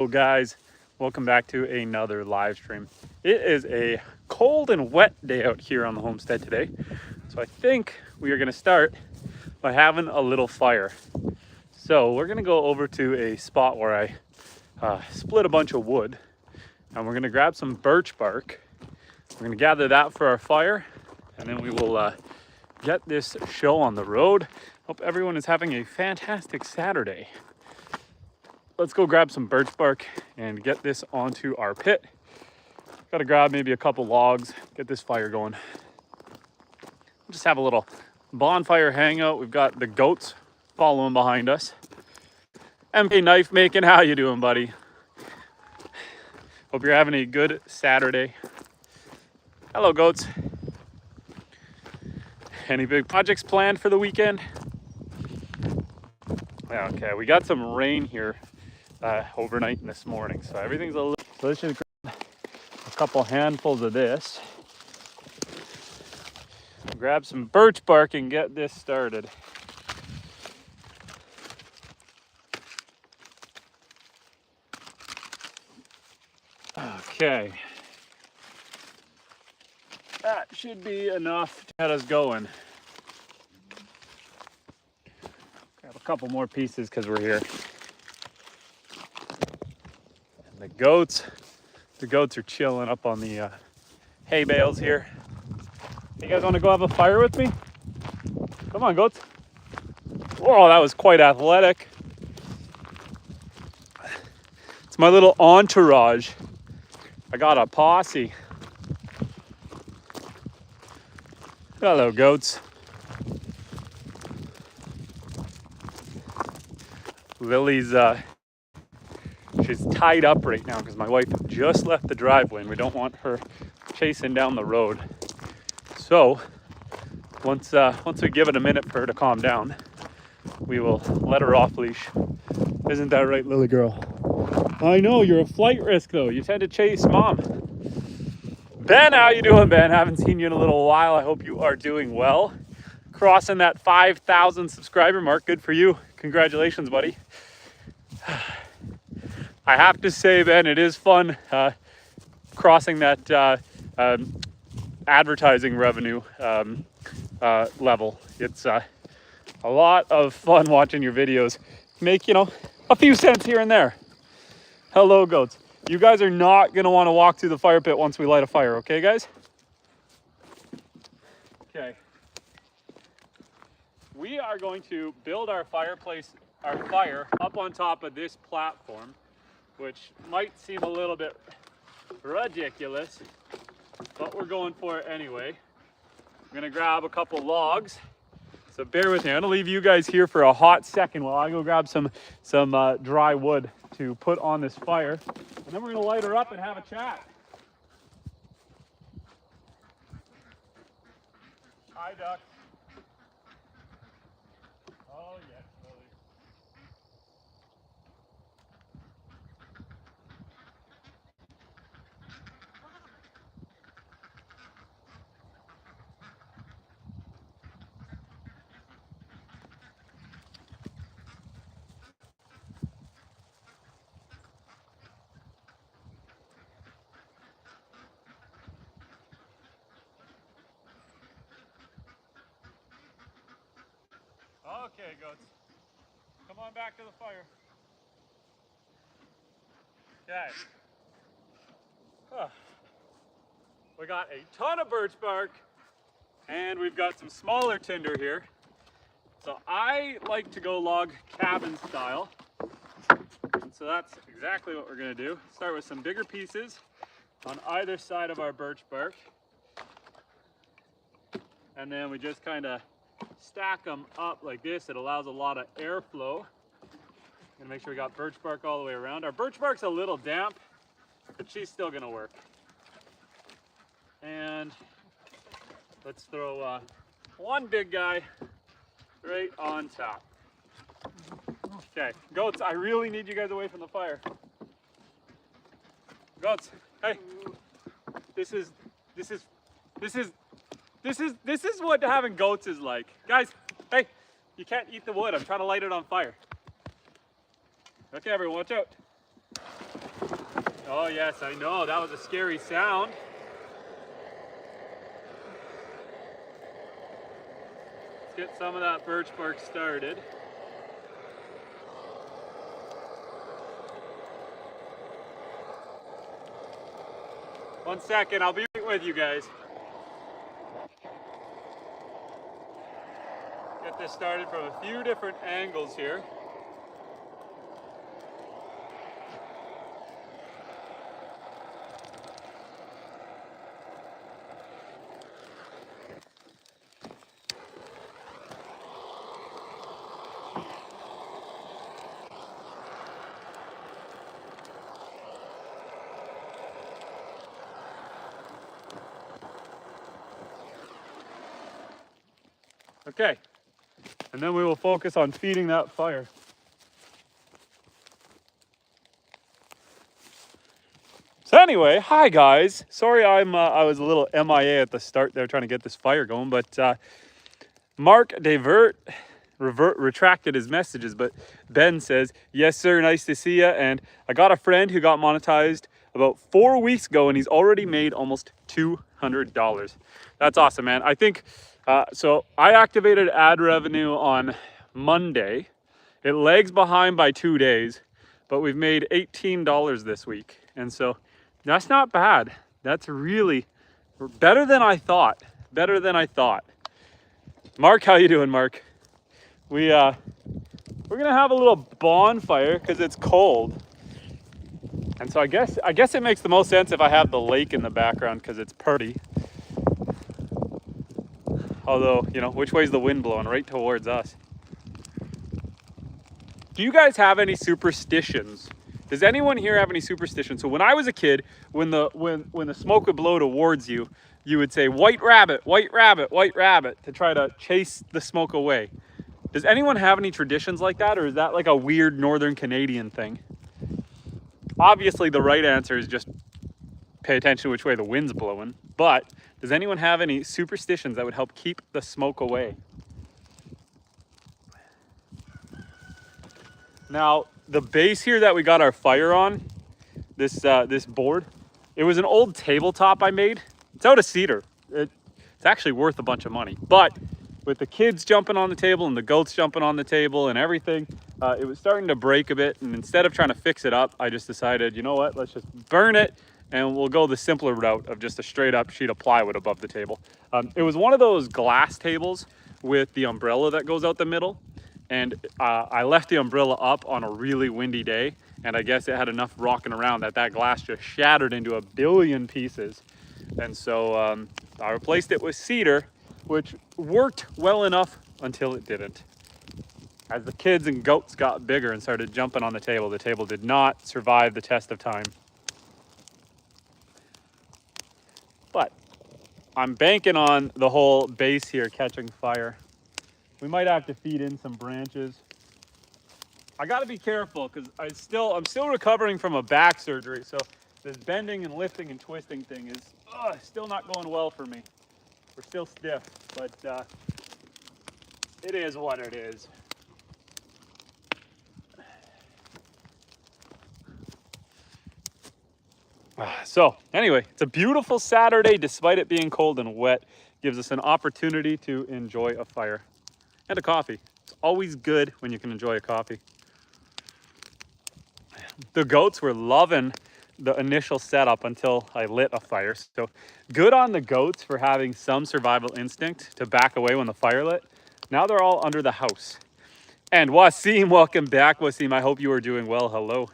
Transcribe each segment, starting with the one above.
Hello guys, welcome back to another live stream. It is a cold and wet day out here on the homestead today. So I think we are going to start by having a little fire. So we're going to go over to a spot where I split a bunch of wood, and we're going to grab some birch bark. We're going to gather that for our fire, and then we will get this show on the road. Hope everyone is having a fantastic Saturday. Let's go grab some birch bark and get this onto our pit. Gotta grab maybe a couple logs, get this fire going. Just have a little bonfire hangout. We've got the goats following behind us. MK Knife Making, how you doing, buddy? Hope you're having a good Saturday. Hello, goats. Any big projects planned for the weekend? Okay, we got some rain here overnight and this morning, so everything's a little. So let's just grab a couple handfuls of this, grab some birch bark, and get this started. Okay, that should be enough to get us going. Grab a couple more pieces because we're here. The goats are chilling up on the hay bales here. You guys want to go have a fire with me? Come on, goats. Oh, that was quite athletic. It's my little entourage. I got a posse. Hello, goats. Lily's she's tied up right now because my wife just left the driveway and we don't want her chasing down the road. So once we give it a minute for her to calm down, we will let her off leash. Isn't that right, Lily girl? I know, you're a flight risk though. You tend to chase mom. Ben, how you doing, Ben? Haven't seen you in a little while. I hope you are doing well. Crossing that 5,000 subscriber mark. Good for you. Congratulations, buddy. I have to say, Ben, it is fun crossing that advertising revenue level. It's a lot of fun watching your videos make, a few cents here and there. Hello, goats. You guys are not going to want to walk through the fire pit once we light a fire, okay, guys? Okay. We are going to build our fire up on top of this platform, which might seem a little bit ridiculous, but we're going for it anyway. I'm gonna grab a couple logs, so bear with me. I'm gonna leave you guys here for a hot second while I go grab some dry wood to put on this fire, and then we're gonna light her up and have a chat. Hi, duck. Oh, yes, Lily. Okay, goats. Come on back to the fire. Okay. We got a ton of birch bark, and we've got some smaller tinder here. So I like to go log cabin style. And so that's exactly what we're gonna do. Start with some bigger pieces on either side of our birch bark. And then we just kind of stack them up like this. It allows a lot of airflow. Gonna make sure we got birch bark all the way around. Our birch bark's a little damp, but she's still gonna work. And let's throw one big guy right on top. Okay, goats, I really need you guys away from the fire. Goats, hey, this is what having goats is like. Guys, hey, you can't eat the wood. I'm trying to light it on fire. Okay, everyone, watch out. Oh yes, I know, that was a scary sound. Let's get some of that birch bark started. One second, I'll be right with you guys. Get this started from a few different angles here. Okay, and then we will focus on feeding that fire. So anyway, hi guys. Sorry I was a little MIA at the start there trying to get this fire going, but Mark retracted his messages, but Ben says, yes sir, nice to see ya. And I got a friend who got monetized about 4 weeks ago and he's already made almost $200. That's awesome, man. I think, so I activated ad revenue on Monday. It lags behind by 2 days, but we've made $18 this week. And so that's not bad. That's really better than I thought. Better than I thought. Mark, how you doing, Mark? We're gonna have a little bonfire because it's cold. And so I guess it makes the most sense if I have the lake in the background because it's pretty. Although, you know, which way's the wind blowing? Right towards us. Do you guys have any superstitions? Does anyone here have any superstitions? So when I was a kid, when the smoke would blow towards you, you would say, white rabbit, white rabbit, white rabbit, to try to chase the smoke away. Does anyone have any traditions like that, or is that like a weird Northern Canadian thing? Obviously, the right answer is just pay attention to which way the wind's blowing. But does anyone have any superstitions that would help keep the smoke away? Now, the base here that we got our fire on, this board, it was an old tabletop I made. It's out of cedar. It's actually worth a bunch of money. But with the kids jumping on the table and the goats jumping on the table and everything, it was starting to break a bit. And instead of trying to fix it up, I just decided, you know what, let's just burn it and we'll go the simpler route of just a straight up sheet of plywood above the table. It was one of those glass tables with the umbrella that goes out the middle. And I left the umbrella up on a really windy day. And I guess it had enough rocking around that glass just shattered into a billion pieces. And so I replaced it with cedar, which worked well enough until it didn't. As the kids and goats got bigger and started jumping on the table did not survive the test of time. But I'm banking on the whole base here catching fire. We might have to feed in some branches. I gotta be careful because I'm still recovering from a back surgery. So this bending and lifting and twisting thing is still not going well for me. We're still stiff, but it is what it is. So anyway, it's a beautiful Saturday despite it being cold and wet. Gives us an opportunity to enjoy a fire and a coffee. It's always good when you can enjoy a coffee. The goats were loving the initial setup until I lit a fire. So good on the goats for having some survival instinct to back away when the fire lit. Now they're all under the house. And Wasim, welcome back, Wasim. I hope you are doing well. Hello.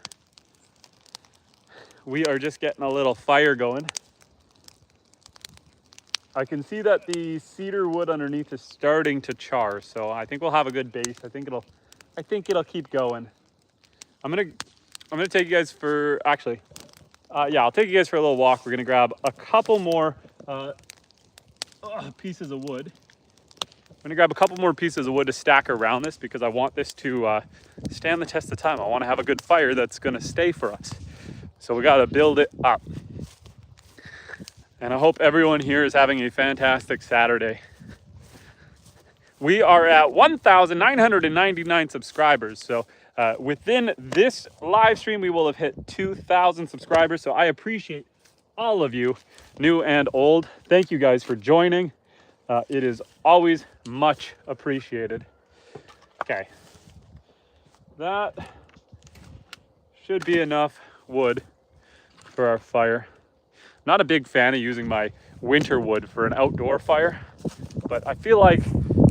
We are just getting a little fire going. I can see that the cedar wood underneath is starting to char, so I think we'll have a good base. I think it'll keep going. I'm gonna take you guys for I'll take you guys for a little walk. We're gonna grab a couple more pieces of wood. I'm gonna grab a couple more pieces of wood to stack around this because I want this to stand the test of time. I want to have a good fire that's gonna stay for us. So we gotta build it up. And I hope everyone here is having a fantastic Saturday. We are at 1,999 subscribers. So Within this live stream, we will have hit 2,000 subscribers. So I appreciate all of you, new and old. Thank you guys for joining. It is always much appreciated. Okay, that should be enough wood for our fire. Not a big fan of using my winter wood for an outdoor fire, but I feel like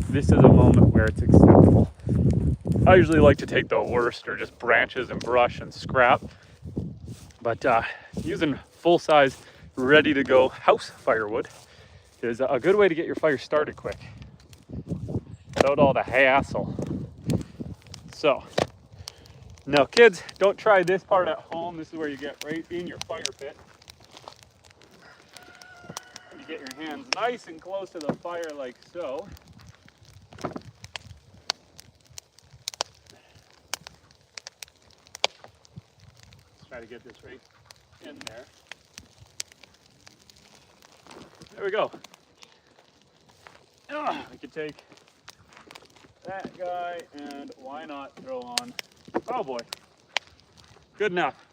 this is a moment where it's acceptable. I usually like to take the worst, or just branches and brush and scrap, but using full-size, ready-to-go house firewood is a good way to get your fire started quick without all the hassle. So, now kids, don't try this part at home. This is where you get right in your fire pit. You get your hands nice and close to the fire like so. Try to get this right in there. There we go. We could take that guy and why not throw on, oh boy, good enough.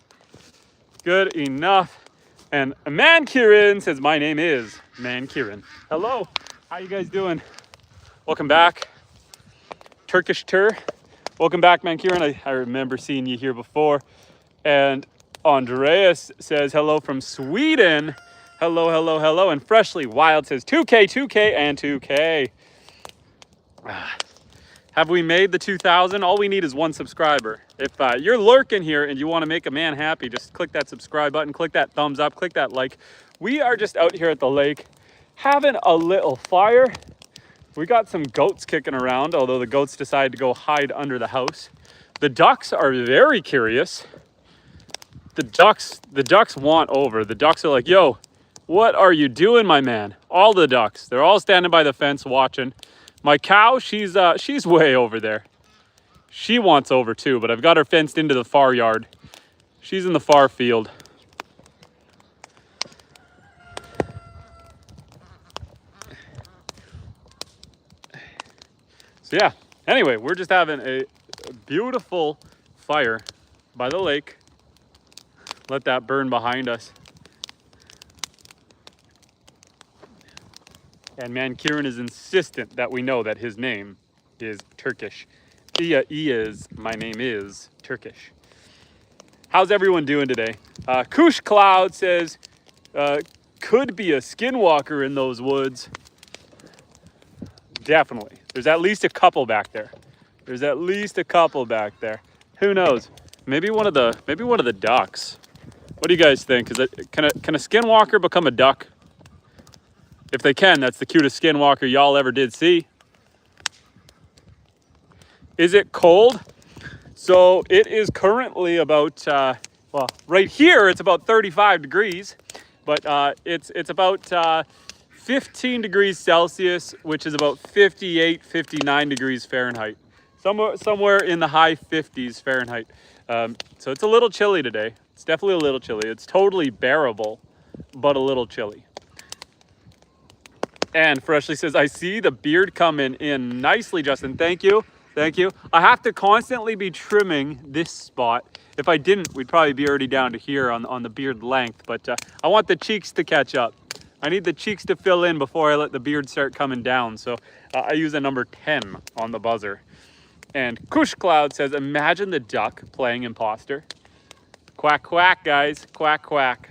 Good enough. And Mankirin says, my name is Mankirin. Hello, how you guys doing? Welcome back. Turkish Tur, welcome back, Mankirin. I remember seeing you here before. And Andreas says, hello from Sweden. Hello, hello, hello. And Freshly Wild says, 2K, 2K, and 2K. Have we made the 2,000? All we need is one subscriber. If you're lurking here and you want to make a man happy, just click that subscribe button, click that thumbs up, click that like. We are just out here at the lake having a little fire. We got some goats kicking around, although the goats decided to go hide under the house. The ducks are very curious. The ducks want over. The ducks are like, yo, what are you doing, my man? All the ducks, they're all standing by the fence watching. My cow, she's way over there. She wants over too, but I've got her fenced into the far yard. She's in the far field. So yeah, anyway, we're just having a beautiful fire by the lake. Let that burn behind us. And Mankirin is insistent that we know that his name is Turkish. My name is Turkish. How's everyone doing today? Kush Cloud says, could be a skinwalker in those woods. Definitely. There's at least a couple back there. There's at least a couple back there. Who knows? Maybe one of the ducks. What do you guys think? Can a skinwalker become a duck? If they can, that's the cutest skinwalker y'all ever did see. Is it cold? So it is currently about, well, right here it's about 35 degrees, but it's about 15 degrees Celsius, which is about 58, 59 degrees Fahrenheit. Somewhere in the high 50s Fahrenheit. So it's a little chilly today. It's definitely a little chilly. It's totally bearable, but a little chilly. And Freshly says, I see the beard coming in nicely, Justin. Thank you. Thank you. I have to constantly be trimming this spot. If I didn't, we'd probably be already down to here on the beard length. But I want the cheeks to catch up. I need the cheeks to fill in before I let the beard start coming down. So I use a number 10 on the buzzer. And Kush Cloud says, imagine the duck playing imposter. Quack, quack, guys. Quack, quack.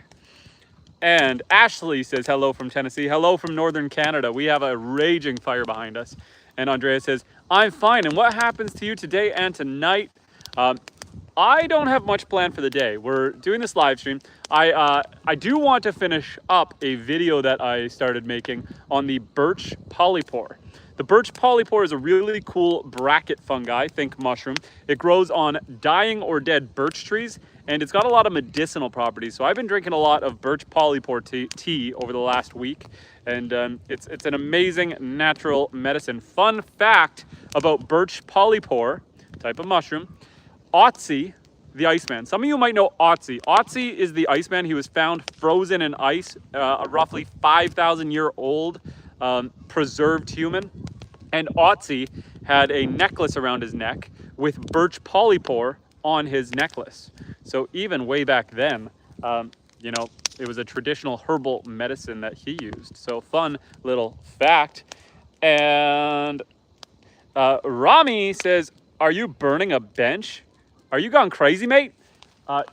And Ashley says, hello from Tennessee. Hello from Northern Canada. We have a raging fire behind us. And Andrea says, I'm fine. And what happens to you today and tonight? I don't have much planned for the day. We're doing this live stream. I do want to finish up a video that I started making on the birch polypore. The birch polypore is a really cool bracket fungi, think mushroom. It grows on dying or dead birch trees, and it's got a lot of medicinal properties. So I've been drinking a lot of birch polypore tea over the last week, and it's an amazing natural medicine. Fun fact about birch polypore, type of mushroom, Otzi, the Iceman. Some of you might know Otzi. Otzi is the Iceman. He was found frozen in ice, a roughly 5,000-year-old preserved human. And Otzi had a necklace around his neck with birch polypore on his necklace. So even way back then, you know, it was a traditional herbal medicine that he used. So fun little fact. And Rami says, are you burning a bench? Are you gone crazy, mate?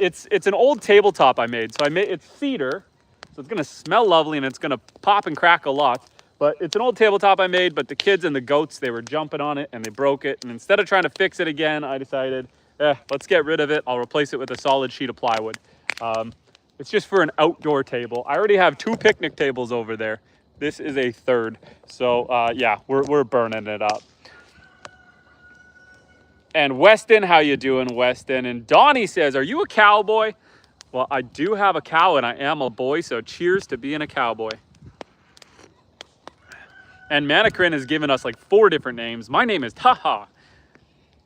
It's an old tabletop I made. So it's cedar, so it's gonna smell lovely and it's gonna pop and crack a lot. But it's an old tabletop I made, but the kids and the goats, they were jumping on it and they broke it. And instead of trying to fix it again, I decided, let's get rid of it. I'll replace it with a solid sheet of plywood. It's just for an outdoor table. I already have 2 picnic tables over there. This is a 3rd. So yeah, we're burning it up. And Weston, how you doing, Weston? And Donnie says, are you a cowboy? Well, I do have a cow and I am a boy, so cheers to being a cowboy. And Manakrin has given us like 4 different names. My name is Taha.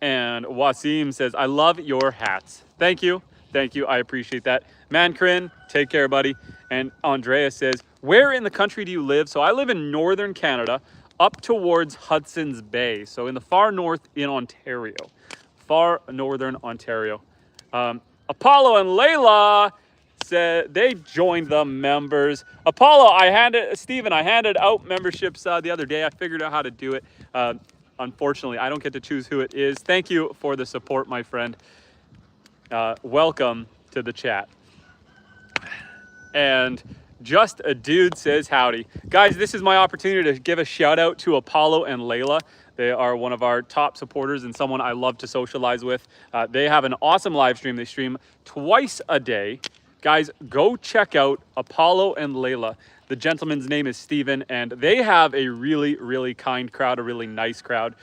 And Wasim says, I love your hats. Thank you. Thank you. I appreciate that. Manakrin, take care, buddy. And Andrea says, where in the country do you live? So I live in northern Canada, up towards Hudson's Bay. So in the far north in Ontario. Far northern Ontario. Apollo and Layla said they joined the members. Apollo, Steven, I handed out memberships the other day. I figured out how to do it. Unfortunately, I don't get to choose who it is. Thank you for the support, my friend. Welcome to the chat. And Just a Dude says howdy. Guys, this is my opportunity to give a shout out to Apollo and Layla. They are one of our top supporters and someone I love to socialize with. They have an awesome live stream. They stream twice a day. Guys, go check out Apollo and Layla. The gentleman's name is Steven, and they have a really, really kind crowd, a really nice crowd.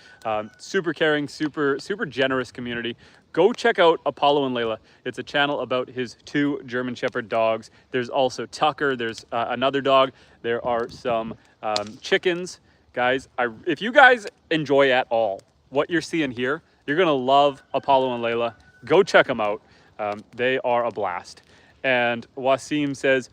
Super caring, super generous community. Go check out Apollo and Layla. It's a channel about his 2 German Shepherd dogs. There's also Tucker. There's another dog. There are some chickens. Guys, if you guys enjoy at all what you're seeing here, you're going to love Apollo and Layla. Go check them out. They are a blast. And Wasim says,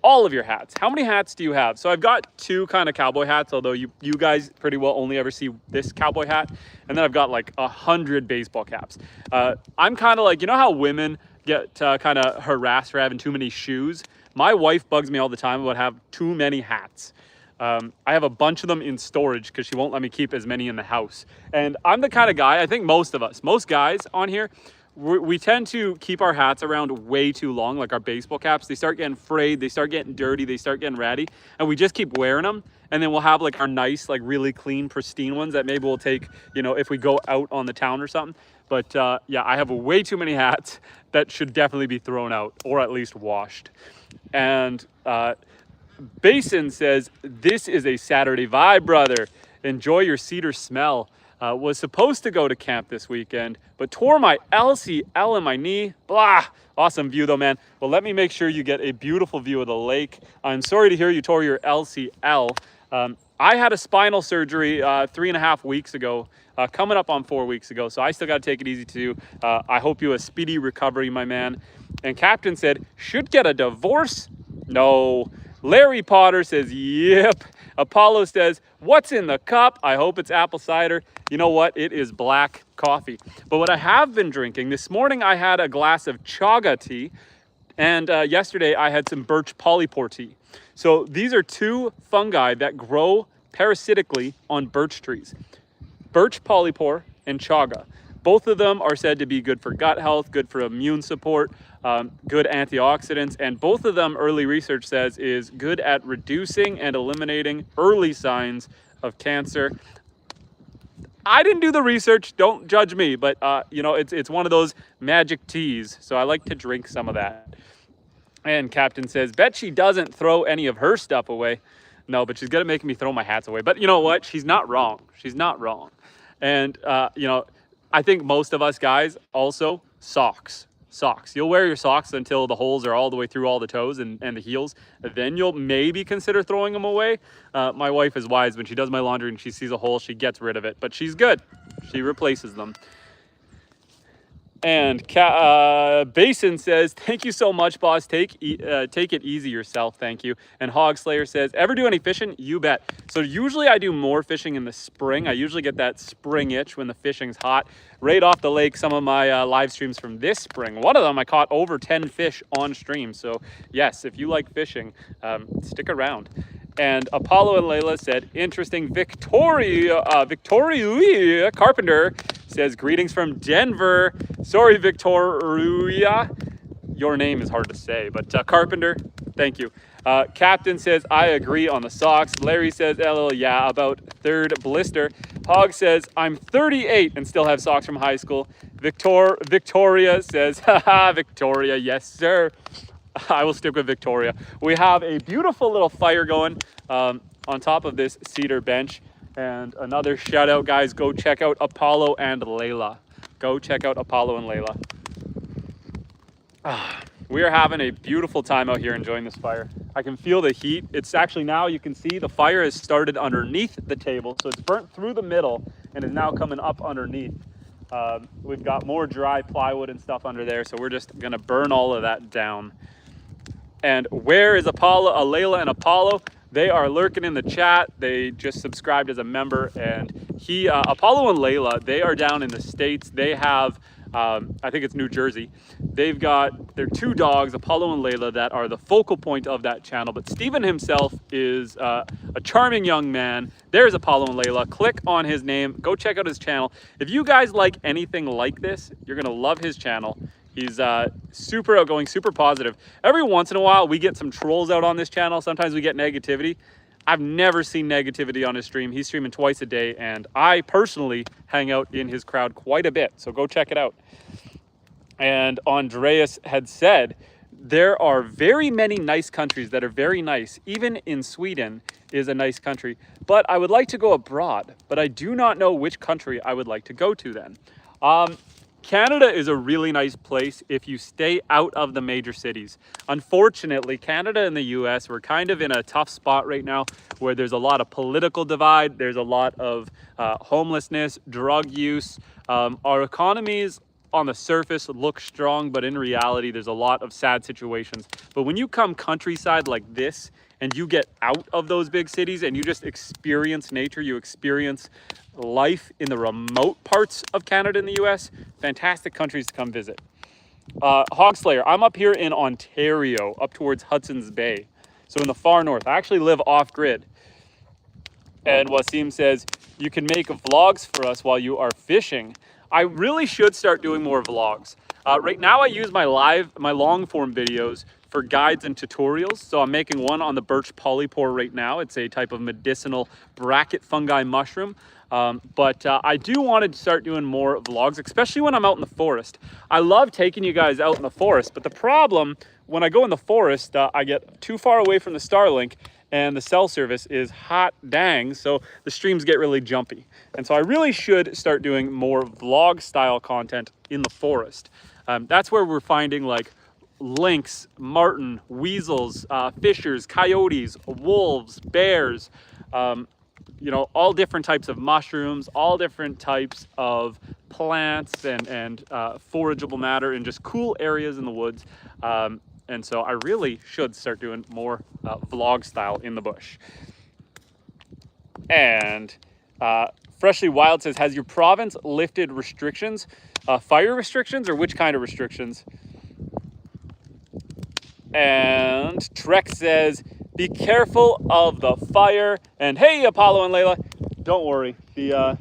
all of your hats. How many hats do you have? So I've got 2 kind of cowboy hats, although you guys pretty well only ever see this cowboy hat. And then I've got like 100 baseball caps. I'm kind of like, you know how women get kind of harassed for having too many shoes? My wife bugs me all the time about having too many hats. I have a bunch of them in storage because she won't let me keep as many in the house. And I'm the kind of guy, I think most guys on here, we tend to keep our hats around way too long, like our baseball caps. They start getting frayed, they start getting dirty, they start getting ratty, and we just keep wearing them. And then we'll have like our nice, like really clean, pristine ones that maybe we'll take, you know, if we go out on the town or something. But yeah, I have way too many hats that should definitely be thrown out or at least washed. And Basin says, this is a Saturday vibe, brother. Enjoy your cedar smell. Was supposed to go to camp this weekend, but tore my LCL in my knee. Blah. Awesome view though, man. Well, let me make sure you get a beautiful view of the lake. I'm sorry to hear you tore your LCL. I had a spinal surgery 3.5 weeks ago, coming up on 4 weeks ago. So I still got to take it easy too. I hope you a speedy recovery, my man. And Captain said, should get a divorce? No. Larry Potter says, yep. Apollo says, what's in the cup? I hope it's apple cider. You know what? It is black coffee. But what I have been drinking, this morning I had a glass of chaga tea, and yesterday I had some birch polypore tea. So these are 2 fungi that grow parasitically on birch trees. Birch polypore and chaga. Both of them are said to be good for gut health, good for immune support, good antioxidants, and both of them, early research says, is good at reducing and eliminating early signs of cancer. I didn't do the research, don't judge me, but you know, it's one of those magic teas, so I like to drink some of that. And Captain says, bet she doesn't throw any of her stuff away. No, but she's gonna make me throw my hats away. But you know what? She's not wrong. She's not wrong. And you know, I think most of us guys also, socks. You'll wear your socks until the holes are all the way through all the toes and the heels. Then you'll maybe consider throwing them away. My wife is wise. When she does my laundry and she sees a hole, she gets rid of it. But she's good. She replaces them. And Basin says, thank you so much, boss. Take it easy yourself. Thank you. And Hog Slayer says, ever do any fishing? You bet. So usually I do more fishing in the spring. I usually get that spring itch when the fishing's hot. Right off the lake, some of my live streams from this spring. One of them, I caught over 10 fish on stream. So yes, if you like fishing, stick around. And Apollo and Layla said, interesting. Victoria Carpenter says, greetings from Denver. Sorry, Victoria. Your name is hard to say, but Carpenter, thank you. Captain says, I agree on the socks. Larry says, LL, yeah, about third blister. Hog says, I'm 38 and still have socks from high school. Victoria says, haha, Victoria, yes, sir. I will stick with Victoria. We have a beautiful little fire going on top of this cedar bench. And another shout out, guys, go check out Apollo and Layla. Go check out Apollo and Layla. We are having a beautiful time out here enjoying this fire. I can feel the heat. It's actually now, you can see the fire has started underneath the table. So it's burnt through the middle and is now coming up underneath. We've got more dry plywood and stuff under there. So we're just gonna burn all of that down. And where is Apollo, Layla and Apollo? They are lurking in the chat. They just subscribed as a member. And Apollo and Layla, they are down in the States. They have, I think it's New Jersey. They've got their two dogs, Apollo and Layla, that are the focal point of that channel. But Steven himself is a charming young man. There's Apollo and Layla. Click on his name. Go check out his channel. If you guys like anything like this, you're going to love his channel. He's super outgoing, super positive. Every once in a while, we get some trolls out on this channel. Sometimes we get negativity. I've never seen negativity on his stream. He's streaming twice a day, and I personally hang out in his crowd quite a bit, so go check it out. And Andreas had said, there are very many nice countries that are very nice. Even in Sweden is a nice country. But I would like to go abroad, but I do not know which country I would like to go to then. Canada is a really nice place if you stay out of the major cities. Unfortunately, Canada and the US, we're kind of in a tough spot right now where there's a lot of political divide. There's a lot of homelessness, drug use. Our economies on the surface look strong, but in reality, there's a lot of sad situations. But when you come countryside like this and you get out of those big cities and you just experience nature, you experience life in the remote parts of Canada and the US, fantastic countries to come visit. Hog Slayer, I'm up here in Ontario, up towards Hudson's Bay. So in the far north. I actually live off-grid. And Wasim says, you can make vlogs for us while you are fishing. I really should start doing more vlogs. Right now I use my long form videos for guides and tutorials. So I'm making one on the birch polypore right now. It's a type of medicinal bracket fungi mushroom. But I do want to start doing more vlogs, especially when I'm out in the forest. I love taking you guys out in the forest, but the problem when I go in the forest, I get too far away from the Starlink and the cell service is hot dang, so the streams get really jumpy. And so I really should start doing more vlog style content in the forest. That's where we're finding like lynx, marten, weasels, fishers, coyotes, wolves, bears, you know, all different types of mushrooms, all different types of plants and forageable matter in just cool areas in the woods. And so I really should start doing more vlog style in the bush. And Freshly Wild says, has your province lifted restrictions, fire restrictions, or which kind of restrictions? And Trek says, be careful of the fire. And hey, Apollo and Layla, don't worry, the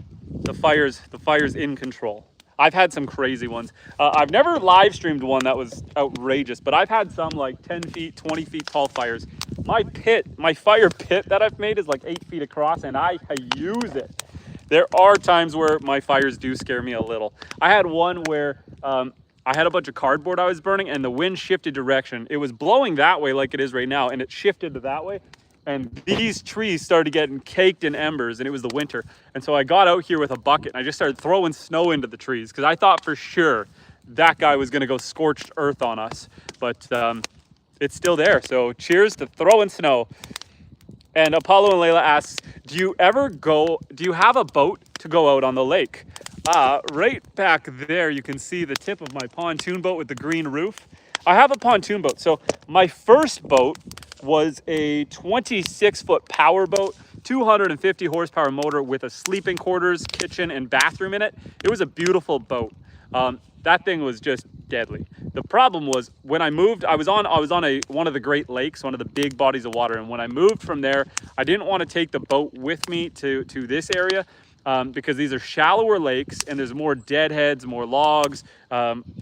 fire's in control. I've had some crazy ones. I've never live streamed one that was outrageous, but I've had some like 10 feet, 20 feet tall fires. My fire pit that I've made is like 8 feet across, and I use it. There are times where my fires do scare me a little. I had one where I had a bunch of cardboard I was burning, and the wind shifted direction. It was blowing that way like it is right now, and it shifted to that way. And these trees started getting caked in embers, and it was the winter. And so I got out here with a bucket, and I just started throwing snow into the trees because I thought for sure that guy was going to go scorched earth on us. But it's still there. So cheers to throwing snow. And Apollo and Layla asks, do you have a boat to go out on the lake? Right back there, you can see the tip of my pontoon boat with the green roof. I have a pontoon boat. So my first boat was a 26-foot power boat, 250 horsepower motor with a sleeping quarters, kitchen, and bathroom in it. It was a beautiful boat. That thing was just deadly. The problem was when I moved, I was on one of the Great Lakes, one of the big bodies of water. And when I moved from there, I didn't want to take the boat with me to this area. Because these are shallower lakes and there's more deadheads, more logs,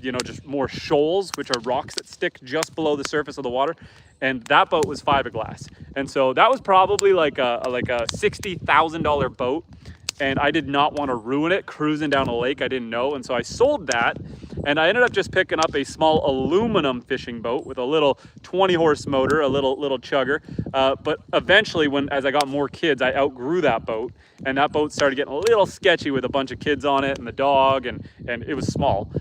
just more shoals, which are rocks that stick just below the surface of the water. And that boat was fiberglass. And so that was probably like a $60,000 boat. And I did not want to ruin it cruising down a lake I didn't know. And so I sold that. And I ended up just picking up a small aluminum fishing boat with a little 20-horse motor, a little chugger. But eventually, as I got more kids, I outgrew that boat. And that boat started getting a little sketchy with a bunch of kids on it and the dog, and it was small.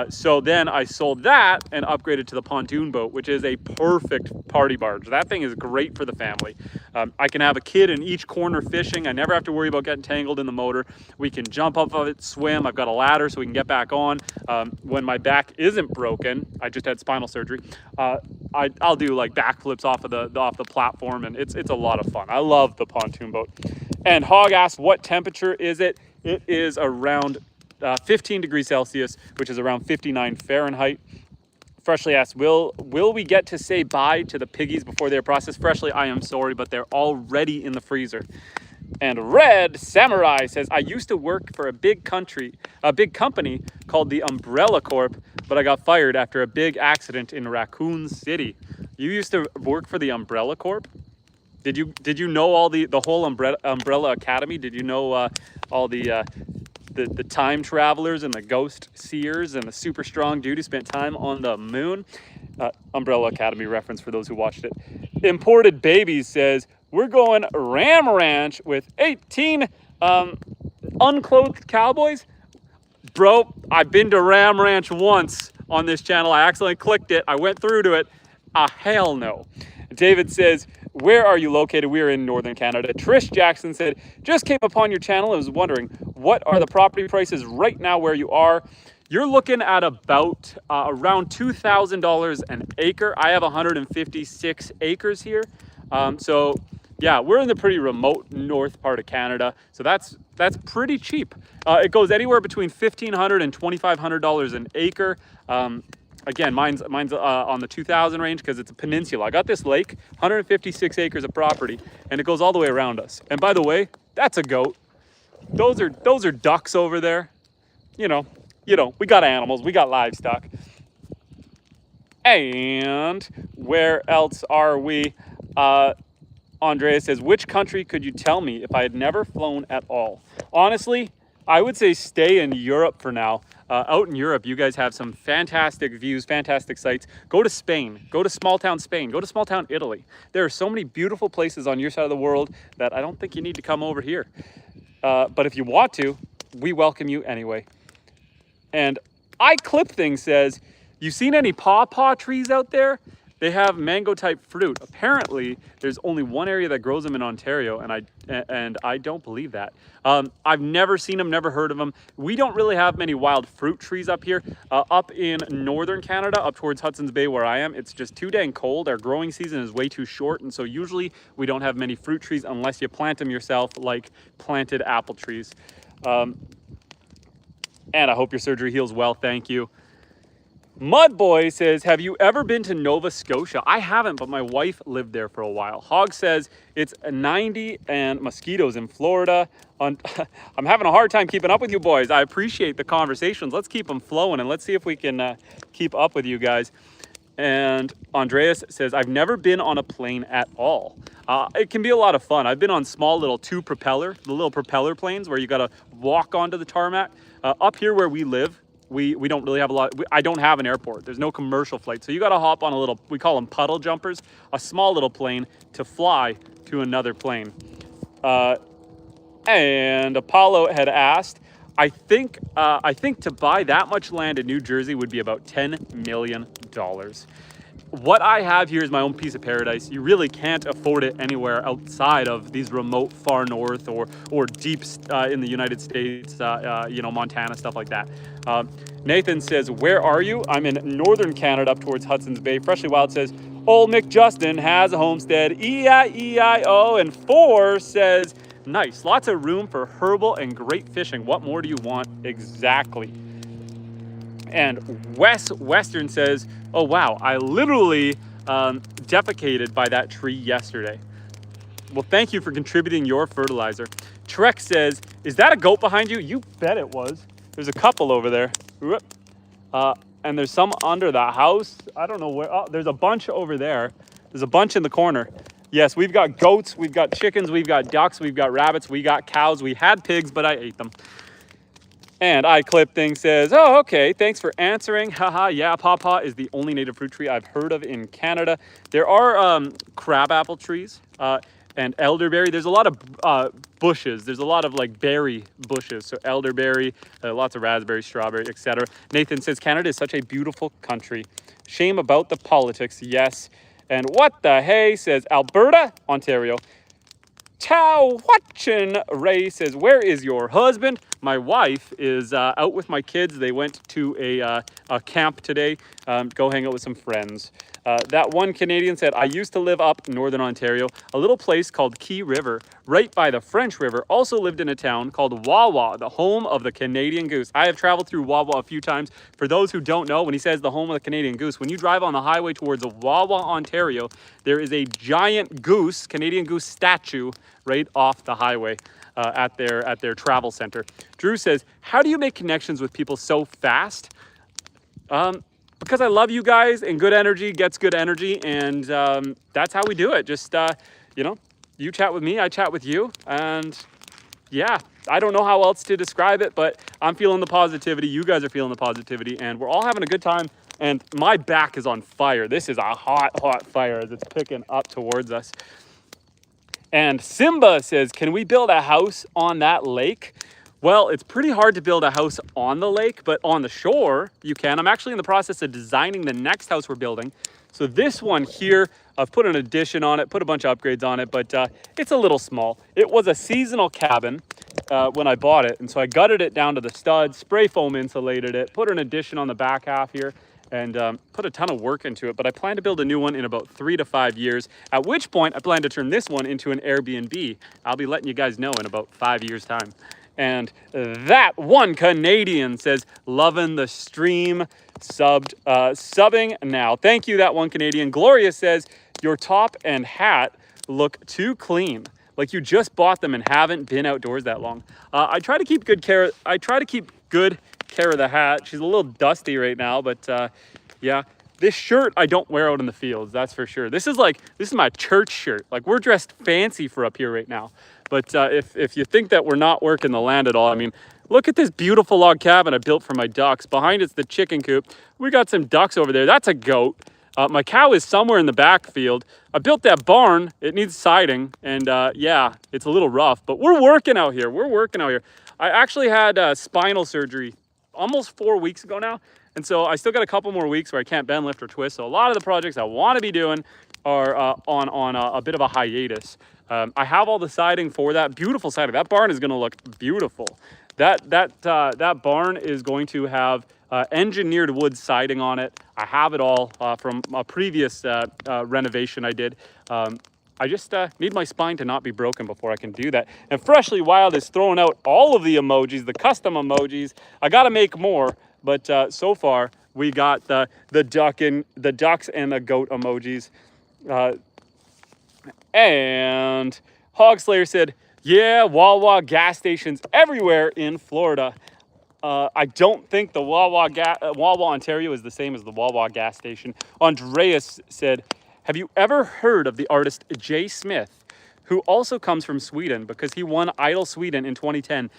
So then I sold that and upgraded to the pontoon boat, which is a perfect party barge. That thing is great for the family. I can have a kid in each corner fishing. I never have to worry about getting tangled in the motor. We can jump off of it, swim. I've got a ladder so we can get back on. When my back isn't broken, I just had spinal surgery. I'll do like backflips off the platform, and it's a lot of fun. I love the pontoon boat. And Hog asked, what temperature is it? It is around 15 degrees Celsius, which is around 59 Fahrenheit. Freshly asked, will we get to say bye to the piggies before they're processed? Freshly, I am sorry, but they're already in the freezer. And Red Samurai says, I used to work for a big company called the Umbrella Corp, but I got fired after a big accident in Raccoon City. You used to work for the Umbrella Corp? Did you know all the whole Umbrella Academy? Did you know all the time travelers and the ghost seers and the super strong dude who spent time on the moon? Umbrella Academy reference for those who watched it. Imported Babies says, we're going Ram Ranch with 18 unclothed cowboys. Bro, I've been to Ram Ranch once on this channel. I accidentally clicked it. I went through to it. Hell no. David says, where are you located? We are in Northern Canada. Trish Jackson said, just came upon your channel and was wondering, what are the property prices right now where you are? You're looking at about around $2,000 an acre. I have 156 acres here. So yeah, we're in the pretty remote north part of Canada. So that's pretty cheap. It goes anywhere between $1,500 and $2,500 an acre. Again, mine's on the 2,000 range because it's a peninsula. I got this lake, 156 acres of property, and it goes all the way around us. And by the way, that's a goat. Those are ducks over there. You know, we got animals, we got livestock. And where else are we? Andrea says, which country could you tell me if I had never flown at all? Honestly, I would say stay in Europe for now. Out in Europe, you guys have some fantastic views, fantastic sights. Go to Spain, go to small town Spain, go to small town Italy. There are so many beautiful places on your side of the world that I don't think you need to come over here. But if you want to, we welcome you anyway. And iClipThing says, you seen any pawpaw trees out there? They have mango type fruit. Apparently, there's only one area that grows them in Ontario, and I don't believe that. I've never seen them, never heard of them. We don't really have many wild fruit trees up here. Up in northern Canada, up towards Hudson's Bay where I am, it's just too dang cold. Our growing season is way too short, and so usually we don't have many fruit trees unless you plant them yourself, like planted apple trees. And I hope your surgery heals well, thank you. Mudboy says, have you ever been to Nova Scotia? I haven't, but my wife lived there for a while. Hog says, it's 90 and mosquitoes in Florida. I'm having a hard time keeping up with you boys. I appreciate the conversations. Let's keep them flowing, and let's see if we can keep up with you guys. And Andreas says, I've never been on a plane at all. It can be a lot of fun. I've been on small little the little propeller planes where you got to walk onto the tarmac. Up here where we live, we don't really have a lot. I don't have an airport. There's no commercial flight. So you got to hop on a little, we call them puddle jumpers, a small little plane to fly to another plane. And Apollo had asked, I think to buy that much land in New Jersey would be about $10 million. what I have here is my own piece of paradise. You really can't afford it anywhere outside of these remote far north or deep in the United States, you know, Montana, stuff like that. Nathan says, where are you? I'm in northern Canada up towards Hudson's Bay. Freshly Wild says, old Mick Justin has a homestead, E-I-E-I-O. And 4 says, nice, lots of room for herbal and great fishing. What more do you want? Exactly. And Western says, oh wow, I literally defecated by that tree yesterday. Well, thank you for contributing your fertilizer. Trek says, is that a goat behind you? You bet it was. There's a couple over there. And there's some under the house. I don't know where. Oh, there's a bunch over there. There's a bunch in the corner. Yes, we've got goats, we've got chickens, we've got ducks, we've got rabbits, we got cows. We had pigs, but I ate them. And iClipThing says, oh, okay, thanks for answering. Haha, yeah, pawpaw is the only native fruit tree I've heard of in Canada. There are crabapple trees and elderberry. There's a lot of bushes. There's a lot of like berry bushes. So elderberry, lots of raspberry, strawberry, etc. Nathan says, Canada is such a beautiful country. Shame about the politics, yes. And what the hey, says Alberta, Ontario. Chow watching. Ray says, where is your husband? My wife is out with my kids. They went to a camp today, go hang out with some friends. That one Canadian said, I used to live up northern Ontario, a little place called Key River, right by the French River. Also lived in a town called Wawa, the home of the Canadian goose. I have traveled through Wawa a few times. For those who don't know, when he says the home of the Canadian goose, when you drive on the highway towards Wawa, Ontario, there is a giant goose, Canadian goose statue right off the highway. At their travel center. Drew says, how do you make connections with people so fast? Because I love you guys, and good energy gets good energy, and that's how we do it. Just, you know, you chat with me, I chat with you, and yeah, I don't know how else to describe it, but I'm feeling the positivity, you guys are feeling the positivity, and we're all having a good time, and my back is on fire. This is a hot, hot fire as it's picking up towards us. And Simba says, can we build a house on that lake? Well, it's pretty hard to build a house on the lake, but on the shore, you can. I'm actually in the process of designing the next house we're building. So this one here, I've put an addition on it, put a bunch of upgrades on it, but it's a little small. It was a seasonal cabin when I bought it, and so I gutted it down to the studs, spray foam insulated it, put an addition on the back half here, and put a ton of work into it. But I plan to build a new one in about 3 to 5 years, at which point I plan to turn this one into an Airbnb. I'll be letting you guys know in about 5 years' time. And that one Canadian says, loving the stream, subbing now. Thank you, that one Canadian. Gloria says, your top and hat look too clean, like you just bought them and haven't been outdoors that long. I try to keep good care of the hat. She's a little dusty right now, but yeah, this shirt I don't wear out in the fields, that's for sure. This is my church shirt. Like, we're dressed fancy for up here right now. But if you think that we're not working the land at all, I mean, look at this beautiful log cabin I built for my ducks. Behind it's the chicken coop. We got some ducks over there. That's a goat. My cow is somewhere in the backfield. I built that barn. It needs siding, and yeah, it's a little rough, but we're working out here. I actually had spinal surgery almost 4 weeks ago now, and so I still got a couple more weeks where I can't bend, lift, or twist. So a lot of the projects I want to be doing are on a bit of a hiatus. I have all the siding for that. Beautiful siding. That barn is going to look beautiful. That barn is going to have engineered wood siding on it. I have it all from a previous renovation I did. I just need my spine to not be broken before I can do that. And Freshly Wild is throwing out all of the emojis, the custom emojis. I got to make more, but so far we got the ducks and the goat emojis. And Hogslayer said, yeah, Wawa gas stations everywhere in Florida. I don't think the Wawa Ontario is the same as the Wawa gas station. Andreas said, have you ever heard of the artist Jay Smith, who also comes from Sweden because he won Idol Sweden in 2010?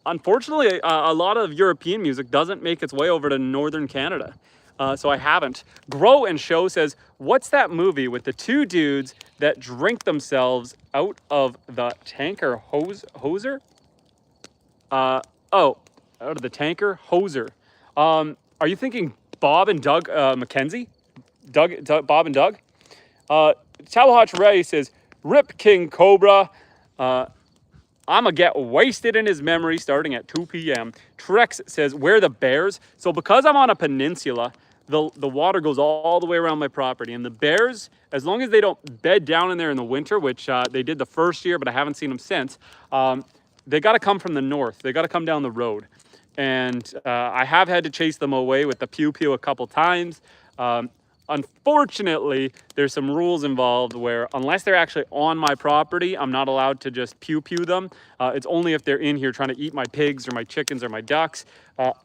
Unfortunately, a lot of European music doesn't make its way over to Northern Canada. So I haven't. Grow and Show says, what's that movie with the two dudes that drink themselves out of the tanker hoser? Out of the tanker hoser. Are you thinking Bob and Doug McKenzie? Bob and Doug. Tawahach Ray says, Rip King Cobra. I'ma get wasted in his memory starting at 2 p.m. Trex says, where the bears? So because I'm on a peninsula, the water goes all the way around my property. And the bears, as long as they don't bed down in there in the winter, which they did the first year, but I haven't seen them since, they got to come from the north. They got to come down the road. And I have had to chase them away with the pew-pew a couple times. Unfortunately, there's some rules involved where unless they're actually on my property, I'm not allowed to just pew-pew them. It's only if they're in here trying to eat my pigs or my chickens or my ducks,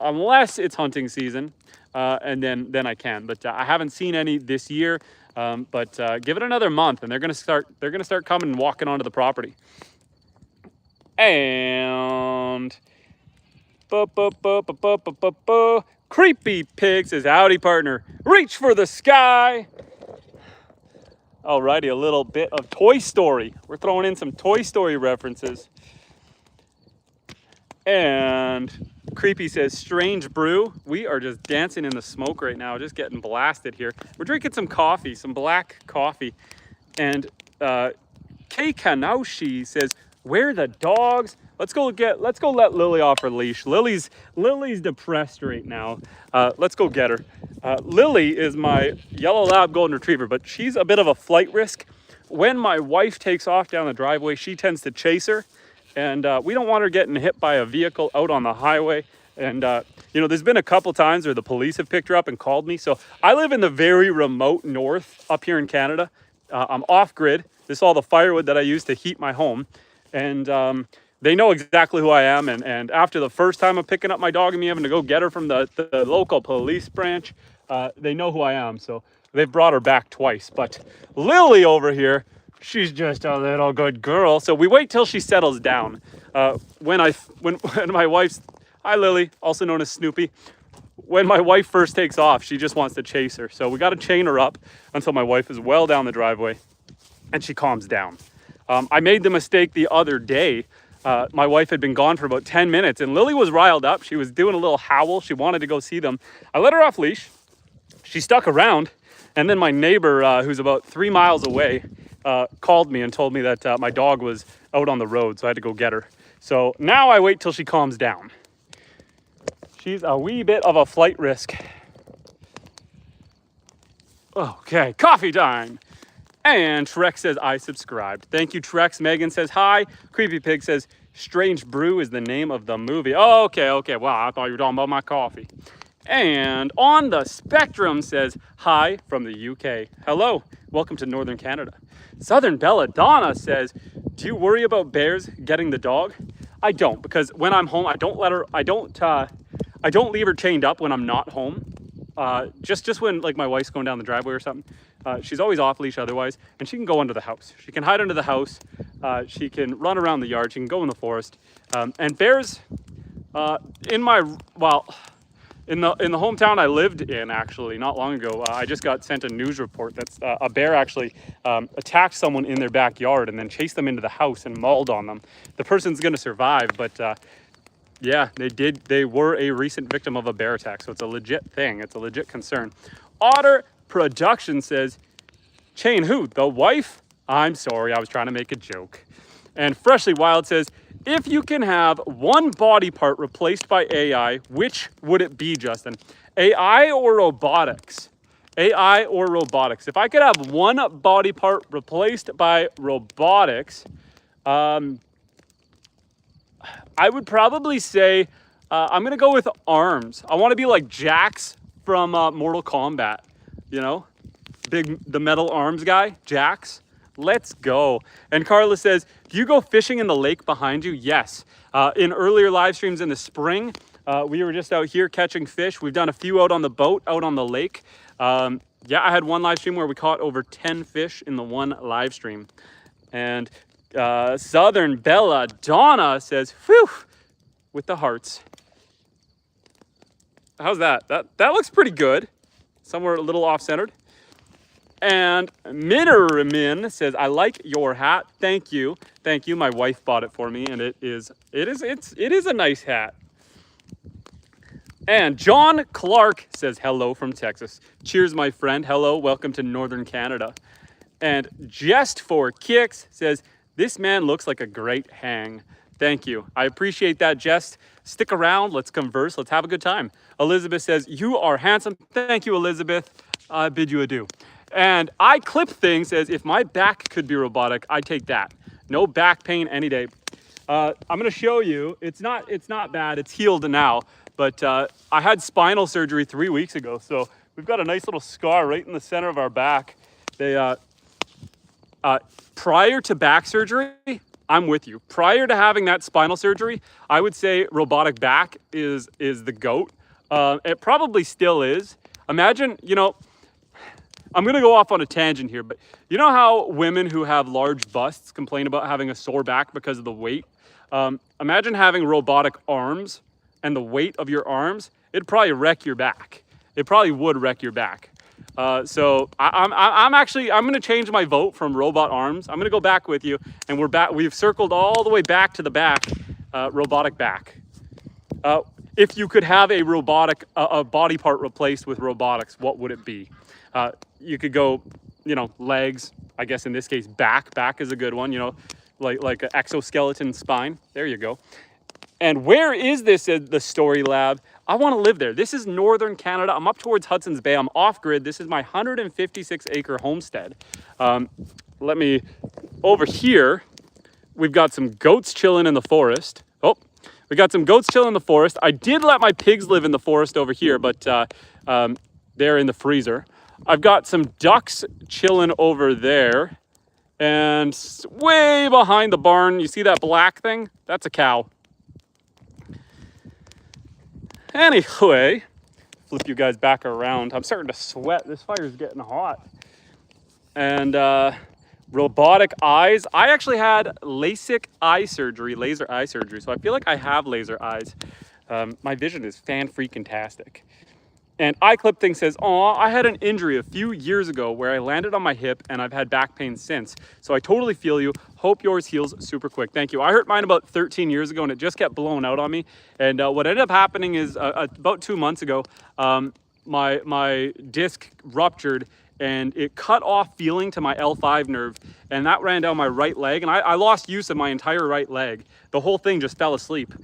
unless it's hunting season, and then I can. But I haven't seen any this year. But give it another month, and they're gonna start coming and walking onto the property. And Creepy Pig says, howdy partner, reach for the sky. Alrighty, a little bit of Toy Story. We're throwing in some Toy Story references. And Creepy says, strange brew. We are just dancing in the smoke right now, just getting blasted here. We're drinking some coffee, some black coffee. And Kei Kanaushi says, where the dogs? Let's go let Lily off her leash. Lily's depressed right now. Let's go get her. Lily is my yellow lab golden retriever, but she's a bit of a flight risk. When my wife takes off down the driveway, she tends to chase her. And we don't want her getting hit by a vehicle out on the highway. And, you know, there's been a couple times where the police have picked her up and called me. So I live in the very remote north up here in Canada. I'm off-grid. This is all the firewood that I use to heat my home. And they know exactly who I am. And after the first time of picking up my dog and me having to go get her from the local police branch, they know who I am. So they've brought her back twice. But Lily over here, she's just a little good girl. So we wait till she settles down. When my wife's, hi Lily, also known as Snoopy. When my wife first takes off, she just wants to chase her. So we got to chain her up until my wife is well down the driveway and she calms down. I made the mistake the other day. My wife had been gone for about 10 minutes and Lily was riled up. She was doing a little howl. She wanted to go see them. I let her off leash. She stuck around. And then my neighbor, who's about 3 miles away, called me and told me that my dog was out on the road. So I had to go get her. So now I wait till she calms down. She's a wee bit of a flight risk. Okay, coffee time. And Trex says, I subscribed. Thank you, Trex. Megan says, hi. Creepy Pig says, Strange Brew is the name of the movie. Oh, okay. Wow, I thought you were talking about my coffee. And On the Spectrum says, hi from the UK. Hello, welcome to Northern Canada. Southern Belladonna says, do you worry about bears getting the dog? I don't, because when I'm home, I don't leave her chained up when I'm not home. Just when like my wife's going down the driveway or something. She's always off leash otherwise, and she can go under the house. She can hide under the house. She can run around the yard. She can go in the forest. And bears, in the hometown I lived in, actually, not long ago, I just got sent a news report that a bear actually attacked someone in their backyard and then chased them into the house and mauled on them. The person's going to survive, but yeah, they were a recent victim of a bear attack, so it's a legit thing. It's a legit concern. Otter Production says, chain who? The wife? I'm sorry, I was trying to make a joke. And Freshly Wild says, if you can have one body part replaced by AI, which would it be, Justin? AI or robotics? AI or robotics? If I could have one body part replaced by robotics, I would probably say I'm going to go with arms. I want to be like Jax from Mortal Kombat, you know? The metal arms guy, Jax. Let's go. And Carla says, do you go fishing in the lake behind you? Yes. In earlier live streams in the spring, we were just out here catching fish. We've done a few out on the boat, out on the lake. Yeah, I had one live stream where we caught over 10 fish in the one live stream. And Southern Belladonna says, whew, with the hearts. How's that? That looks pretty good. Somewhere a little off-centered. And Minnermin says, I like your hat. Thank you. Thank you. My wife bought it for me, and it is a nice hat. And John Clark says hello from Texas. Cheers, my friend. Hello, welcome to Northern Canada. And Just for Kicks says, this man looks like a great hang. Thank you. I appreciate that, Jess. Stick around. Let's converse. Let's have a good time. Elizabeth says, you are handsome. Thank you, Elizabeth. I bid you adieu. And I Clip Thing says, if my back could be robotic, I'd take that. No back pain any day. I'm going to show you. It's not bad. It's healed now. But I had spinal surgery 3 weeks ago. So we've got a nice little scar right in the center of our back. They prior to back surgery, I'm with you. Prior to having that spinal surgery, I would say robotic back is the GOAT. It probably still is. Imagine, you know, I'm going to go off on a tangent here, but you know how women who have large busts complain about having a sore back because of the weight? Imagine having robotic arms and the weight of your arms. It'd probably wreck your back. It probably would wreck your back. So I'm going to change my vote from robot arms. I'm going to go back with you, and we're back. We've circled all the way back to the back, robotic back. If you could have a robotic, a body part replaced with robotics, what would it be? You could go, you know, legs, I guess in this case, back. Back is a good one, you know, like an exoskeleton spine. There you go. And where is this at the Story Lab? I want to live there. This is Northern Canada. I'm up towards Hudson's Bay. I'm off-grid. This is my 156-acre homestead. Over here, we've got some goats chilling in the forest. Oh, we got some goats chilling in the forest. I did let my pigs live in the forest over here, but they're in the freezer. I've got some ducks chilling over there. And way behind the barn, you see that black thing? That's a cow. Anyway, flip you guys back around. I'm starting to sweat. This fire's getting hot. And robotic eyes. I actually had laser eye surgery. So I feel like I have laser eyes. My vision is fan-freaking-tastic. And iClip Thing says, "Aw, I had an injury a few years ago where I landed on my hip and I've had back pain since. So I totally feel you. Hope yours heals super quick." Thank you. I hurt mine about 13 years ago and it just kept blowing out on me. And what ended up happening is about 2 months ago, my disc ruptured and it cut off feeling to my L5 nerve, and that ran down my right leg, and I lost use of my entire right leg. The whole thing just fell asleep.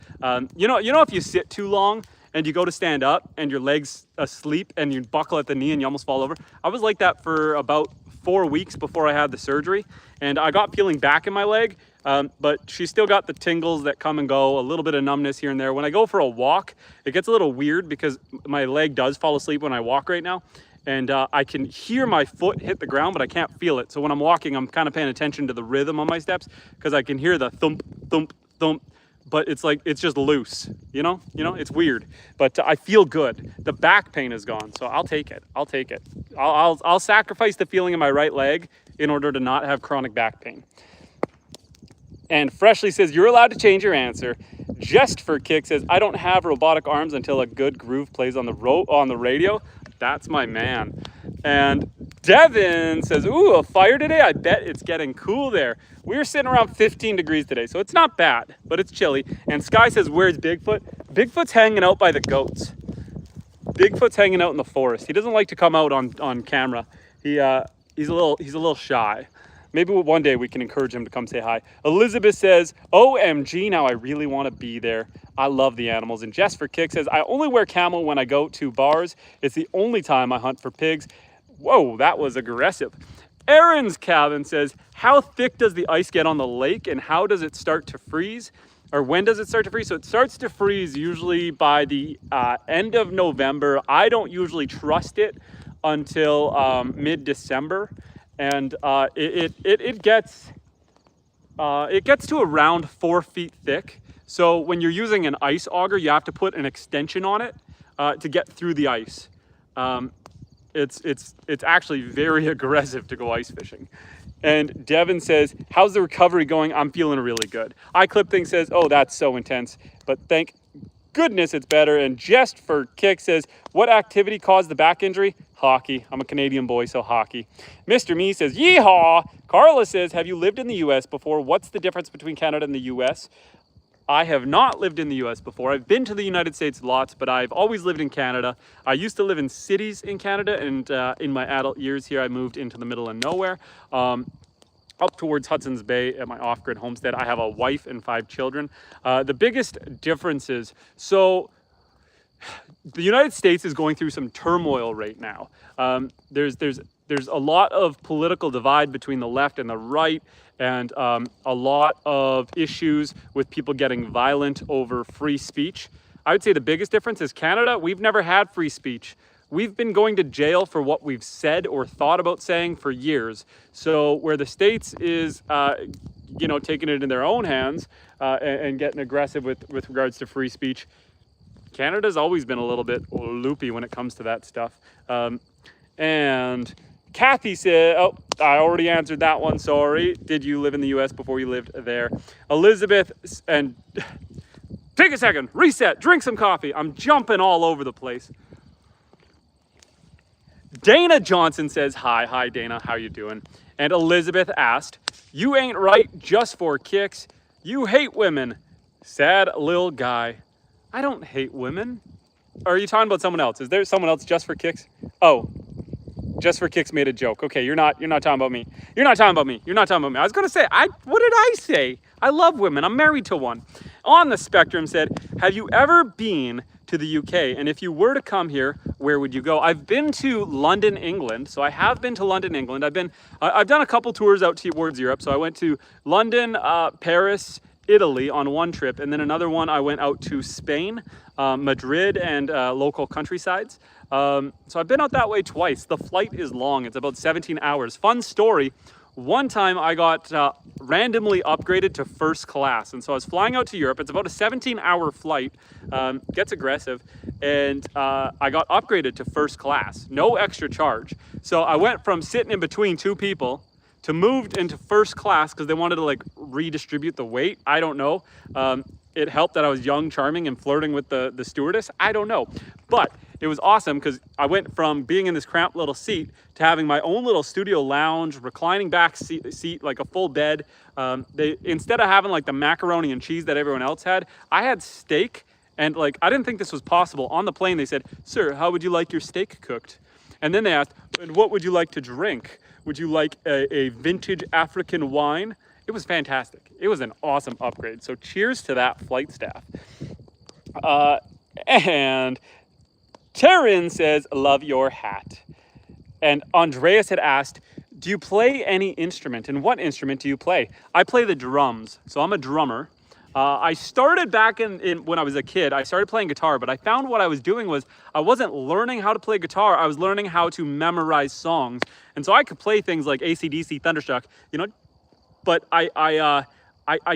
You know if you sit too long and you go to stand up and your leg's asleep and you buckle at the knee and you almost fall over? I was like that for about 4 weeks before I had the surgery, and I got feeling back in my leg, but she still got the tingles that come and go, a little bit of numbness here and there. When I go for a walk, it gets a little weird because my leg does fall asleep when I walk right now, and I can hear my foot hit the ground, but I can't feel it. So when I'm walking, I'm kind of paying attention to the rhythm on my steps because I can hear the thump, thump, thump, but it's like, it's just loose, you know, it's weird, but I feel good. The back pain is gone, so I'll take it. I'll sacrifice the feeling in my right leg in order to not have chronic back pain. And Freshly says, "You're allowed to change your answer." Just for Kick says, "I don't have robotic arms until a good groove plays on the radio." That's my man. And Devin says, "Ooh, a fire today? I bet it's getting cool there." We're sitting around 15 degrees today, so it's not bad, but it's chilly. And Sky says, "Where's Bigfoot?" Bigfoot's hanging out by the goats. Bigfoot's hanging out in the forest. He doesn't like to come out on camera. He's a little shy. Maybe one day we can encourage him to come say hi. Elizabeth says, "OMG, now I really want to be there. I love the animals." And Jess for Kick says, "I only wear camo when I go to bars. It's the only time I hunt for pigs." Whoa, that was aggressive. Aaron's Cabin says, "How thick does the ice get on the lake and how does it start to freeze? Or when does it start to freeze?" So it starts to freeze usually by the end of November. I don't usually trust it until mid-December. And it gets to around 4 feet thick. So when you're using an ice auger, you have to put an extension on it to get through the ice. It's actually very aggressive to go ice fishing. And Devin says, "How's the recovery going? I'm feeling really good." iClip Thing says, "Oh, that's so intense, but thank goodness it's better." And Just for Kick says, "What activity caused the back injury?" Hockey. I'm a Canadian boy, so hockey. Mr. Me says, "Yeehaw." Carla says, "Have you lived in the US before? What's the difference between Canada and the US?" I have not lived in the US before. I've been to the United States lots, but I've always lived in Canada. I used to live in cities in Canada, and in my adult years here, I moved into the middle of nowhere. Up towards Hudson's Bay at my off-grid homestead. I have a wife and 5 children. The biggest differences, so the United States is going through some turmoil right now. There's a lot of political divide between the left and the right, and a lot of issues with people getting violent over free speech. I would say the biggest difference is Canada, we've never had free speech. We've been going to jail for what we've said or thought about saying for years. So where the States is, taking it in their own hands and getting aggressive with regards to free speech, Canada's always been a little bit loopy when it comes to that stuff. And Kathy said, oh, I already answered that one, sorry. Did you live in the US before you lived there? Elizabeth, and take a second, reset, drink some coffee. I'm jumping all over the place. Dana Johnson says, hi Dana, how you doing? And Elizabeth asked, you ain't right just for kicks. You hate women. Sad lil guy. I don't hate women. Or are you talking about someone else? Is there someone else just for kicks? Oh, just for kicks made a joke. Okay, you're not talking about me. You're not talking about me. You're not talking about me. I was gonna say, what did I say? I love women. I'm married to one. On the spectrum said, have you ever been to the UK? And if you were to come here, where would you go? I've been to London, England. So I have been to London, England. I've done a couple tours out towards Europe. So I went to London, Paris, Italy on one trip, and then another one I went out to Spain, Madrid, and local countrysides. So I've been out that way twice. The flight is long. It's about 17 hours. Fun story. One time I got randomly upgraded to first class. And so I was flying out to Europe. It's about a 17-hour flight, gets aggressive. And I got upgraded to first class, no extra charge. So I went from sitting in between 2 people to moved into first class because they wanted to like redistribute the weight. I don't know. It helped that I was young, charming, and flirting with the stewardess. I don't know. But it was awesome because I went from being in this cramped little seat to having my own little studio lounge, reclining back seat like a full bed. They instead of having like the macaroni and cheese that everyone else had, I had steak. And like, I didn't think this was possible. On the plane, they said, sir, how would you like your steak cooked? And then they asked, and what would you like to drink? Would you like a vintage African wine? It was fantastic. It was an awesome upgrade. So cheers to that flight staff. And Taryn says, love your hat. And Andreas had asked, do you play any instrument? And what instrument do you play? I play the drums. So I'm a drummer. I started back in when I was a kid, I started playing guitar, but I found what I was doing was I wasn't learning how to play guitar. I was learning how to memorize songs. And so I could play things like AC/DC, Thunderstruck, but I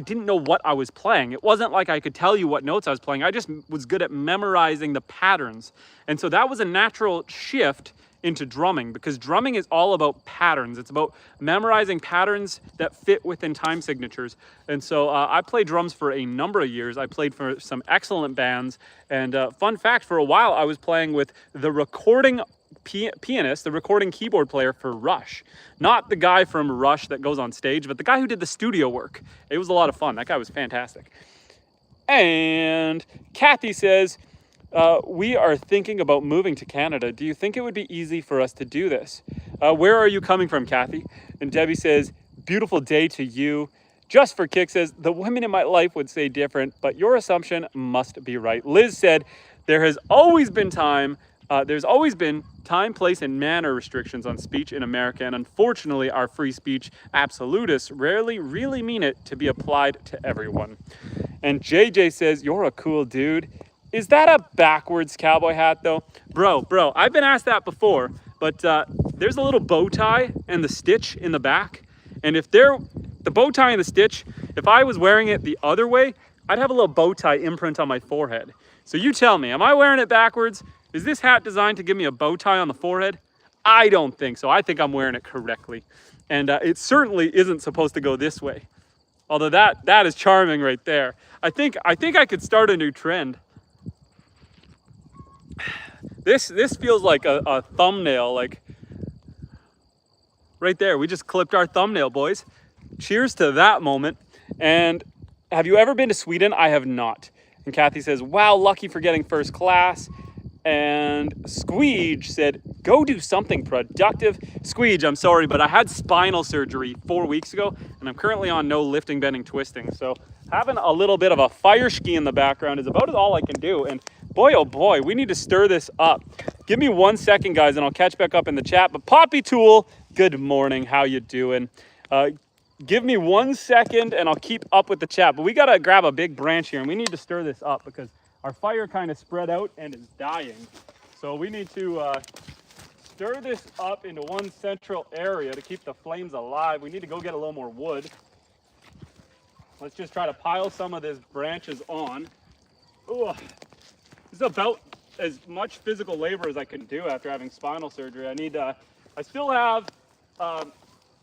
didn't know what I was playing. It wasn't like I could tell you what notes I was playing. I just was good at memorizing the patterns. And so that was a natural shift into drumming, because drumming is all about patterns. It's about memorizing patterns that fit within time signatures. And so I played drums for a number of years. I played for some excellent bands. And fun fact, for a while I was playing with the recording pianist, the recording keyboard player for Rush. Not the guy from Rush that goes on stage, but the guy who did the studio work. It was a lot of fun. That guy was fantastic. And Kathy says, we are thinking about moving to Canada. Do you think it would be easy for us to do this? Where are you coming from, Kathy? And Debbie says, beautiful day to you. Just for Kick says, the women in my life would say different, but your assumption must be right. Liz said, there's always been time, place, and manner restrictions on speech in America, and unfortunately our free speech absolutists rarely really mean it to be applied to everyone. And JJ says, you're a cool dude. Is that a backwards cowboy hat though? Bro, I've been asked that before, but there's a little bow tie and the stitch in the back. And if the bow tie and the stitch, if I was wearing it the other way, I'd have a little bow tie imprint on my forehead. So you tell me, am I wearing it backwards? Is this hat designed to give me a bow tie on the forehead? I don't think so. I think I'm wearing it correctly. And it certainly isn't supposed to go this way. Although that is charming right there. I think I could start a new trend. This feels like a thumbnail, like right there. We just clipped our thumbnail, boys. Cheers to that moment. And have you ever been to Sweden? I have not. And Kathy says, wow, lucky for getting first class. And Squeege said, go do something productive. Squeege, I'm sorry, but I had spinal surgery 4 weeks ago, and I'm currently on no lifting, bending, twisting. So having a little bit of a fire ski in the background is about all I can do. And boy, oh boy, we need to stir this up. Give me 1 second, guys, and I'll catch back up in the chat. But Poppy Tool, good morning. How you doing? Give me 1 second, and I'll keep up with the chat. But we got to grab a big branch here, and we need to stir this up because our fire kind of spread out and is dying. So we need to stir this up into one central area to keep the flames alive. We need to go get a little more wood. Let's just try to pile some of these branches on. Ooh, this is about as much physical labor as I can do after having spinal surgery.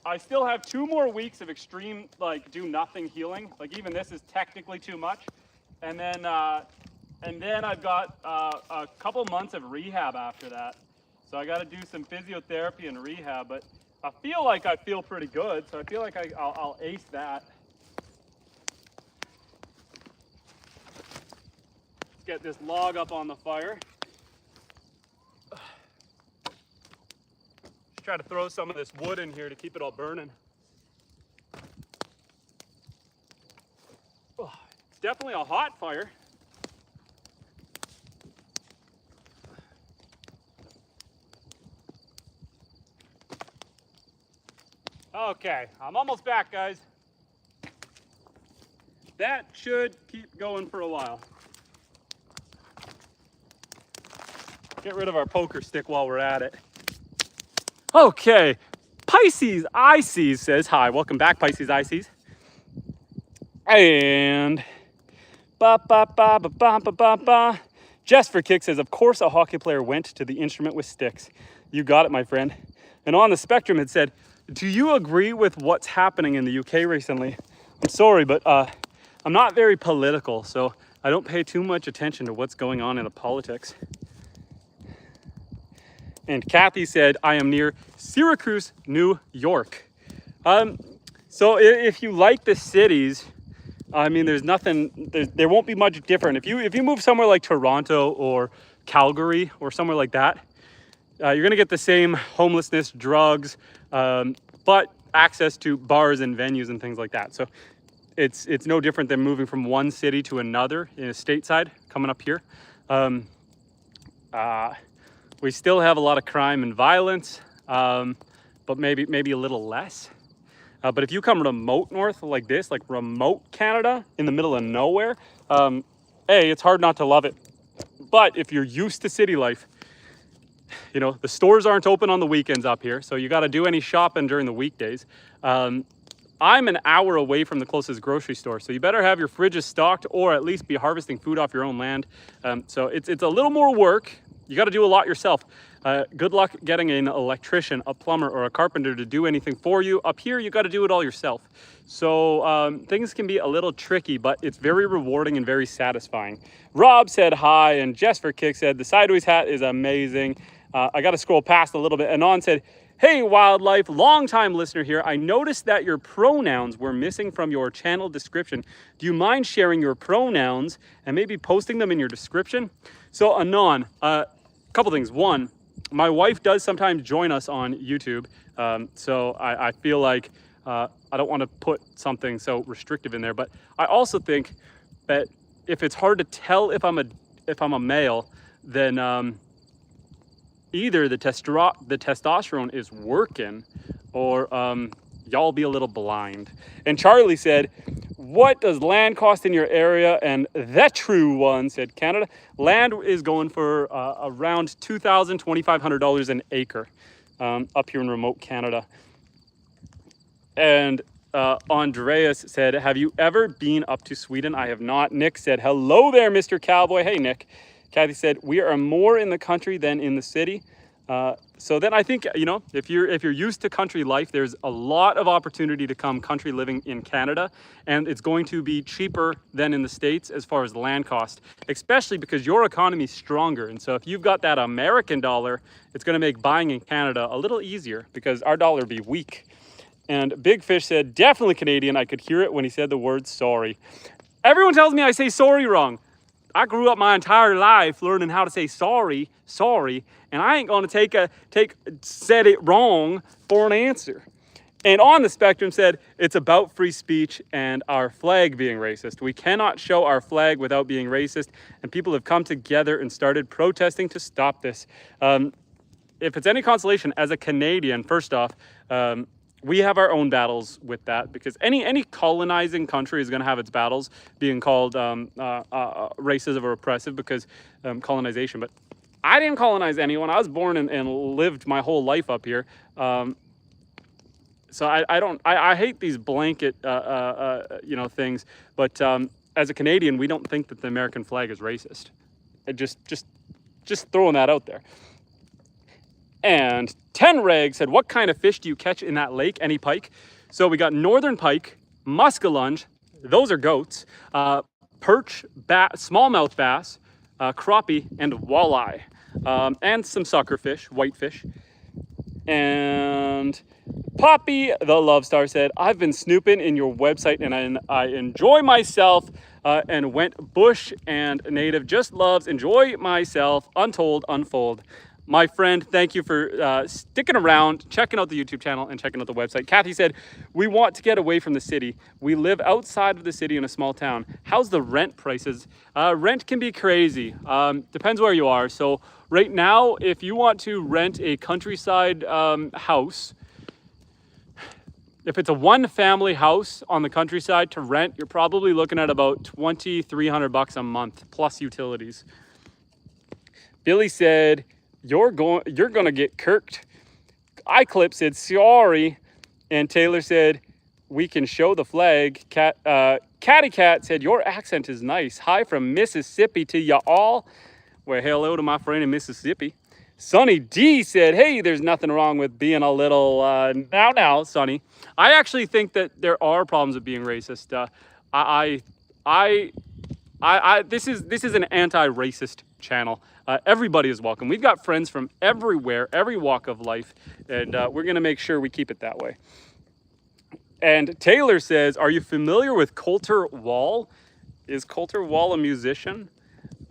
I still have 2 more weeks of extreme, like, do nothing healing. Like, even this is technically too much. And then I've got a couple months of rehab after that. So I got to do some physiotherapy and rehab, but I feel pretty good. So I feel like I'll ace that. Let's get this log up on the fire. Just try to throw some of this wood in here to keep it all burning. Oh, it's definitely a hot fire. Okay, I'm almost back, guys. That should keep going for a while. Get rid of our poker stick while we're at it. Okay, Pisces ICs says, hi, welcome back, Pisces ICs. And Jess for Kick says, of course a hockey player went to the instrument with sticks. You got it, my friend. And on the spectrum it said, do you agree with what's happening in the UK recently? I'm sorry, but I'm not very political, so I don't pay too much attention to what's going on in the politics. And Kathy said, I am near Syracuse, New York. So if you like the cities, I mean, there's nothing, there won't be much different. If you move somewhere like Toronto or Calgary or somewhere like that, you're gonna get the same homelessness, drugs, but access to bars and venues and things like that. So it's no different than moving from one city to another in a stateside coming up here. We still have a lot of crime and violence, but maybe a little less. But if you come remote north like this, like remote Canada in the middle of nowhere, it's hard not to love it. But if you're used to city life, you know, the stores aren't open on the weekends up here, so you got to do any shopping during the weekdays. I'm an hour away from the closest grocery store, so you better have your fridges stocked or at least be harvesting food off your own land. So it's a little more work. You got to do a lot yourself. Good luck getting an electrician, a plumber, or a carpenter to do anything for you. Up here, you got to do it all yourself. So things can be a little tricky, but it's very rewarding and very satisfying. Rob said hi, and Jess for Kick said, the sideways hat is amazing. I got to scroll past a little bit. Anon said, hey, wildlife, long-time listener here. I noticed that your pronouns were missing from your channel description. Do you mind sharing your pronouns and maybe posting them in your description? So Anon, a couple things. One, my wife does sometimes join us on YouTube. So I feel like I don't want to put something so restrictive in there. But I also think that if it's hard to tell if I'm a male, then either the testosterone is working or y'all be a little blind. And Charlie said, what does land cost in your area? And the true one said, Canada, land is going for around $2,000, $2,500 an acre up here in remote Canada. And Andreas said, have you ever been up to Sweden? I have not. Nick said, hello there, Mr. Cowboy. Hey, Nick. Kathy said, we are more in the country than in the city. So then I think, you know, if you're used to country life, there's a lot of opportunity to come country living in Canada, and it's going to be cheaper than in the States as far as land cost, especially because your economy is stronger. And so if you've got that American dollar, it's going to make buying in Canada a little easier because our dollar be weak. And Big Fish said, definitely Canadian. I could hear it when he said the word sorry. Everyone tells me I say sorry wrong. I grew up my entire life learning how to say sorry, and I ain't gonna said it wrong for an answer. And on the spectrum said, it's about free speech and our flag being racist. We cannot show our flag without being racist, and people have come together and started protesting to stop this. If it's any consolation, as a Canadian, first off, we have our own battles with that, because any colonizing country is going to have its battles being called racist or oppressive, because colonization. But I didn't colonize anyone. I was born and lived my whole life up here. So I hate these blanket things. But as a Canadian, we don't think that the American flag is racist. Just throwing that out there. And 10 Reg said, what kind of fish do you catch in that lake? Any pike? So we got northern pike, muskellunge, those are goats, perch, smallmouth bass, crappie, and walleye, and some suckerfish, whitefish. And Poppy, the Love Star, said, I've been snooping in your website and I enjoy myself and went bush and native. Just loves, enjoy myself, untold, unfold. My friend, thank you for sticking around, checking out the YouTube channel and checking out the website. Kathy said, we want to get away from the city. We live outside of the city in a small town. How's the rent prices? Rent can be crazy. Depends where you are. So right now, if you want to rent a countryside house, if it's a one-family house on the countryside to rent, you're probably looking at about $2,300 a month plus utilities. Billy said, you're gonna get kirked. iClip said sorry, and Taylor said we can show the flag. Catty Cat said your accent is nice. Hi from Mississippi to y'all. Well, hello to my friend in Mississippi. Sonny D said, hey, there's nothing wrong with being a little now, Sonny. I actually think that there are problems with being racist. This is an anti-racist channel. Everybody is welcome. We've got friends from everywhere, every walk of life, and we're going to make sure we keep it that way. And Taylor says, are you familiar with Coulter Wall? Is Coulter Wall a musician?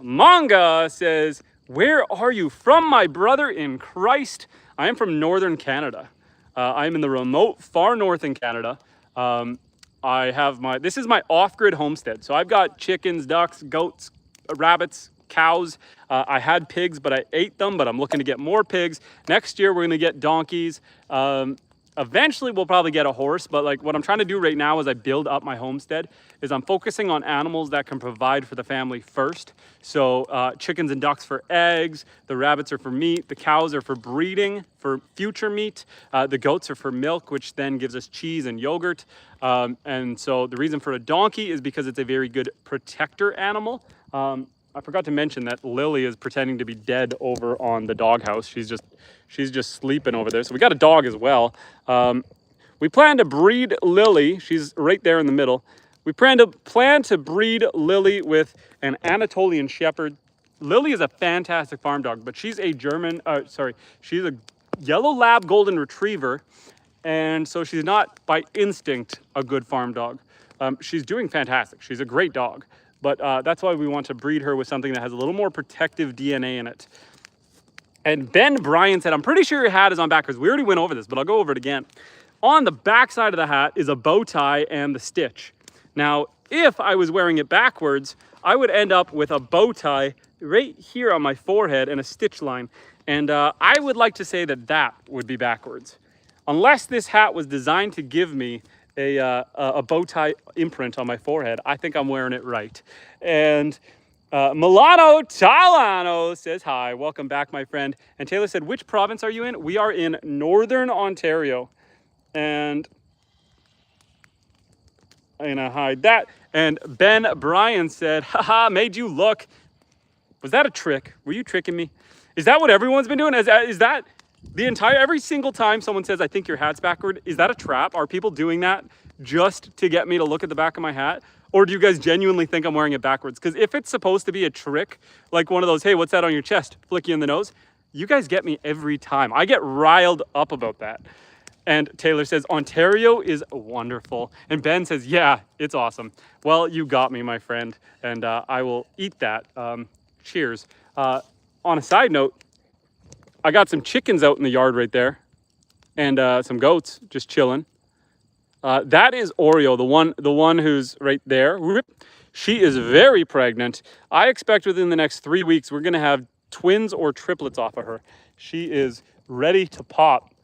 Manga says, where are you from, my brother in Christ? I am from Northern Canada. I am in the remote far north in Canada. This is my off-grid homestead. So I've got chickens, ducks, goats, rabbits, cows. I had pigs, but I ate them, but I'm looking to get more pigs. Next year, we're gonna get donkeys. Eventually, we'll probably get a horse, but like what I'm trying to do right now as I build up my homestead is I'm focusing on animals that can provide for the family first. So chickens and ducks for eggs, the rabbits are for meat, the cows are for breeding, for future meat, the goats are for milk, which then gives us cheese and yogurt. And so the reason for a donkey is because it's a very good protector animal. I forgot to mention that Lily is pretending to be dead over on the doghouse. She's just sleeping over there. So we got a dog as well. We plan to breed Lily. She's right there in the middle. We plan to breed Lily with an Anatolian Shepherd. Lily is a fantastic farm dog, but she's a she's a yellow lab golden retriever. And so she's not by instinct a good farm dog. She's doing fantastic. She's a great dog. But that's why we want to breed her with something that has a little more protective DNA in it. And Ben Bryan said, I'm pretty sure your hat is on backwards. We already went over this, but I'll go over it again. On the back side of the hat is a bow tie and the stitch. Now, if I was wearing it backwards, I would end up with a bow tie right here on my forehead and a stitch line. And I would like to say that that would be backwards. Unless this hat was designed to give me a bow tie imprint on my forehead, I think I'm wearing it right. And Milano Talano says, hi, welcome back, my friend. And Taylor said, which province are you in? We are in Northern Ontario. And I'm gonna hide that. And Ben Bryan said, haha, made you look. Was that a trick? Were you tricking me? Is that what everyone's been doing? Is that every single time someone says, I think your hat's backward, is that a trap? Are people doing that just to get me to look at the back of my hat? Or do you guys genuinely think I'm wearing it backwards? Because if it's supposed to be a trick, like one of those, hey, what's that on your chest? Flick you in the nose. You guys get me every time. I get riled up about that. And Taylor says, Ontario is wonderful. And Ben says, yeah, it's awesome. Well, you got me, my friend. And I will eat that. Cheers. On a side note, I got some chickens out in the yard right there. And some goats just chilling. That is Oreo, the one who's right there. She is very pregnant. I expect within the next 3 weeks, we're going to have twins or triplets off of her. She is ready to pop.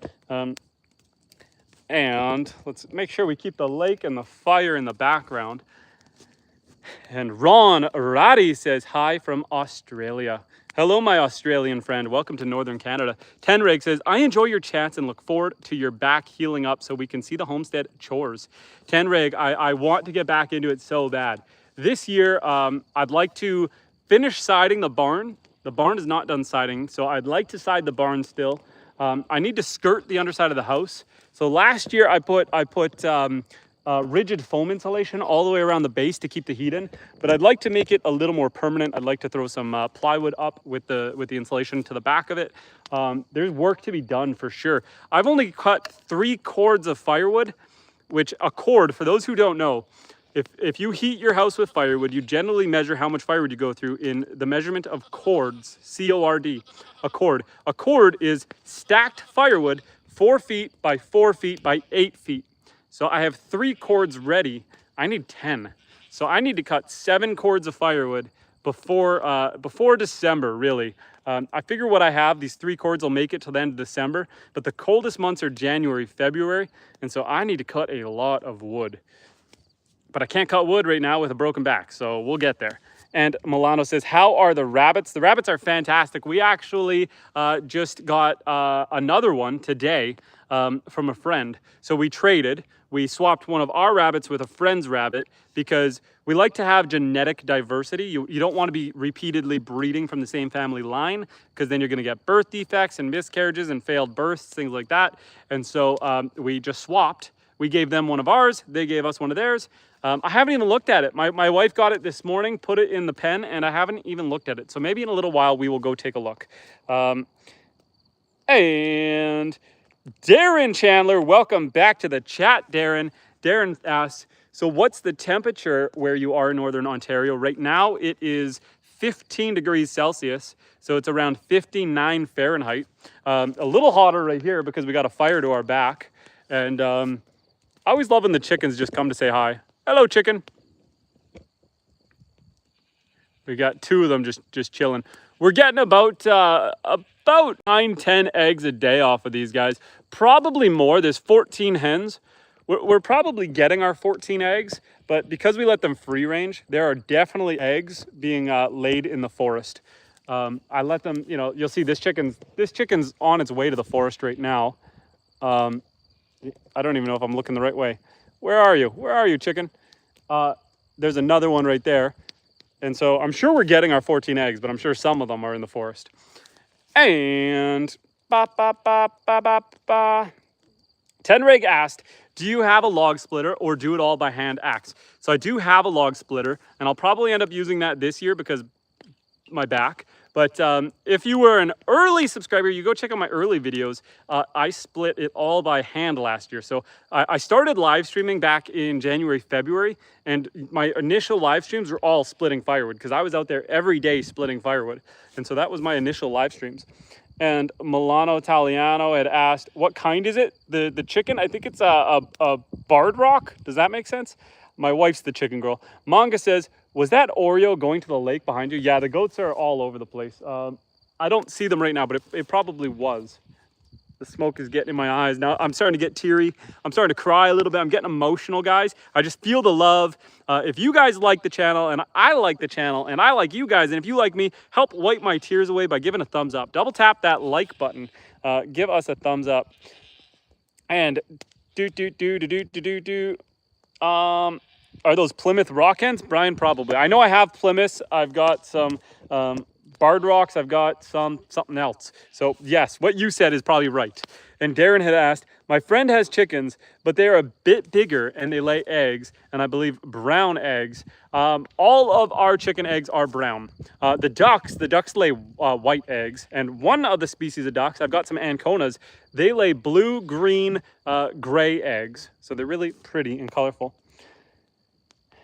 And let's make sure we keep the lake and the fire in the background. And Ron Ratty says, hi from Australia. Hello, my Australian friend. Welcome to Northern Canada. Tenreg says, I enjoy your chats and look forward to your back healing up so we can see the homestead chores. Tenreg, I want to get back into it so bad. This year, I'd like to finish siding the barn. The barn is not done siding, so I'd like to side the barn still. I need to skirt the underside of the house. So last year I put rigid foam insulation all the way around the base to keep the heat in, but I'd like to make it a little more permanent. I'd like to throw some plywood up with the insulation to the back of it. There's work to be done for sure. I've only cut 3 cords of firewood, which a cord, for those who don't know, if you heat your house with firewood, you generally measure how much firewood you go through in the measurement of cords, C-O-R-D, a cord. A cord is stacked firewood 4 feet by 4 feet by 8 feet. So I have 3 cords ready. I need 10. So I need to cut 7 cords of firewood before December, really. I figure what I have, these 3 cords will make it to the end of December, but the coldest months are January, February, and so I need to cut a lot of wood. But I can't cut wood right now with a broken back, so we'll get there. And Milano says, how are the rabbits? The rabbits are fantastic. We actually just got another one today from a friend. So we traded. We swapped one of our rabbits with a friend's rabbit because we like to have genetic diversity. You don't want to be repeatedly breeding from the same family line because then you're going to get birth defects and miscarriages and failed births, things like that. And so we just swapped. We gave them one of ours. They gave us one of theirs. I haven't even looked at it. My wife got it this morning, put it in the pen, and I haven't even looked at it. So maybe in a little while we will go take a look. And Darren Chandler, welcome back to the chat, Darren. Darren asks, so what's the temperature where you are in Northern Ontario? Right now it is 15 degrees Celsius, so it's around 59 Fahrenheit. A little hotter right here because we got a fire to our back. And I always love when the chickens just come to say hi. Hello, chicken. We got 2 of them just chilling. We're getting about 9-10 eggs a day off of these guys. Probably more. There's 14 hens. We're probably getting our 14 eggs, but because we let them free range, there are definitely eggs being laid in the forest. I let them, you know, you'll see this chicken's on its way to the forest right now. I don't even know if I'm looking the right way. Where are you? Where are you, chicken? There's another one right there. And so I'm sure we're getting our 14 eggs, but I'm sure some of them are in the forest. And Tenreg asked, do you have a log splitter or do it all by hand axe? So I do have a log splitter, and I'll probably end up using that this year because my back. But if you were an early subscriber, you go check out my early videos. I split it all by hand last year. So I started live streaming back in January, February, and my initial live streams were all splitting firewood because I was out there every day splitting firewood. And so that was my initial live streams. And Milano Italiano had asked, what kind is it? The chicken, I think it's a barred rock. Does that make sense? My wife's the chicken girl. Manga says, was that Oreo going to the lake behind you? Yeah, the goats are all over the place. I don't see them right now, but it probably was. The smoke is getting in my eyes. Now I'm starting to get teary. I'm starting to cry a little bit. I'm getting emotional, guys. I just feel the love. If you guys like the channel and I like the channel and I like you guys, and if you like me, help wipe my tears away by giving a thumbs up. Double tap that like button. Give us a thumbs up. And are those Plymouth rock hens? Brian, probably. I know I have Plymouths. I've got some barred rocks. I've got something else. So yes, what you said is probably right. And Darren had asked, my friend has chickens, but they are a bit bigger and they lay eggs, and I believe brown eggs. All of our chicken eggs are brown. The ducks lay white eggs, and one of the species of ducks, I've got some Anconas, they lay blue, green, gray eggs. So they're really pretty and colorful.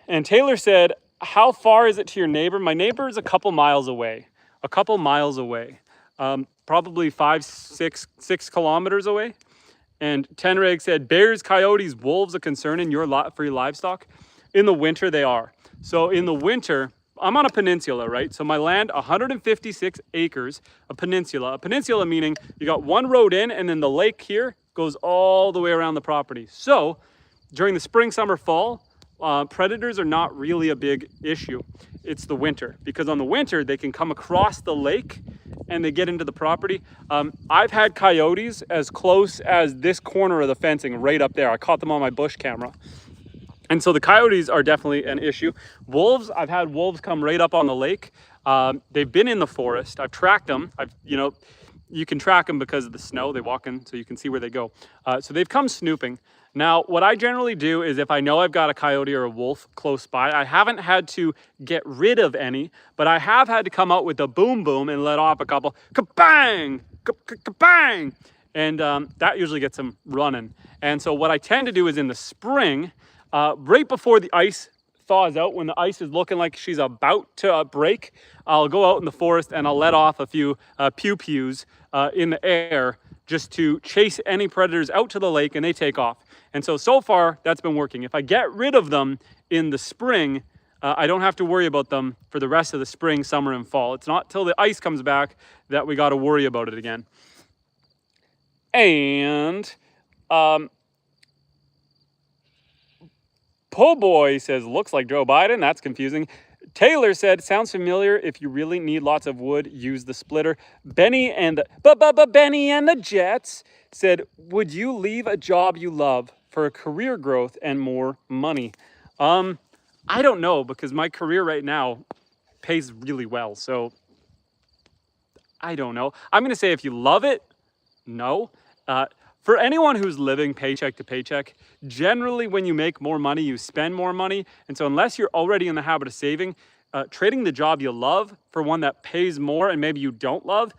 And Taylor said, how far is it to your neighbor? My neighbor is a couple miles away. Probably 6 kilometers away. And Tenreg said, bears, coyotes, wolves a concern in your lot for your livestock? In the winter, they are. So in the winter, I'm on a peninsula, right? So my land, 156 acres, a peninsula. A peninsula meaning you got one road in, and then the lake here goes all the way around the property. So during the spring, summer, fall, predators are not really a big issue. It's the winter, because on the winter, they can come across the lake and they get into the property. I've had coyotes as close as this corner of the fencing right up there. I caught them on my bush camera. And so the coyotes are definitely an issue. Wolves, I've had wolves come right up on the lake. They've been in the forest. I've tracked them. You can track them because of the snow. They walk in so you can see where they go. So they've come snooping. Now, what I generally do is if I know I've got a coyote or a wolf close by, I haven't had to get rid of any, but I have had to come out with a boom boom and let off a couple, kabang, kabang, and that usually gets them running. And so what I tend to do is in the spring, right before the ice thaws out, when the ice is looking like she's about to break, I'll go out in the forest and I'll let off a few pew-pews in the air just to chase any predators out to the lake, and they take off. And so far, that's been working. If I get rid of them in the spring, I don't have to worry about them for the rest of the spring, summer, and fall. It's not till the ice comes back that we got to worry about it again. And Po Boy says, looks like Joe Biden. That's confusing. Taylor said, sounds familiar. If you really need lots of wood, use the splitter. Benny and the Jets said, would you leave a job you love for a career growth and more money? I don't know, because my career right now pays really well. So I don't know. I'm going to say if you love it, no. For anyone who's living paycheck to paycheck, generally when you make more money, you spend more money. And so unless you're already in the habit of saving, trading the job you love for one that pays more and maybe you don't love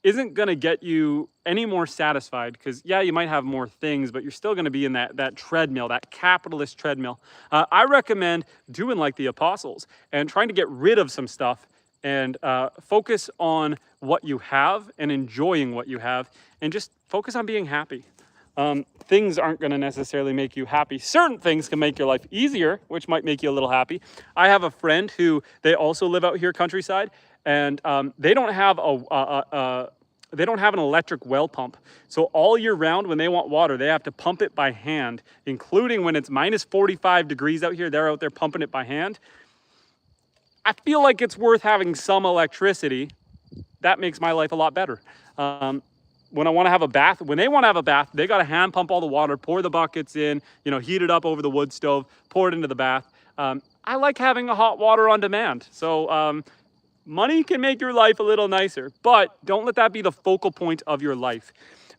isn't going to get you any more satisfied, because yeah, you might have more things, but you're still going to be in that treadmill, that capitalist treadmill. I recommend doing like the apostles and trying to get rid of some stuff and focus on what you have and enjoying what you have, and just focus on being happy. Things aren't going to necessarily make you happy. Certain things can make your life easier, which might make you a little happy. I have a friend who, they also live out here countryside, and they don't have an electric well pump. So all year round, when they want water, they have to pump it by hand, including when it's minus 45 degrees out here. They're out there pumping it by hand. I feel like it's worth having some electricity. That makes my life a lot better. When I want to have a bath, when they want to have a bath, they got to hand pump all the water, pour the buckets in, heat it up over the wood stove, pour it into the bath. I like having a hot water on demand. So money can make your life a little nicer, but don't let that be the focal point of your life.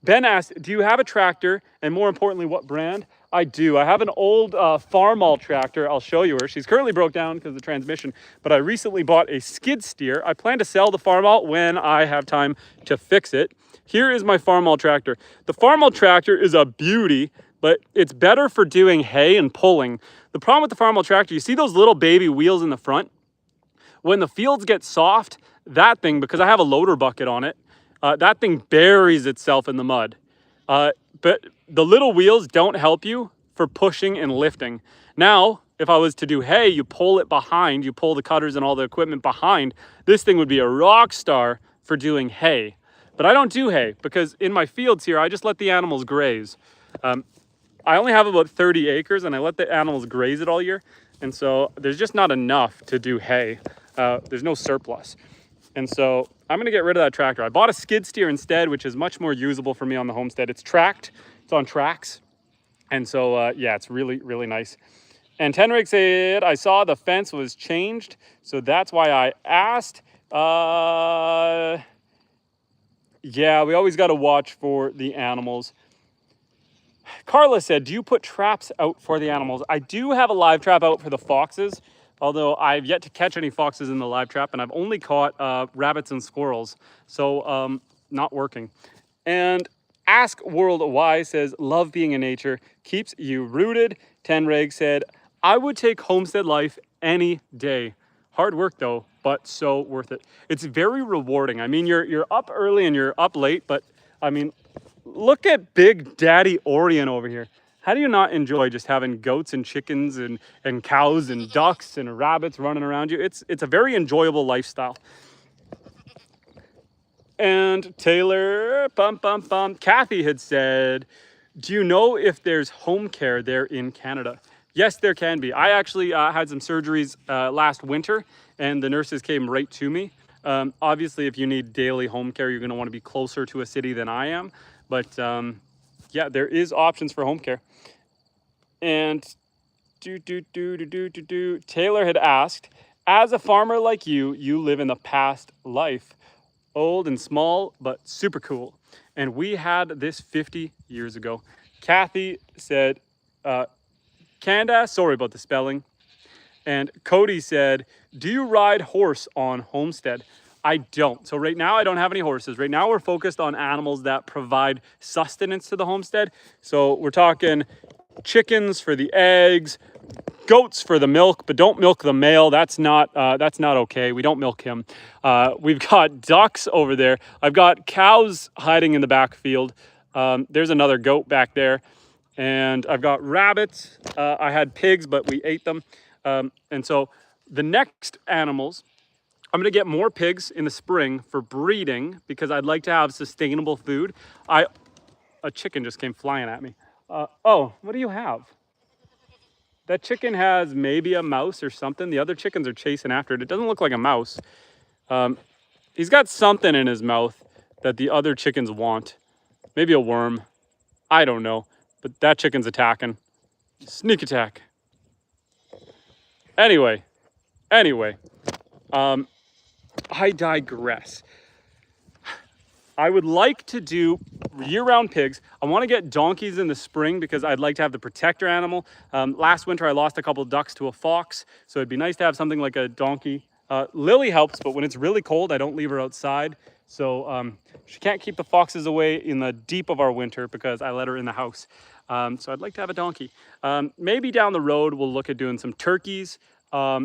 Ben asked, do you have a tractor? And more importantly, what brand? I do. I have an old Farmall tractor. I'll show you her. She's currently broke down because of the transmission, but I recently bought a skid steer. I plan to sell the Farmall when I have time to fix it. Here is my Farmall tractor. The Farmall tractor is a beauty, but it's better for doing hay and pulling. The problem with the Farmall tractor, you see those little baby wheels in the front? When the fields get soft, that thing, because I have a loader bucket on it, that thing buries itself in the mud. But the little wheels don't help you for pushing and lifting. Now, if I was to do hay, you pull it behind, you pull the cutters and all the equipment behind. This thing would be a rock star for doing hay. But I don't do hay because in my fields here, I just let the animals graze. I only have about 30 acres and I let the animals graze it all year. And so there's just not enough to do hay. There's no surplus. And so I'm going to get rid of that tractor. I bought a skid steer instead, which is much more usable for me on the homestead. It's tracked. It's on tracks. And so, yeah, it's really, really nice. And Tenrick said, I saw the fence was changed. So that's why I asked. Yeah, we always got to watch for the animals. Carla said, do you put traps out for the animals? I do have a live trap out for the foxes, although I've yet to catch any foxes in the live trap, and I've only caught rabbits and squirrels, so not working. And Ask World Y says, love being in nature, keeps you rooted. Tenreg said, I would take homestead life any day. Hard work though, but so worth it. It's very rewarding. I mean, you're up early and you're up late, but I mean, look at Big Daddy Orion over here. How do you not enjoy just having goats and chickens and cows and ducks and rabbits running around you? It's a very enjoyable lifestyle. And Taylor, Kathy had said, do you know if there's home care there in Canada? Yes, there can be. I actually had some surgeries last winter and the nurses came right to me. Obviously, if you need daily home care, you're going to want to be closer to a city than I am. But yeah, there is options for home care. And Taylor had asked, as a farmer like you live in the past life. Old and small, but super cool. And we had this 50 years ago. Kathy said, Kanda, sorry about the spelling. And Cody said, do you ride horse on Homestead? I don't. So right now I don't have any horses. Right now we're focused on animals that provide sustenance to the homestead. So we're talking chickens for the eggs, goats for the milk, but don't milk the male. That's not okay. We don't milk him. We've got ducks over there. I've got cows hiding in the backfield. There's another goat back there. And I've got rabbits. I had pigs, but we ate them. And so the next animals, I'm going to get more pigs in the spring for breeding because I'd like to have sustainable food. A chicken just came flying at me. Oh, what do you have? That chicken has maybe a mouse or something. The other chickens are chasing after it. It doesn't look like a mouse. He's got something in his mouth that the other chickens want. Maybe a worm. I don't know. But that chicken's attacking. Sneak attack. Anyway. I digress. I would like to do year-round pigs. I want to get donkeys in the spring because I'd like to have the protector animal. Last winter I lost a couple ducks to a fox, so it'd be nice to have something like a donkey. Lily helps, but when it's really cold, I don't leave her outside. So she can't keep the foxes away in the deep of our winter because I let her in the house. So I'd like to have a donkey. Maybe down the road we'll look at doing some turkeys,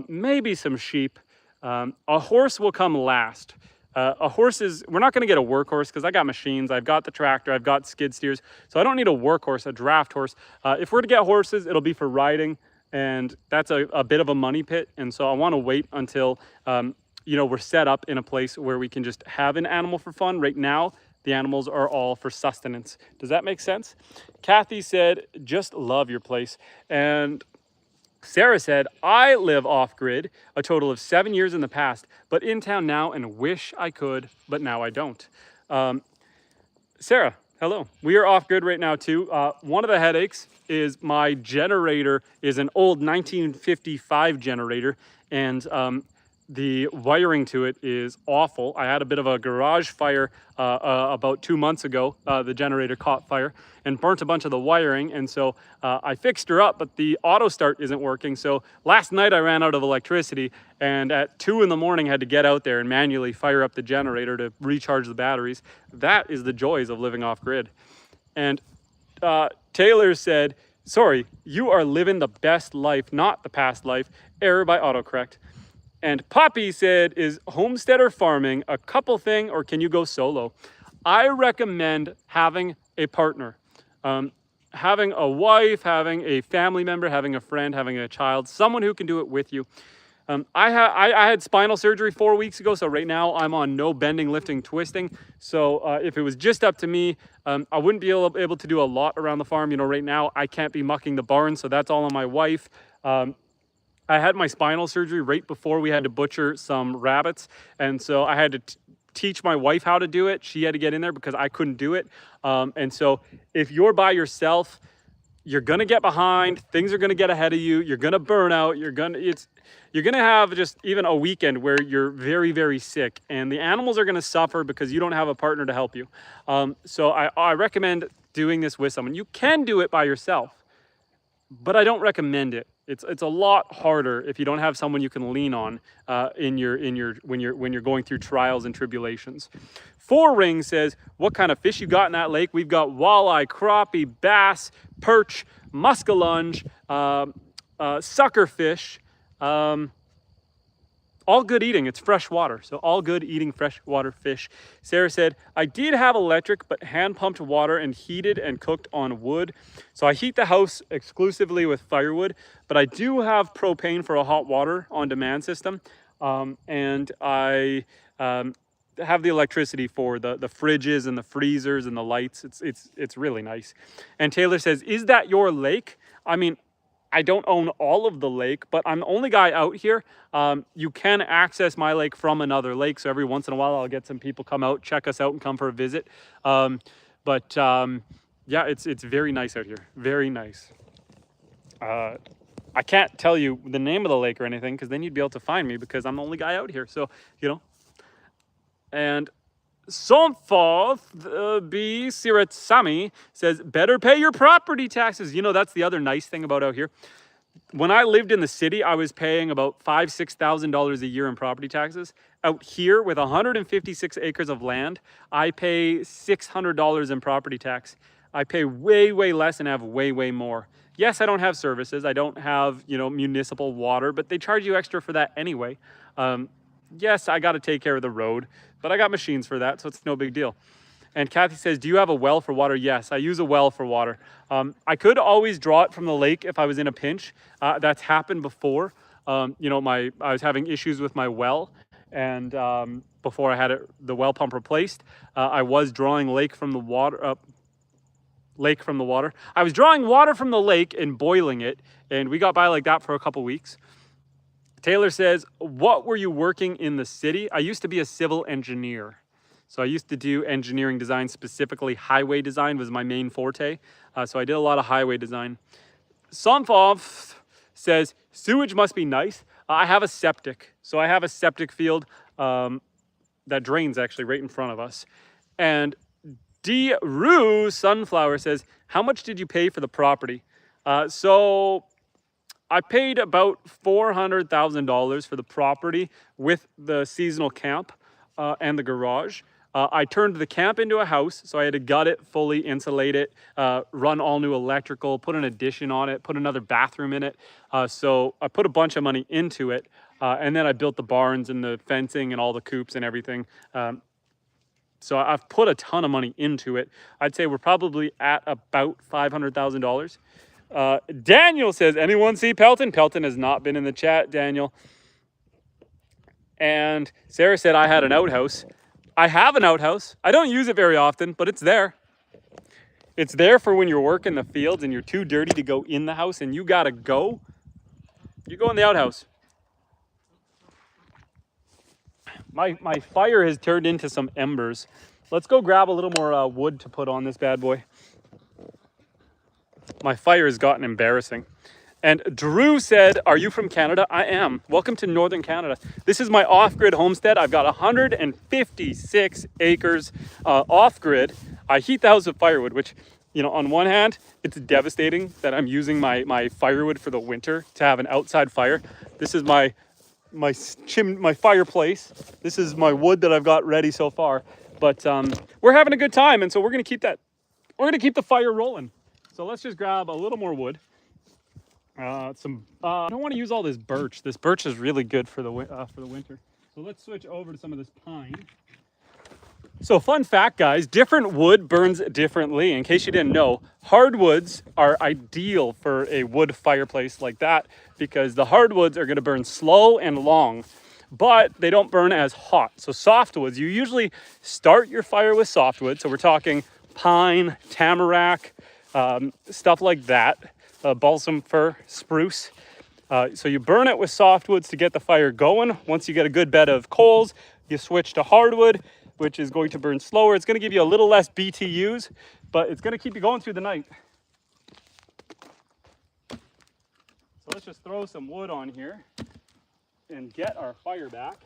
maybe some sheep. A horse will come last. We're not going to get a workhorse because I got machines. I've got the tractor. I've got skid steers. So I don't need a workhorse, a draft horse. If we're to get horses, it'll be for riding. And that's a bit of a money pit. And so I want to wait until, we're set up in a place where we can just have an animal for fun. Right now, the animals are all for sustenance. Does that make sense? Kathy said, just love your place. And Sarah said, I live off-grid a total of 7 years in the past, but in town now and wish I could, but now I don't. Sarah, hello. We are off-grid right now too. One of the headaches is my generator is an old 1955 generator, and the wiring to it is awful. I had a bit of a garage fire about 2 months ago. The generator caught fire and burnt a bunch of the wiring. And so I fixed her up, but the auto start isn't working. So last night I ran out of electricity and at 2 in the morning had to get out there and manually fire up the generator to recharge the batteries. That is the joys of living off grid. And Taylor said, sorry, you are living the best life, not the past life. Error by autocorrect. And Poppy said, is homesteader farming a couple thing or can you go solo? I recommend having a partner, having a wife, having a family member, having a friend, having a child, someone who can do it with you. I had spinal surgery 4 weeks ago, so right now I'm on no bending, lifting, twisting. So if it was just up to me, I wouldn't be able to do a lot around the farm. Right now I can't be mucking the barn, so that's all on my wife. I had my spinal surgery right before we had to butcher some rabbits. And so I had to teach my wife how to do it. She had to get in there because I couldn't do it. And so if you're by yourself, you're gonna get behind, things are gonna get ahead of you, you're gonna burn out, you're gonna have just even a weekend where you're very, very sick, and the animals are gonna suffer because you don't have a partner to help you. So I recommend doing this with someone. You can do it by yourself, but I don't recommend it. It's a lot harder if you don't have someone you can lean on when you're going through trials and tribulations. Four Ring says, what kind of fish you got in that lake? We've got walleye, crappie, bass, perch, muskellunge, sucker fish, all good eating. It's fresh water, so all good eating freshwater fish. Sarah said, I did have electric, but hand pumped water and heated and cooked on wood. So I heat the house exclusively with firewood, but I do have propane for a hot water on demand system. And I have the electricity for the fridges and the freezers and the lights. It's really nice. And Taylor says, is that your lake? I mean, I don't own all of the lake, but I'm the only guy out here. You can access my lake from another lake. So every once in a while, I'll get some people come out, check us out and come for a visit. Yeah, it's very nice out here. Very nice. I can't tell you the name of the lake or anything, because then you'd be able to find me, because I'm the only guy out here. So, you know, and Somforth B. Siratsami says, better pay your property taxes. You know, that's the other nice thing about out here. When I lived in the city, I was paying about $5,000–6,000 a year in property taxes. Out here, with 156 acres of land, I pay $600 in property tax. I pay way, way less and have way, way more. Yes, I don't have services. I don't have, you know, municipal water, but they charge you extra for that anyway. Yes, I got to take care of the road, but I got machines for that, so it's no big deal. And Kathy says, do you have a well for water? Yes, I use a well for water. I could always draw it from the lake if I was in a pinch. That's happened before. You know, I was having issues with my well, and before I had the well pump replaced, I was drawing lake from the water. I was drawing water from the lake and boiling it, and we got by like that for a couple weeks. Taylor says, what were you working in the city? I used to be a civil engineer. So I used to do engineering design, specifically highway design was my main forte. So I did a lot of highway design. Somfov says, sewage must be nice. I have a septic. So I have a septic field that drains actually right in front of us. And D. Rue Sunflower says, how much did you pay for the property? So I paid about $400,000 for the property with the seasonal camp and the garage. I turned the camp into a house, so I had to gut it, fully insulate it, run all new electrical, put an addition on it, put another bathroom in it. So I put a bunch of money into it, and then I built the barns and the fencing and all the coops and everything. So I've put a ton of money into it. I'd say we're probably at about $500,000. Daniel says, anyone see Pelton? Pelton has not been in the chat, Daniel. And Sarah said, I had an outhouse. I have an outhouse. I don't use it very often, but it's there. It's there for when you're working the fields and you're too dirty to go in the house and you gotta go. You go in the outhouse. My fire has turned into some embers. Let's go grab a little more wood to put on this bad boy. My fire has gotten embarrassing. And Drew said, are you from Canada? I am. Welcome to Northern Canada. This is my off-grid homestead. I've got 156 acres off-grid. I heat the house with firewood, which, you know, on one hand, it's devastating that I'm using my firewood for the winter to have an outside fire. This is my fireplace. This is my wood that I've got ready so far. But we're having a good time, and so we're gonna keep the fire rolling. So let's just grab a little more wood. I don't want to use all this birch. This birch is really good for the winter. So let's switch over to some of this pine. So fun fact, guys, different wood burns differently. In case you didn't know, hardwoods are ideal for a wood fireplace like that because the hardwoods are going to burn slow and long, but they don't burn as hot. So softwoods, you usually start your fire with softwood. So we're talking pine, tamarack, stuff like that, balsam fir, spruce. So you burn it with softwoods to get the fire going. Once you get a good bed of coals, you switch to hardwood, which is going to burn slower. It's going to give you a little less BTUs, but it's going to keep you going through the night. let's just throw some wood on here and get our fire back.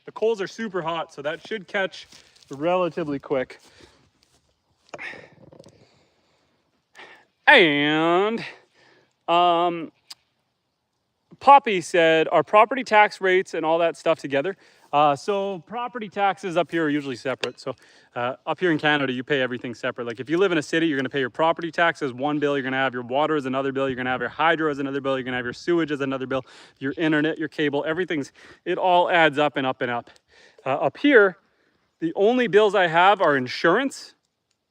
The coals are super hot, so that should catch relatively quick. And Poppy said, are property tax rates and all that stuff together? So property taxes up here are usually separate. So up here in Canada, you pay everything separate. Like if you live in a city, you're going to pay your property taxes one bill, you're going to have your water as another bill, you're going to have your hydro as another bill, you're going to have your sewage as another bill, your internet, your cable, it all adds up and up and up. Up here, the only bills I have are insurance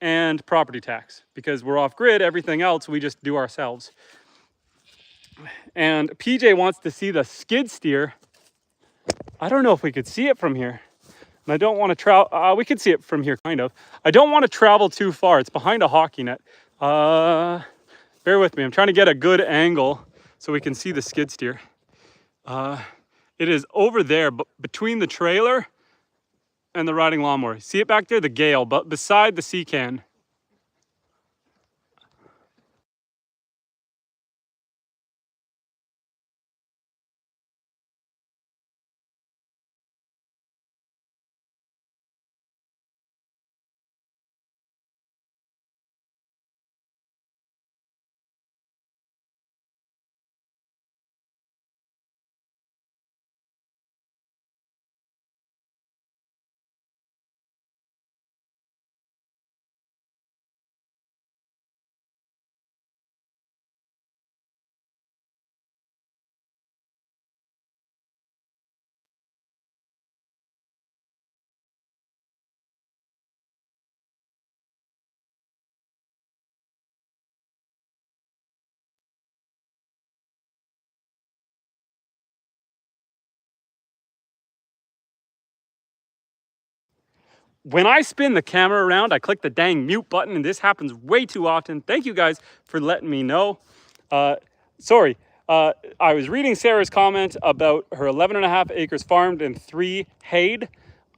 and property tax, because we're off grid. Everything else we just do ourselves. And PJ wants to see the skid steer. I don't know if we could see it from here. And I don't want to travel. We could see it from here, kind of. I don't want to travel too far. It's behind a hockey net. Bear with me. I'm trying to get a good angle so we can see the skid steer. It is over there, but between the trailer and the riding lawnmower. See it back there? The Gale, but beside the sea can. When I spin the camera around, I click the dang mute button, and this happens way too often. Thank you guys for letting me know. Sorry, I was reading Sarah's comment about her 11.5 acres farmed and 3 hayed.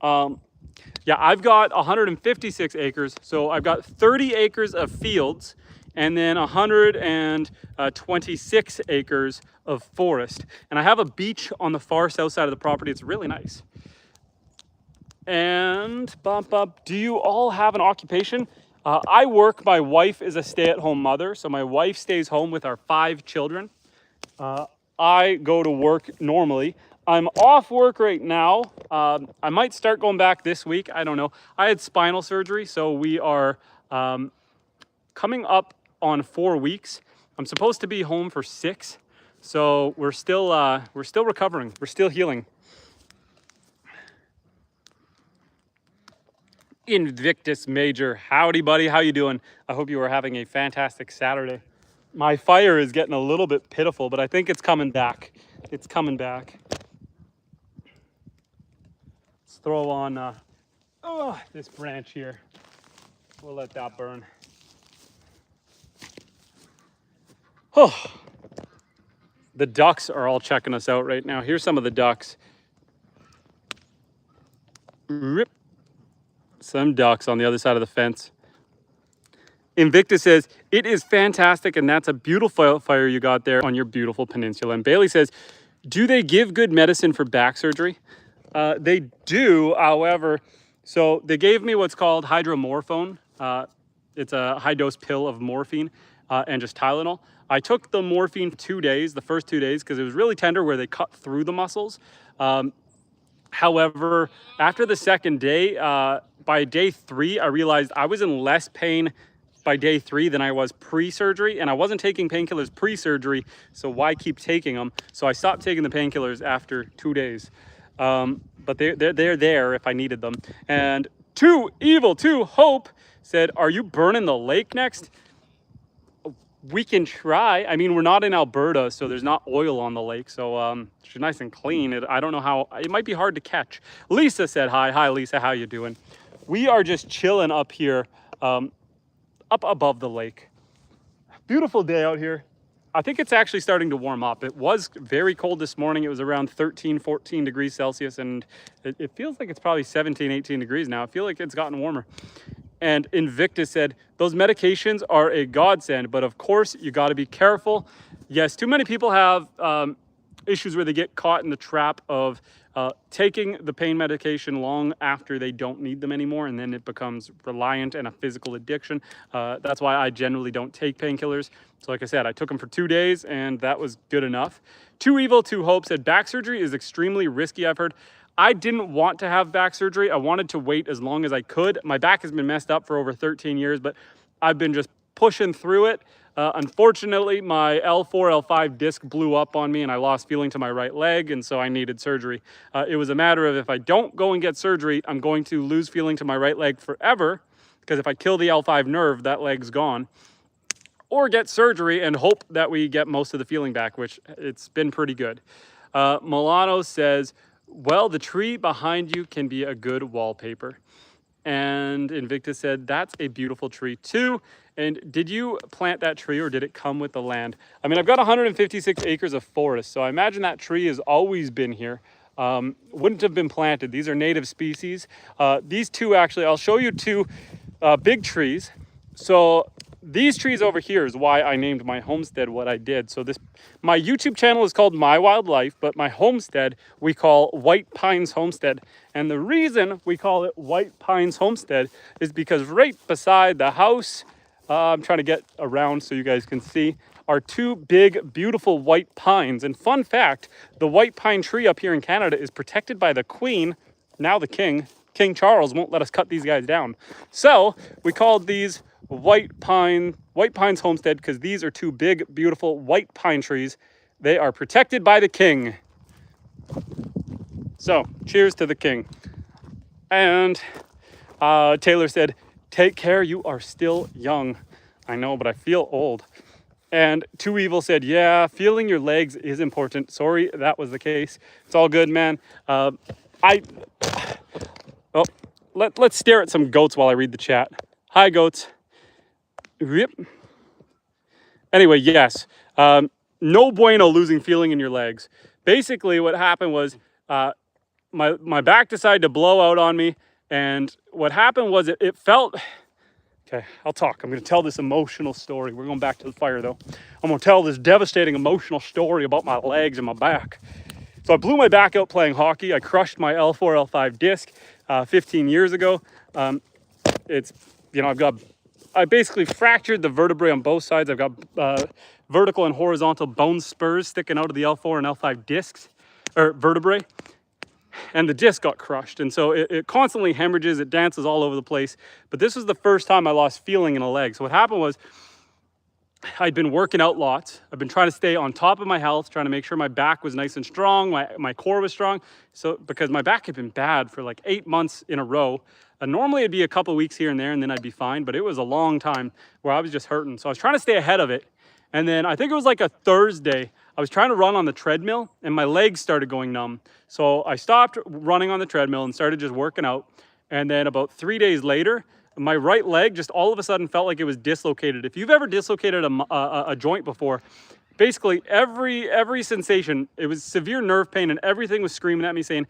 Yeah, I've got 156 acres, so I've got 30 acres of fields and then 126 acres of forest. And I have a beach on the far south side of the property. It's really nice. And do you all have an occupation? I work. My wife is a stay-at-home mother, so my wife stays home with our 5 children. I go to work normally. I'm off work right now. I might start going back this week. I don't know. I had spinal surgery, so we are coming up on 4 weeks. I'm supposed to be home for 6, so we're still recovering. We're still healing. Invictus Major, howdy buddy, how you doing? I hope you are having a fantastic Saturday. My fire is getting a little bit pitiful, but I think it's coming back. It's coming back. Let's throw on this branch here. We'll let that burn. Oh, the ducks are all checking us out right now. Here's some of the ducks. Rip. Some ducks on the other side of the fence. Invictus says, it is fantastic, and that's a beautiful fire you got there on your beautiful peninsula. And Bailey says, do they give good medicine for back surgery? They do, however, so they gave me what's called hydromorphone. It's a high-dose pill of morphine and just Tylenol. I took the morphine 2 days, the first 2 days, because it was really tender where they cut through the muscles. However, after the second day, by day 3, I realized I was in less pain by day 3 than I was pre-surgery, and I wasn't taking painkillers pre-surgery, so why keep taking them? So I stopped taking the painkillers after 2 days. But they're there if I needed them. And Evil 2 Hope said, are you burning the lake next? We can try. I mean, we're not in Alberta, so there's not oil on the lake, so it's nice and clean. I don't know how, it might be hard to catch. Lisa said hi. Hi, Lisa, how you doing? We are just chilling up here, up above the lake. Beautiful day out here. I think it's actually starting to warm up. It was very cold this morning. It was around 13, 14 degrees Celsius, and it feels like it's probably 17, 18 degrees now. I feel like it's gotten warmer. And Invictus said, those medications are a godsend, but of course you got to be careful. Yes, too many people have issues where they get caught in the trap of taking the pain medication long after they don't need them anymore, and then it becomes reliant and a physical addiction. That's why I generally don't take painkillers. So like I said, I took them for 2 days and that was good enough. Too Evil, Too Hope said, back surgery is extremely risky, I've heard. I didn't want to have back surgery. I wanted to wait as long as I could. My back has been messed up for over 13 years, but I've been just pushing through it. Unfortunately, my L4, L5 disc blew up on me and I lost feeling to my right leg, and so I needed surgery. It was a matter of, if I don't go and get surgery, I'm going to lose feeling to my right leg forever, because if I kill the L5 nerve, that leg's gone. Or get surgery and hope that we get most of the feeling back, which it's been pretty good. Milano says, well, the tree behind you can be a good wallpaper. And Invictus said, that's a beautiful tree too. And did you plant that tree or did it come with the land? I mean, I've got 156 acres of forest, so I imagine that tree has always been here. Wouldn't have been planted. These are native species. These two, actually, I'll show you two big trees. So these trees over here is why I named my homestead what I did. So my YouTube channel is called My Wildlife, but my homestead we call White Pines Homestead. And the reason we call it White Pines Homestead is because right beside the house, I'm trying to get around so you guys can see, are two big, beautiful white pines. And fun fact, the white pine tree up here in Canada is protected by the Queen, now the King. King Charles won't let us cut these guys down. So we called these White Pines Homestead because these are two big, beautiful white pine trees. They are protected by the King. So cheers to the King. And Taylor said, take care, you are still young. I know, but I feel old. And Too Evil said, yeah, feeling your legs is important. Sorry, that was the case. It's all good, man. Let's stare at some goats while I read the chat. Hi, goats. Yep. Anyway, yes. No bueno losing feeling in your legs. Basically, what happened was my back decided to blow out on me. And what happened was it felt... Okay, I'll talk. I'm going to tell this emotional story. We're going back to the fire, though. I'm going to tell this devastating emotional story about my legs and my back. So I blew my back out playing hockey. I crushed my L4, L5 disc 15 years ago. I basically fractured the vertebrae on both sides. I've got vertical and horizontal bone spurs sticking out of the L4 and L5 discs, or vertebrae. And the disc got crushed. And so it constantly hemorrhages, it dances all over the place. But this was the first time I lost feeling in a leg. So what happened was, I'd been working out lots. I've been trying to stay on top of my health, trying to make sure my back was nice and strong, my core was strong. So because my back had been bad for like 8 months in a row. Normally it'd be a couple of weeks here and there and then I'd be fine, but it was a long time where I was just hurting. So I was trying to stay ahead of it. And then I think it was like a Thursday, I was trying to run on the treadmill and my legs started going numb. So I stopped running on the treadmill and started just working out. And then about 3 days later, my right leg just all of a sudden felt like it was dislocated. If you've ever dislocated a joint before, basically every sensation, it was severe nerve pain and everything was screaming at me saying,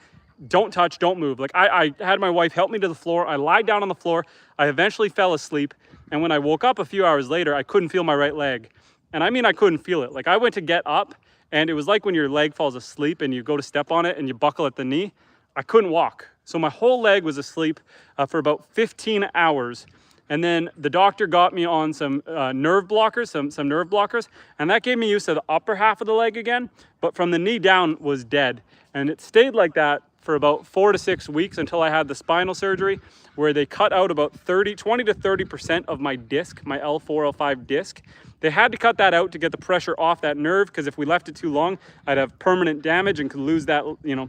don't touch, don't move. Like I had my wife help me to the floor. I lied down on the floor. I eventually fell asleep. And when I woke up a few hours later, I couldn't feel my right leg. And I mean, I couldn't feel it. Like I went to get up and it was like when your leg falls asleep and you go to step on it and you buckle at the knee. I couldn't walk. So my whole leg was asleep for about 15 hours. And then the doctor got me on some nerve blockers, some nerve blockers. And that gave me use to the upper half of the leg again. But from the knee down was dead. And it stayed like that for about 4 to 6 weeks until I had the spinal surgery where they cut out about 20 to 30% of my disc, my L4, L5 disc. They had to cut that out to get the pressure off that nerve because if we left it too long, I'd have permanent damage and could lose that,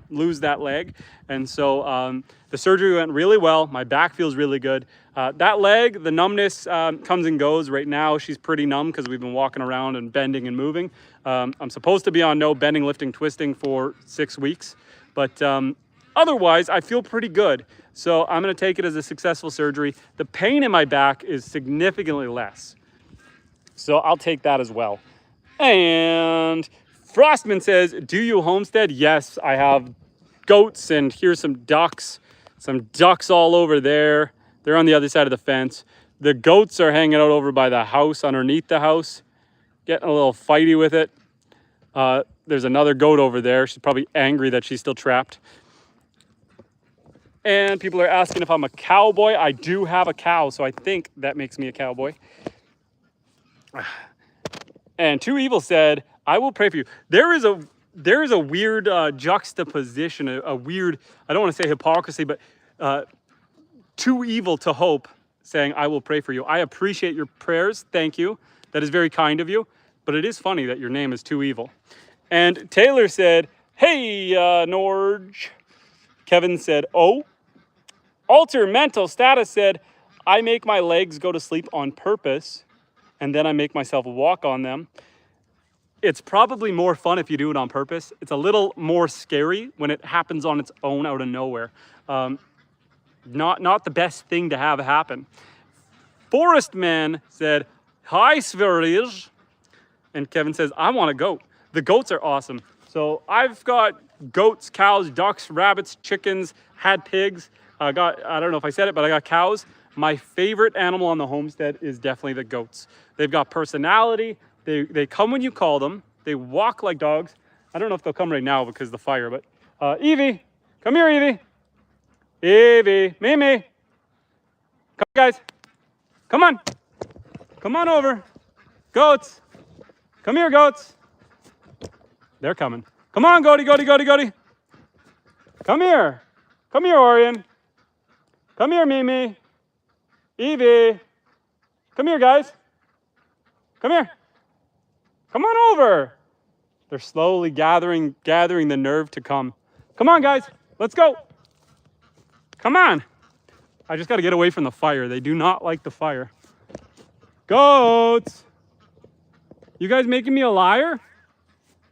lose that leg. And so the surgery went really well. My back feels really good. That leg, the numbness comes and goes. Right now, she's pretty numb because we've been walking around and bending and moving. I'm supposed to be on no bending, lifting, twisting for 6 weeks. But otherwise, I feel pretty good. So I'm going to take it as a successful surgery. The pain in my back is significantly less. So I'll take that as well. And Frostman says, do you homestead? Yes, I have goats and here's some ducks all over there. They're on the other side of the fence. The goats are hanging out over by the house, underneath the house, getting a little fighty with it. There's another goat over there. She's probably angry that she's still trapped. And people are asking if I'm a cowboy. I do have a cow, so I think that makes me a cowboy. And Too Evil said, I will pray for you. There is a weird juxtaposition, a weird, I don't want to say hypocrisy, but Too Evil to Hope saying, I will pray for you. I appreciate your prayers. Thank you. That is very kind of you. But it is funny that your name is Too Evil. And Taylor said, hey, Norge. Kevin said, oh. Alter Mental Status said, I make my legs go to sleep on purpose, and then I make myself walk on them. It's probably more fun if you do it on purpose. It's a little more scary when it happens on its own out of nowhere. Not the best thing to have happen. Forest Man said, hi, Sverige. And Kevin says, I want a goat. The goats are awesome. So I've got goats, cows, ducks, rabbits, chickens, had pigs. I don't know if I said it, but I got cows. My favorite animal on the homestead is definitely the goats. They've got personality. They come when you call them. They walk like dogs. I don't know if they'll come right now because of the fire, but Evie, come here, Evie. Evie, Mimi. Come on, guys. Come on. Come on over. Goats. Come here, goats. They're coming. Come on, goaty, goaty, goaty, goaty. Come here. Come here, Orion. Come here, Mimi. Evie. Come here, guys. Come here. Come on over. They're slowly gathering the nerve to come. Come on, guys. Let's go. Come on. I just got to get away from the fire. They do not like the fire. Goats. You guys making me a liar?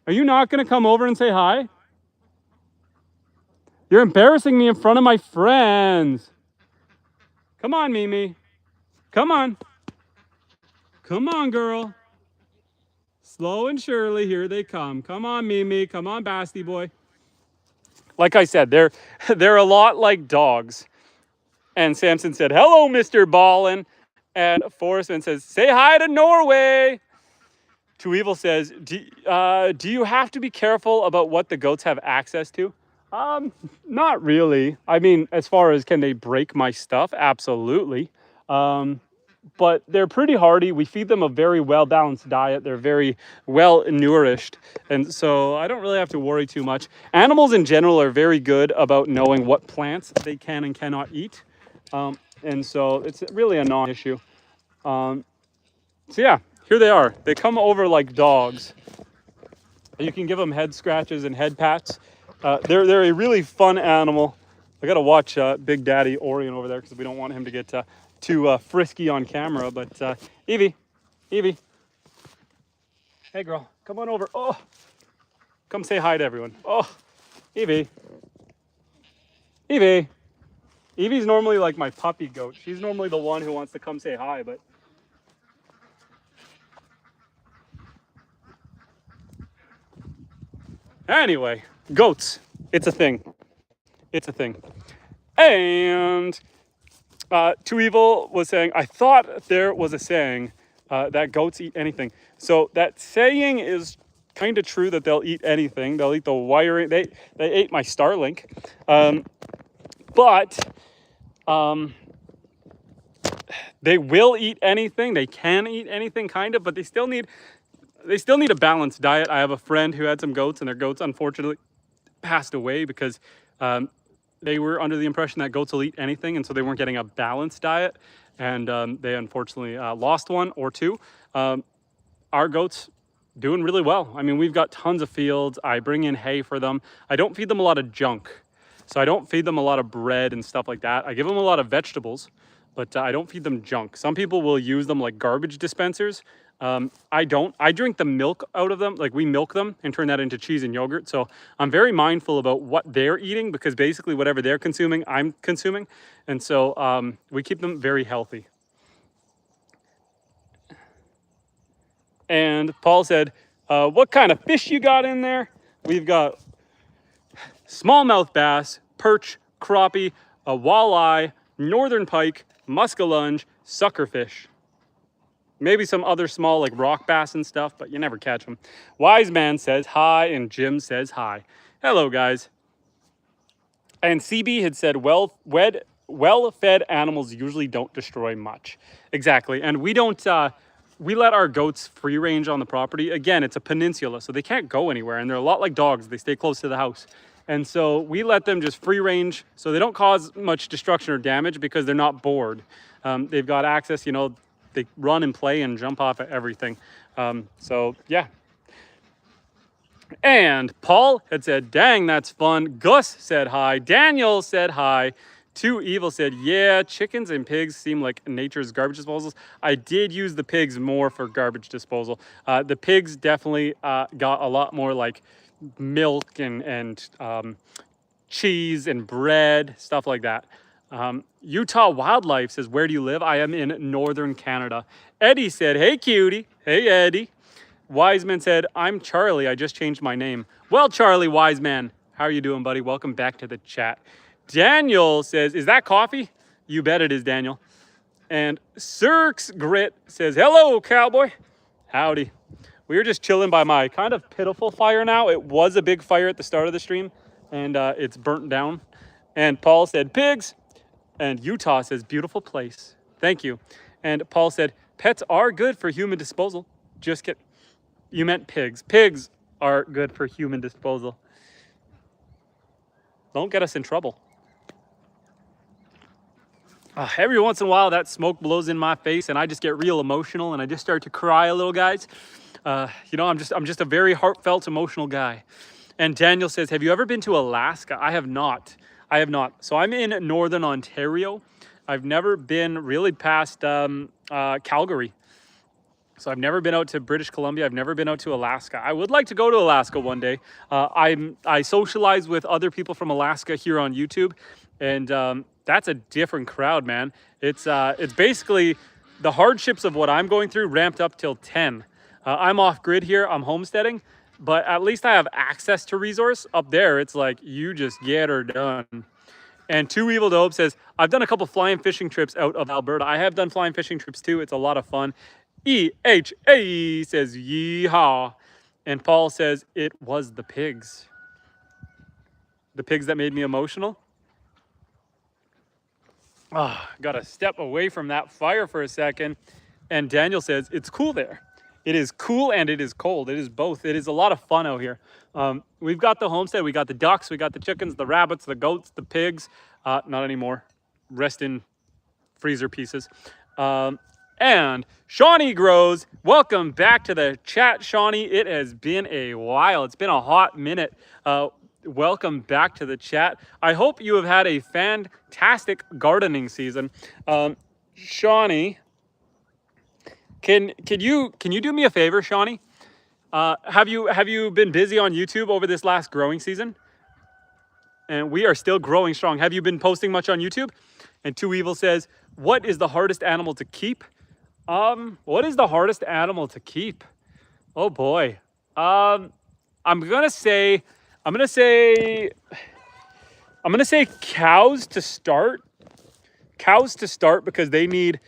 Are you not going to come over and say hi? You're embarrassing me in front of my friends. Come on, Mimi. Come on. Come on, girl. Slow and surely, here they come. Come on, Mimi. Come on, Basti boy. Like I said, they're a lot like dogs. And Samson said, hello, Mr. Ballin. And Forrestman says, say hi to Norway. Too Evil says, do you have to be careful about what the goats have access to? Not really. I mean, as far as can they break my stuff? Absolutely. But they're pretty hardy. We feed them a very well-balanced diet. They're very well-nourished. And so I don't really have to worry too much. Animals in general are very good about knowing what plants they can and cannot eat. And so it's really a non-issue. So yeah, here they are. They come over like dogs. You can give them head scratches and head pats. They're a really fun animal. I got to watch Big Daddy Orion over there because we don't want him to get too frisky on camera. But Evie, hey girl, come on over. Oh, come say hi to everyone. Oh, Evie. Evie's normally like my puppy goat. She's normally the one who wants to come say hi, but anyway, goats. It's a thing. It's a thing. And Too Evil was saying, I thought there was a saying that goats eat anything. So that saying is kind of true that they'll eat anything. They'll eat the wiring. They ate my Starlink. But they will eat anything. They can eat anything, kind of, but they still need a balanced diet. I have a friend who had some goats, and their goats unfortunately passed away because they were under the impression that goats will eat anything, and so they weren't getting a balanced diet, and they unfortunately lost one or two. Our goats doing really well. I mean, we've got tons of fields. I bring in hay for them. I don't feed them a lot of junk. So I don't feed them a lot of bread and stuff like that. I give them a lot of vegetables, but I don't feed them junk. Some people will use them like garbage dispensers. I don't. I drink the milk out of them. Like we milk them and turn that into cheese and yogurt. So I'm very mindful about what they're eating because basically whatever they're consuming, I'm consuming. And so we keep them very healthy. And Paul said, what kind of fish you got in there? We've got smallmouth bass, perch, crappie, a walleye, northern pike, muskellunge, suckerfish. Maybe some other small like rock bass and stuff, but you never catch them. Wise Man says hi, and Jim says hi. Hello, guys. And CB had said, well-fed animals usually don't destroy much. Exactly. And we don't, we let our goats free range on the property. Again, it's a peninsula, so they can't go anywhere. And they're a lot like dogs. They stay close to the house. And so we let them just free range so they don't cause much destruction or damage because they're not bored. They've got access, you know, they run and play and jump off at everything. So yeah. And Paul had said, dang, that's fun. Gus said hi. Daniel said hi. Too Evil said, yeah, chickens and pigs seem like nature's garbage disposals. I did use the pigs more for garbage disposal. The pigs definitely got a lot more like milk and cheese and bread, stuff like that. Utah Wildlife says, where do you live? I am in northern Canada. Eddie said, hey, cutie. Hey, Eddie. Wiseman said, I'm Charlie. I just changed my name. Well, Charlie Wiseman, how are you doing, buddy? Welcome back to the chat. Daniel says, is that coffee? You bet it is, Daniel. And Cirque's Grit says, hello, cowboy. Howdy. We were just chilling by my kind of pitiful fire now. It was a big fire at the start of the stream, and it's burnt down. And Paul said, pigs. And Utah says, beautiful place. Thank you. And Paul said, pets are good for human disposal. Just kidding. You meant pigs. Pigs are good for human disposal. Don't get us in trouble. Every once in a while, that smoke blows in my face, and I just get real emotional, and I just start to cry a little, guys. You know, I'm just a very heartfelt, emotional guy. And Daniel says, have you ever been to Alaska? I have not. I have not. So I'm in northern Ontario. I've never been really past Calgary. So I've never been out to British Columbia. I've never been out to Alaska. I would like to go to Alaska one day. I socialize with other people from Alaska here on YouTube, and that's a different crowd, man. It's basically the hardships of what I'm going through ramped up till 10. I'm off grid here. I'm homesteading, but at least I have access to resource. Up there, it's like you just get her done. And Too Evil Dope says, I've done a couple flying fishing trips out of Alberta. I have done flying fishing trips too. It's a lot of fun. EHA says, yeehaw. And Paul says, it was the pigs. The pigs that made me emotional. Gotta step away from that fire for a second. And Daniel says, it's cool there. It is cool and it is cold. It is both. It is a lot of fun out here. We've got the homestead. We got the ducks. We got the chickens, the rabbits, the goats, the pigs. Not anymore. Rest in freezer pieces. And Shawnee Grows, welcome back to the chat, Shawnee. It has been a while. It's been a hot minute. Welcome back to the chat. I hope you have had a fantastic gardening season. Shawnee, can you do me a favor, Shawnee? Have you been busy on YouTube over this last growing season? And we are still growing strong. Have you been posting much on YouTube? And Too Evil says, what is the hardest animal to keep? What is the hardest animal to keep? Oh boy. I'm gonna say cows to start. Cows to start because they need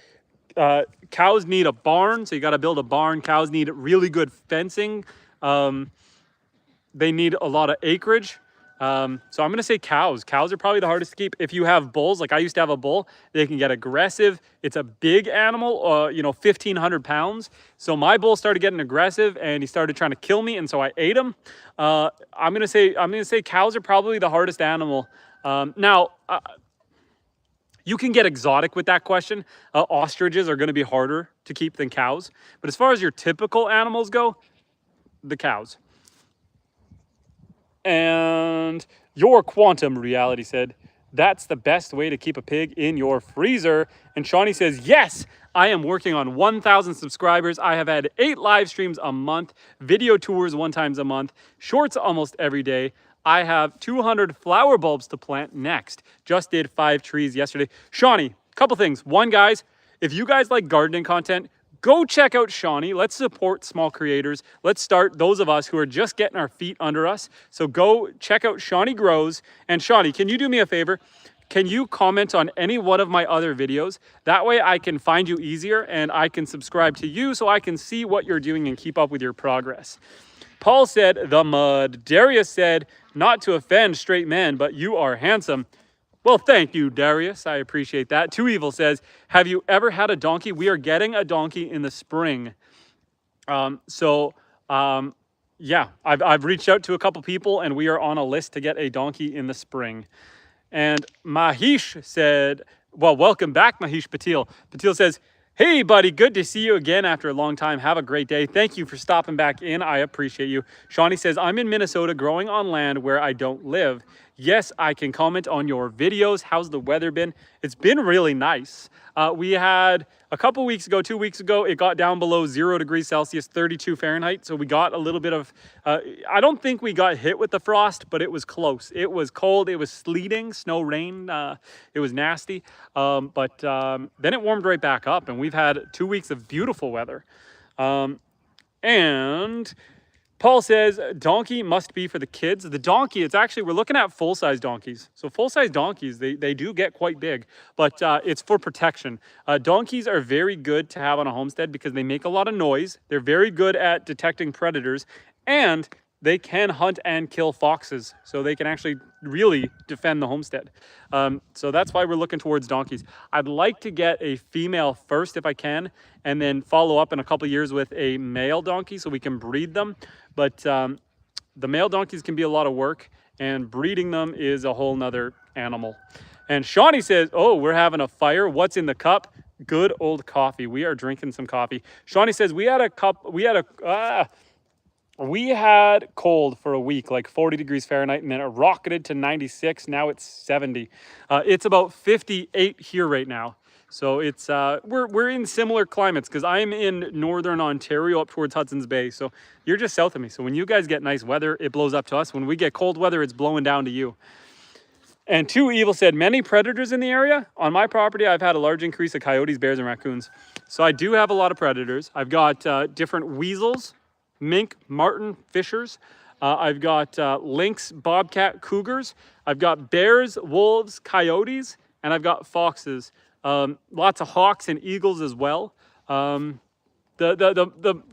cows need a barn, so you got to build a barn. Cows need really good fencing. They need a lot of acreage. So I'm going to say cows. Cows are probably the hardest to keep. If you have bulls, like I used to have a bull, they can get aggressive. It's a big animal, you know, 1,500 pounds. So my bull started getting aggressive and he started trying to kill me. And so I ate him. I'm going to say cows are probably the hardest animal. Now, you can get exotic with that question. Ostriches are going to be harder to keep than cows. But as far as your typical animals go, the cows. And your quantum reality said, that's the best way to keep a pig in your freezer. And Shawnee says, yes, I am working on 1,000 subscribers. I have had 8 live streams a month, video tours 1 time a month, shorts almost every day. I have 200 flower bulbs to plant next. Just did 5 trees yesterday. Shawnee, couple things. One, guys, if you guys like gardening content, go check out Shawnee. Let's support small creators. Let's start those of us who are just getting our feet under us. So go check out Shawnee Grows. And Shawnee, can you do me a favor? can you comment on any one of my other videos? That way I can find you easier and I can subscribe to you so I can see what you're doing and keep up with your progress. Paul said, the mud. Darius said, not to offend straight men, but you are handsome. Well, thank you, Darius. I appreciate that. Too Evil says, have you ever had a donkey? We are getting a donkey in the spring. Yeah, I've reached out to a couple people and we are on a list to get a donkey in the spring. And Mahish said, well, welcome back, Mahish Patil. Patil says, hey, buddy, good to see you again after a long time. Have a great day. Thank you for stopping back in. I appreciate you. Shawnee says, I'm in Minnesota growing on land where I don't live. Yes, I can comment on your videos. How's the weather been? It's been really nice. We had a couple weeks ago, 2 weeks ago, it got down below 0 degrees Celsius, 32 Fahrenheit. So we got a little bit of, I don't think we got hit with the frost, but it was close. It was cold. It was sleeting, snow, rain. It was nasty. But then it warmed right back up and we've had 2 weeks of beautiful weather. And Paul says, donkey must be for the kids. The donkey, it's actually, we're looking at full-size donkeys. So full-size donkeys, they do get quite big, but it's for protection. Donkeys are very good to have on a homestead because they make a lot of noise. They're very good at detecting predators, and they can hunt and kill foxes. So they can actually really defend the homestead. So that's why we're looking towards donkeys. I'd like to get a female first if I can, and then follow up in a couple years with a male donkey so we can breed them. But the male donkeys can be a lot of work, and breeding them is a whole nother animal. And Shawnee says, oh, we're having a fire. What's in the cup? Good old coffee. We are drinking some coffee. Shawnee says, we had cold for a week, like 40 degrees Fahrenheit, and then it rocketed to 96. Now it's 70. It's about 58 here right now. So it's we're in similar climates because I'm in northern Ontario up towards Hudson's Bay. So you're just south of me. So when you guys get nice weather, it blows up to us. When we get cold weather, it's blowing down to you. And Too Evil said, many predators in the area. On my property, I've had a large increase of coyotes, bears, and raccoons. So I do have a lot of predators. I've got different weasels, mink, marten, fishers. I've got lynx, bobcat, cougars. I've got bears, wolves, coyotes, and I've got foxes. Lots of hawks and eagles as well. The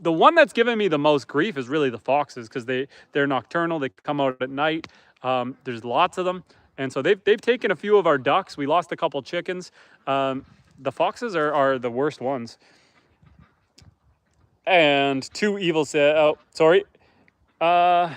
one that's given me the most grief is really the foxes because they're nocturnal. They come out at night. There's lots of them. And so they've taken a few of our ducks. We lost a couple chickens. The foxes are the worst ones. And Too Evil said, oh, sorry. And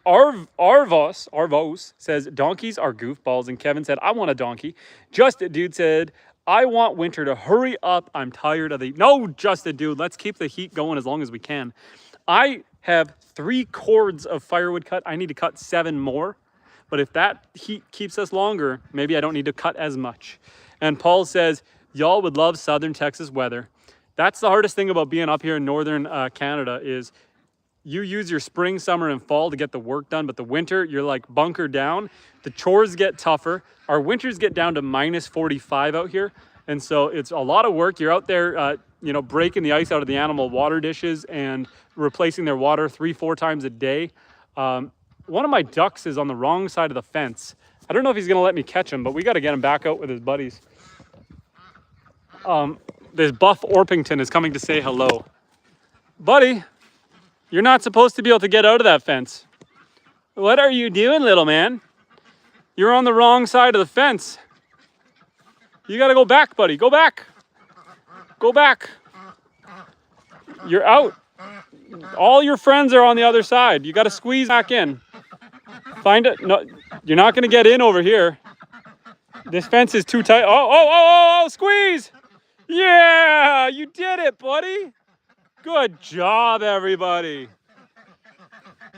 Arvos says, donkeys are goofballs. And Kevin said, I want a donkey. Justin Dude said, I want winter to hurry up. I'm tired of the... No, Justin Dude, let's keep the heat going as long as we can. I have 3 cords of firewood cut. I need to cut 7 more. But if that heat keeps us longer, maybe I don't need to cut as much. And Paul says, y'all would love southern Texas weather. That's the hardest thing about being up here in northern Canada is you use your spring, summer, and fall to get the work done, but the winter, you're like bunkered down. The chores get tougher. Our winters get down to minus 45 out here. And so it's a lot of work. You're out there, breaking the ice out of the animal water dishes and replacing their water 3-4 times a day. One of my ducks is on the wrong side of the fence. I don't know if he's gonna let me catch him, but we gotta get him back out with his buddies. This Buff Orpington is coming to say hello. Buddy, you're not supposed to be able to get out of that fence. What are you doing, little man? You're on the wrong side of the fence. You gotta go back, buddy. Go back. Go back. You're out. All your friends are on the other side. You gotta squeeze back in. Find it. No, you're not gonna get in over here. This fence is too tight. Oh, squeeze. Yeah, you did it, buddy. Good job, everybody.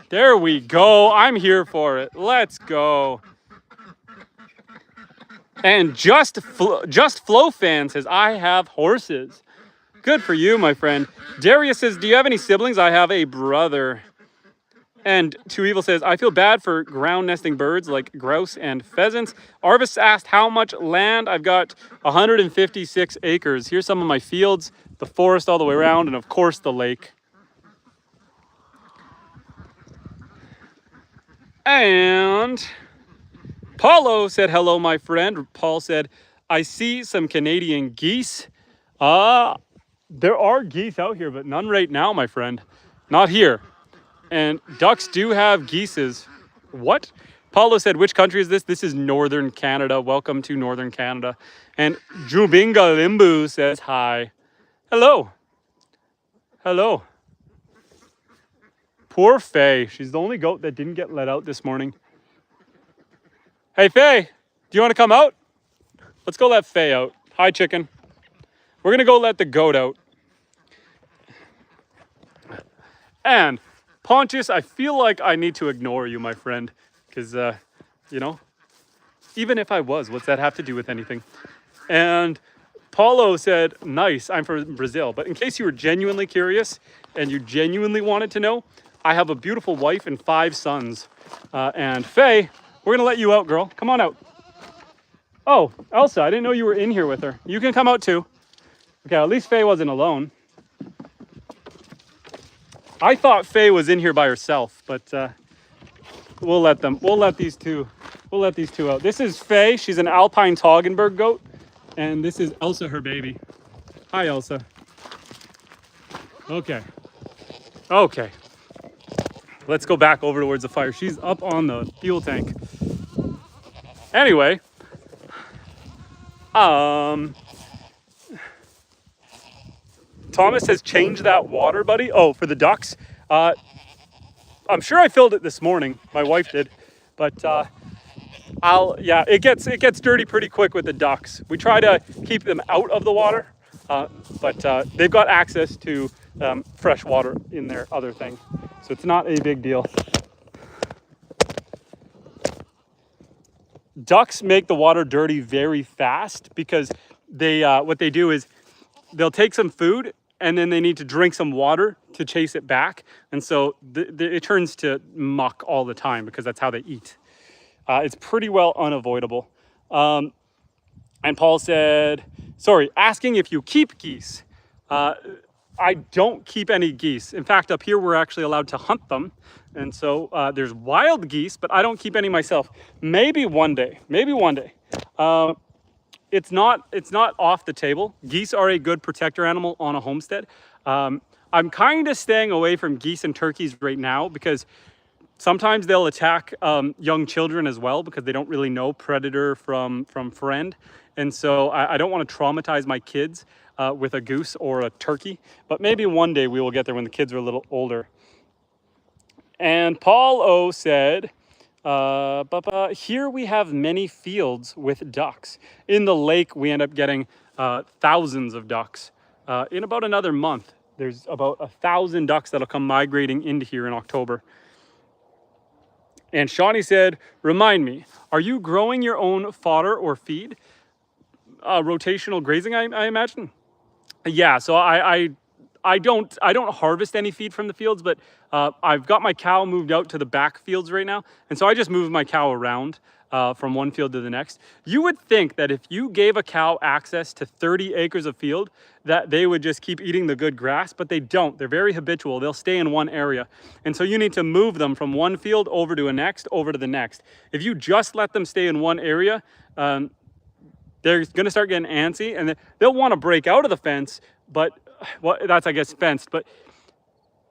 There we go. I'm here for it. Let's go. And Just Flow Fan says, I have horses. Good for you, my friend. Darius says, do you have any siblings? I have a brother. And Too Evil says, I feel bad for ground nesting birds like grouse and pheasants. Arvis asked how much land. I've got 156 acres. Here's some of my fields, the forest all the way around, and of course the lake. And Paulo said, hello, my friend. Paul said, I see some Canadian geese. There are geese out here, but none right now, my friend. Not here. And ducks do have geeses. What? Paulo said, which country is this? This is Northern Canada. Welcome to Northern Canada. And Jubinga Limbu says hi. Hello. Hello. Poor Faye. She's the only goat that didn't get let out this morning. Hey, Faye, do you want to come out? Let's go let Faye out. Hi, chicken. We're going to go let the goat out. And Pontius, I feel like I need to ignore you, my friend, because, you know, even if I was, what's that have to do with anything? And Paulo said, nice, I'm from Brazil. But in case you were genuinely curious and you genuinely wanted to know, I have a beautiful wife and 5 sons. And Faye, we're going to let you out, girl. Come on out. Oh, Elsa, I didn't know you were in here with her. You can come out too. Okay, at least Faye wasn't alone. I thought Faye was in here by herself, but we'll let these two out. This is Faye. She's an Alpine Toggenburg goat, and this is Elsa, her baby. Hi, Elsa. Okay. Let's go back over towards the fire. She's up on the fuel tank. Anyway, Thomas has changed that water, buddy. Oh, for the ducks. I'm sure I filled it this morning. My wife did, but it gets dirty pretty quick with the ducks. We try to keep them out of the water, but they've got access to fresh water in their other thing, so it's not a big deal. Ducks make the water dirty very fast because they what they do is they'll take some food and then they need to drink some water to chase it back. And so it turns to muck all the time because that's how they eat. It's pretty well unavoidable. And Paul said, sorry, asking if you keep geese. I don't keep any geese. In fact, up here, we're actually allowed to hunt them. And so there's wild geese, but I don't keep any myself. Maybe one day. It's not off the table. Geese are a good protector animal on a homestead. I'm kind of staying away from geese and turkeys right now because sometimes they'll attack young children as well because they don't really know predator from friend. And so I don't want to traumatize my kids with a goose or a turkey. But maybe one day we will get there when the kids are a little older. And Paul O said, here we have many fields with ducks. In the lake, we end up getting thousands of ducks. In about another month, there's about 1,000 ducks that'll come migrating into here in October. And Shawnee said, remind me, are you growing your own fodder or feed? Rotational grazing, I imagine. Yeah, so I don't harvest any feed from the fields, but I've got my cow moved out to the back fields right now. And so I just move my cow around from one field to the next. You would think that if you gave a cow access to 30 acres of field, that they would just keep eating the good grass, but they don't. They're very habitual. They'll stay in one area. And so you need to move them from one field over to the next. If you just let them stay in one area, they're going to start getting antsy and they'll want to break out of the fence, but that's, I guess, fenced, but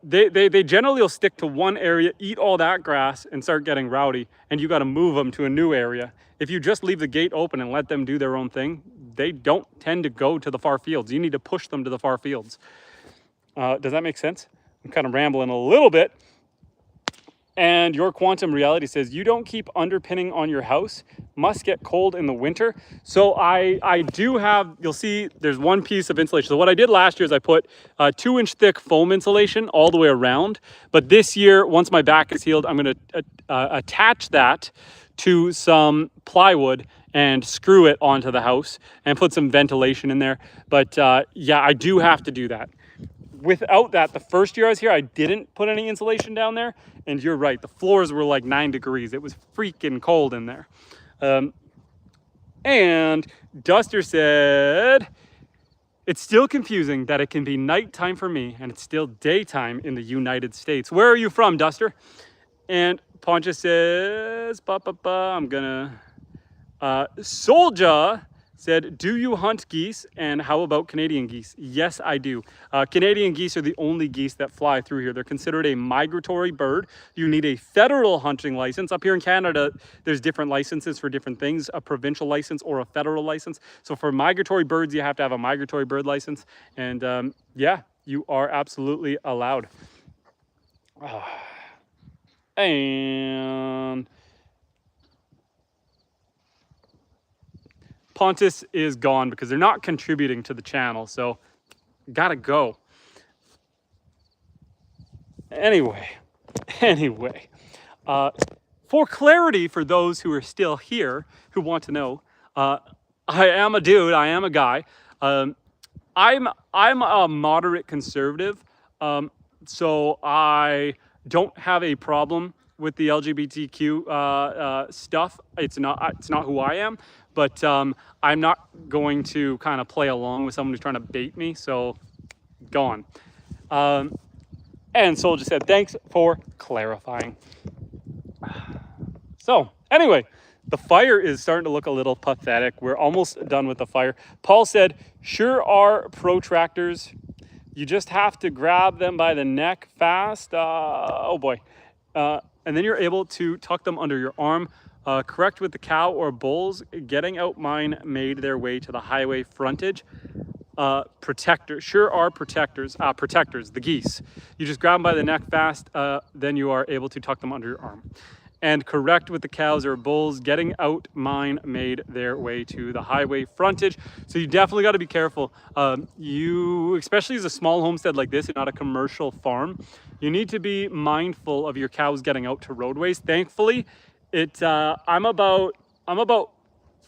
they generally will stick to one area, eat all that grass and start getting rowdy, and you got to move them to a new area. If you just leave the gate open and let them do their own thing, they don't tend to go to the far fields. You need to push them to the far fields. Does that make sense? I'm kind of rambling a little bit. And your quantum reality says you don't keep underpinning on your house, must get cold in the winter. So I do have, you'll see there's one piece of insulation. So what I did last year is I put 2-inch thick foam insulation all the way around. But this year, once my back is healed, I'm going to attach that to some plywood and screw it onto the house and put some ventilation in there. But yeah, I do have to do that. Without that, the first year I was here, I didn't put any insulation down there. And you're right, the floors were like 9 degrees. It was freaking cold in there. And Duster said, it's still confusing that it can be nighttime for me and it's still daytime in the United States. Where are you from, Duster? And Poncha says, I'm gonna, Soldier said, do you hunt geese? And how about Canadian geese? Yes, I do. Canadian geese are the only geese that fly through here. They're considered a migratory bird. You need a federal hunting license. Up here in Canada, there's different licenses for different things, a provincial license or a federal license. So for migratory birds, you have to have a migratory bird license. And yeah, you are absolutely allowed. And Pontus is gone because they're not contributing to the channel, so gotta go. Anyway, for clarity for those who are still here who want to know, I am a dude, I am a guy. I'm a moderate conservative, so I don't have a problem with the LGBTQ stuff. It's not who I am, but I'm not going to kind of play along with someone who's trying to bait me. So, go on. And Soldier said, "Thanks for clarifying." So, anyway, the fire is starting to look a little pathetic. We're almost done with the fire. Paul said, "Sure are protractors. You just have to grab them by the neck fast. Oh boy. And then you're able to tuck them under your arm. Correct with the cow or bulls. Getting out mine made their way to the highway frontage. Protectors, sure are protectors, the geese. You just grab them by the neck fast, then you are able to tuck them under your arm. And correct with the cows or bulls, getting out mine made their way to the highway frontage. So you definitely got to be careful. You, especially as a small homestead like this, and not a commercial farm, you need to be mindful of your cows getting out to roadways. Thankfully, I'm about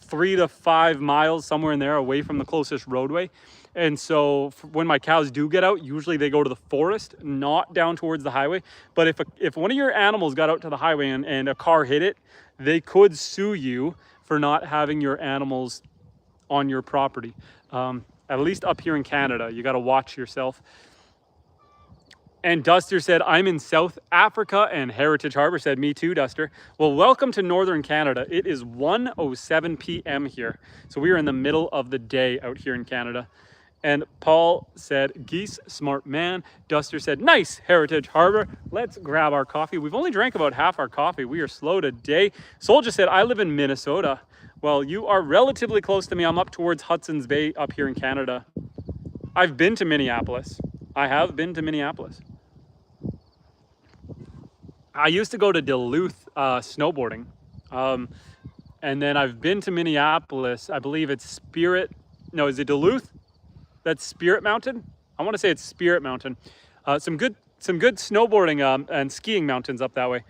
3 to 5 miles, somewhere in there, away from the closest roadway. And so when my cows do get out, usually they go to the forest, not down towards the highway. But if one of your animals got out to the highway and a car hit it, they could sue you for not having your animals on your property. At least up here in Canada, you got to watch yourself. And Duster said, I'm in South Africa, and Heritage Harbor said, me too, Duster. Well, welcome to Northern Canada. It is 1:07 p.m. here. So we are in the middle of the day out here in Canada. And Paul said, geese, smart man. Duster said, nice, Heritage Harbor. Let's grab our coffee. We've only drank about half our coffee. We are slow today. Soldier said, I live in Minnesota. Well, you are relatively close to me. I'm up towards Hudson's Bay up here in Canada. I've been to Minneapolis. I have been to Minneapolis. I used to go to Duluth snowboarding. And then I've been to Minneapolis. I believe it's is it Duluth? That's Spirit Mountain. I want to say it's Spirit Mountain. Some good snowboarding and skiing mountains up that way.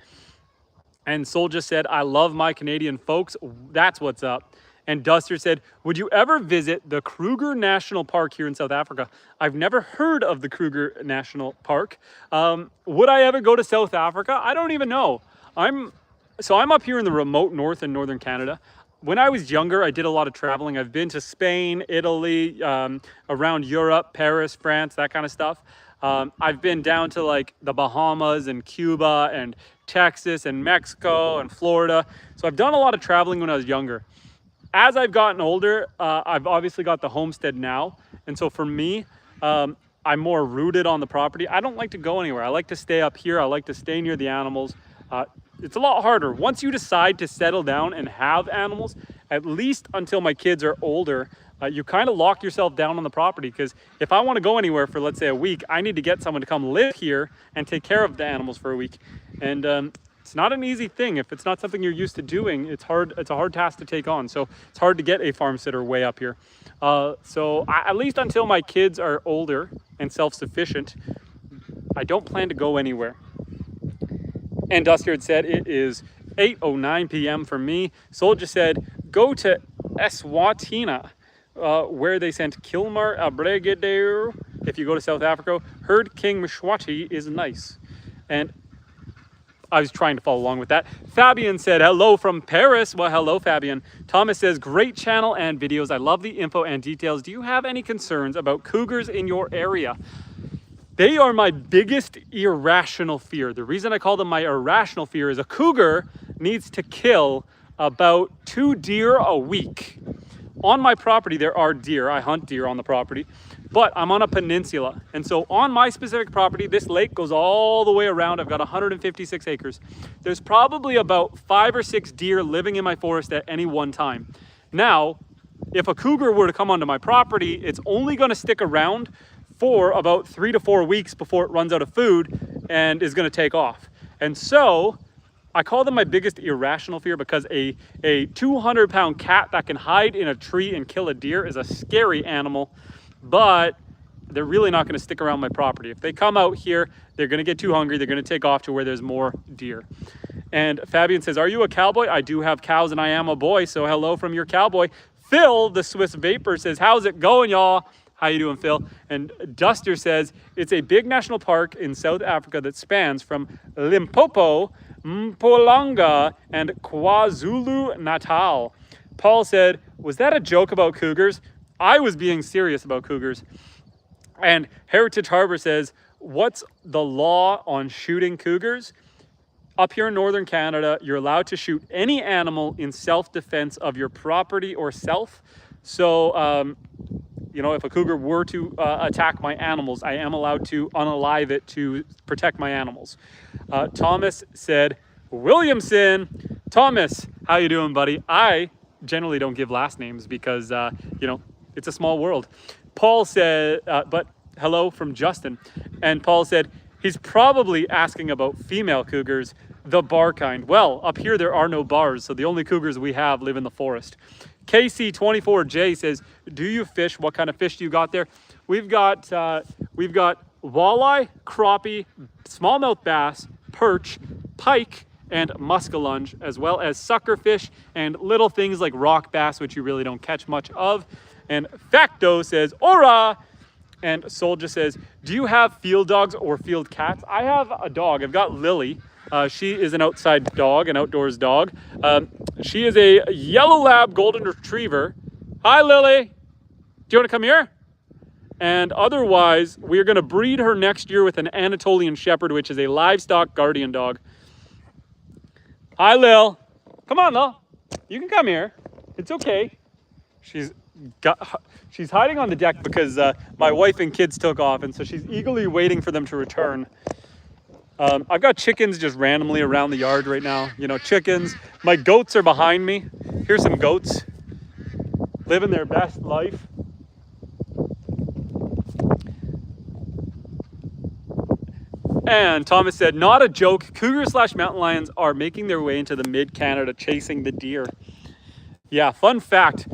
And Soldier said, I love my Canadian folks. That's what's up. And Duster said, would you ever visit the Cougars National Park here in South Africa? I've never heard of the Cougars National Park. Would I ever go to South Africa? I don't even know. I'm up here in the remote north in northern Canada. When I was younger, I did a lot of traveling. I've been to Spain, Italy, around Europe, Paris, France, that kind of stuff. I've been down to like the Bahamas and Cuba and Texas and Mexico and Florida. So I've done a lot of traveling when I was younger. As I've gotten older, I've obviously got the homestead now. And so for me, I'm more rooted on the property. I don't like to go anywhere. I like to stay up here. I like to stay near the animals. It's a lot harder. Once you decide to settle down and have animals, at least until my kids are older, you kind of lock yourself down on the property, because if I want to go anywhere for, let's say, a week, I need to get someone to come live here and take care of the animals for a week. And it's not an easy thing. If it's not something you're used to doing, it's a hard task to take on. So it's hard to get a farm sitter way up here. At least until my kids are older and self-sufficient, I don't plan to go anywhere. And Duster had said it is 8:09 p.m. for me. Soldier said, go to Eswatini, where they sent Kilmar Abregadero. If you go to South Africa, heard King Mshwati is nice. And I was trying to follow along with that. Fabian said, hello from Paris. Well, hello, Fabian. Thomas says, great channel and videos. I love the info and details. Do you have any concerns about cougars in your area? They are my biggest irrational fear. The reason I call them my irrational fear is a cougar needs to kill about 2 deer a week. On my property, there are deer. I hunt deer on the property, but I'm on a peninsula. And so on my specific property, this lake goes all the way around. I've got 156 acres. There's probably about 5 or 6 deer living in my forest at any one time. Now, if a cougar were to come onto my property, it's only going to stick around for about 3 to 4 weeks before it runs out of food and is going to take off. And so I call them my biggest irrational fear because a 200-pound cat that can hide in a tree and kill a deer is a scary animal, but they're really not going to stick around my property. If they come out here, they're going to get too hungry. They're going to take off to where there's more deer. And Fabian says, are you a cowboy? I do have cows and I am a boy, so hello from your cowboy. Phil, the Swiss Vapor, says, how's it going, y'all? How you doing, Phil? And Duster says, it's a big national park in South Africa that spans from Limpopo, Mpumalanga, and KwaZulu-Natal. Paul said, was that a joke about cougars? I was being serious about cougars. And Heritage Harbor says, what's the law on shooting cougars? Up here in Northern Canada, you're allowed to shoot any animal in self-defense of your property or self. So, you know, if a cougar were to attack my animals, I am allowed to unalive it to protect my animals. Thomas said, Williamson. Thomas, how you doing, buddy? I generally don't give last names because, you know, it's a small world. Paul said, but hello from Justin. And Paul said, he's probably asking about female cougars, the bar kind. Well, up here there are no bars, so the only cougars we have live in the forest. KC24J says, do you fish? What kind of fish do you got there? We've got walleye, crappie, smallmouth bass, perch, pike, and muskellunge, as well as sucker fish and little things like rock bass, which you really don't catch much of. And Facto says, ora! And Soldier says, do you have field dogs or field cats? I have a dog. I've got Lily. She is an outside dog, an outdoors dog. She is a yellow lab golden retriever. Hi, Lily. Do you want to come here? And otherwise, we're going to breed her next year with an Anatolian Shepherd, which is a livestock guardian dog. Hi, Lil. Come on, Lil. You can come here. It's okay. She's hiding on the deck because my wife and kids took off, and so she's eagerly waiting for them to return. I've got chickens just randomly around the yard right now. You know, chickens. My goats are behind me. Here's some goats living their best life. And Thomas said, not a joke. Cougar/mountain lions are making their way into the mid-Canada chasing the deer. Yeah, fun fact.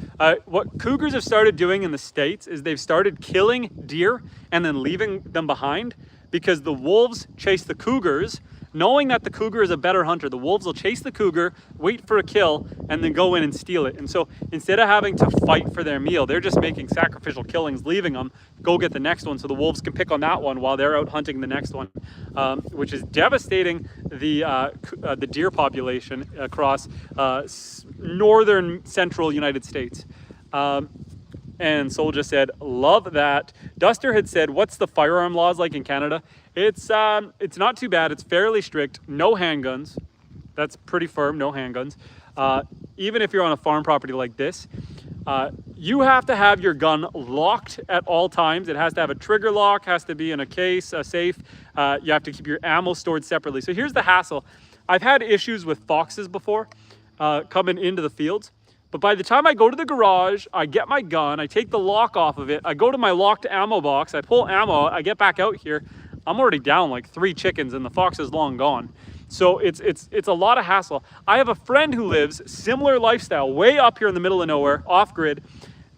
What cougars have started doing in the States is they've started killing deer and then leaving them behind because the wolves chase the cougars, knowing that the cougar is a better hunter. The wolves will chase the cougar, wait for a kill, and then go in and steal it. And so instead of having to fight for their meal, they're just making sacrificial killings, leaving them, go get the next one so the wolves can pick on that one while they're out hunting the next one, which is devastating the deer population across northern central United States. And Soul just said, love that. Duster had said, what's the firearm laws like in Canada? It's not too bad. It's fairly strict. No handguns. That's pretty firm. No handguns. Even if you're on a farm property like this, you have to have your gun locked at all times. It has to have a trigger lock, has to be in a case, a safe. You have to keep your ammo stored separately. So here's the hassle. I've had issues with foxes before coming into the fields. But by the time I go to the garage, I get my gun, I take the lock off of it, I go to my locked ammo box, I pull ammo, I get back out here, I'm already down like 3 chickens and the fox is long gone. So it's a lot of hassle. I have a friend who lives similar lifestyle, way up here in the middle of nowhere, off grid.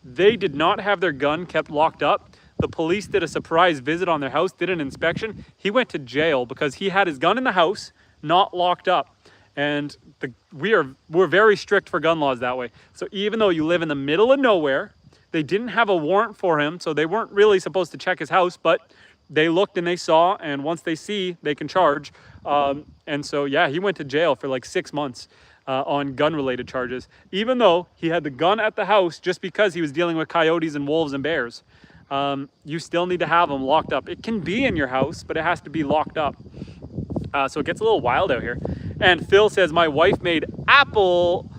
They did not have their gun kept locked up. The police did a surprise visit on their house, did an inspection. He went to jail because he had his gun in the house, not locked up. And we're very strict for gun laws that way. So even though you live in the middle of nowhere, they didn't have a warrant for him, so they weren't really supposed to check his house, but they looked and they saw, and once they see, they can charge. And so, yeah, he went to jail for like 6 months on gun-related charges, even though he had the gun at the house just because he was dealing with coyotes and wolves and bears. you still need to have them locked up. It can be in your house, but it has to be locked up. So it gets a little wild out here. And Phil says, my wife made apple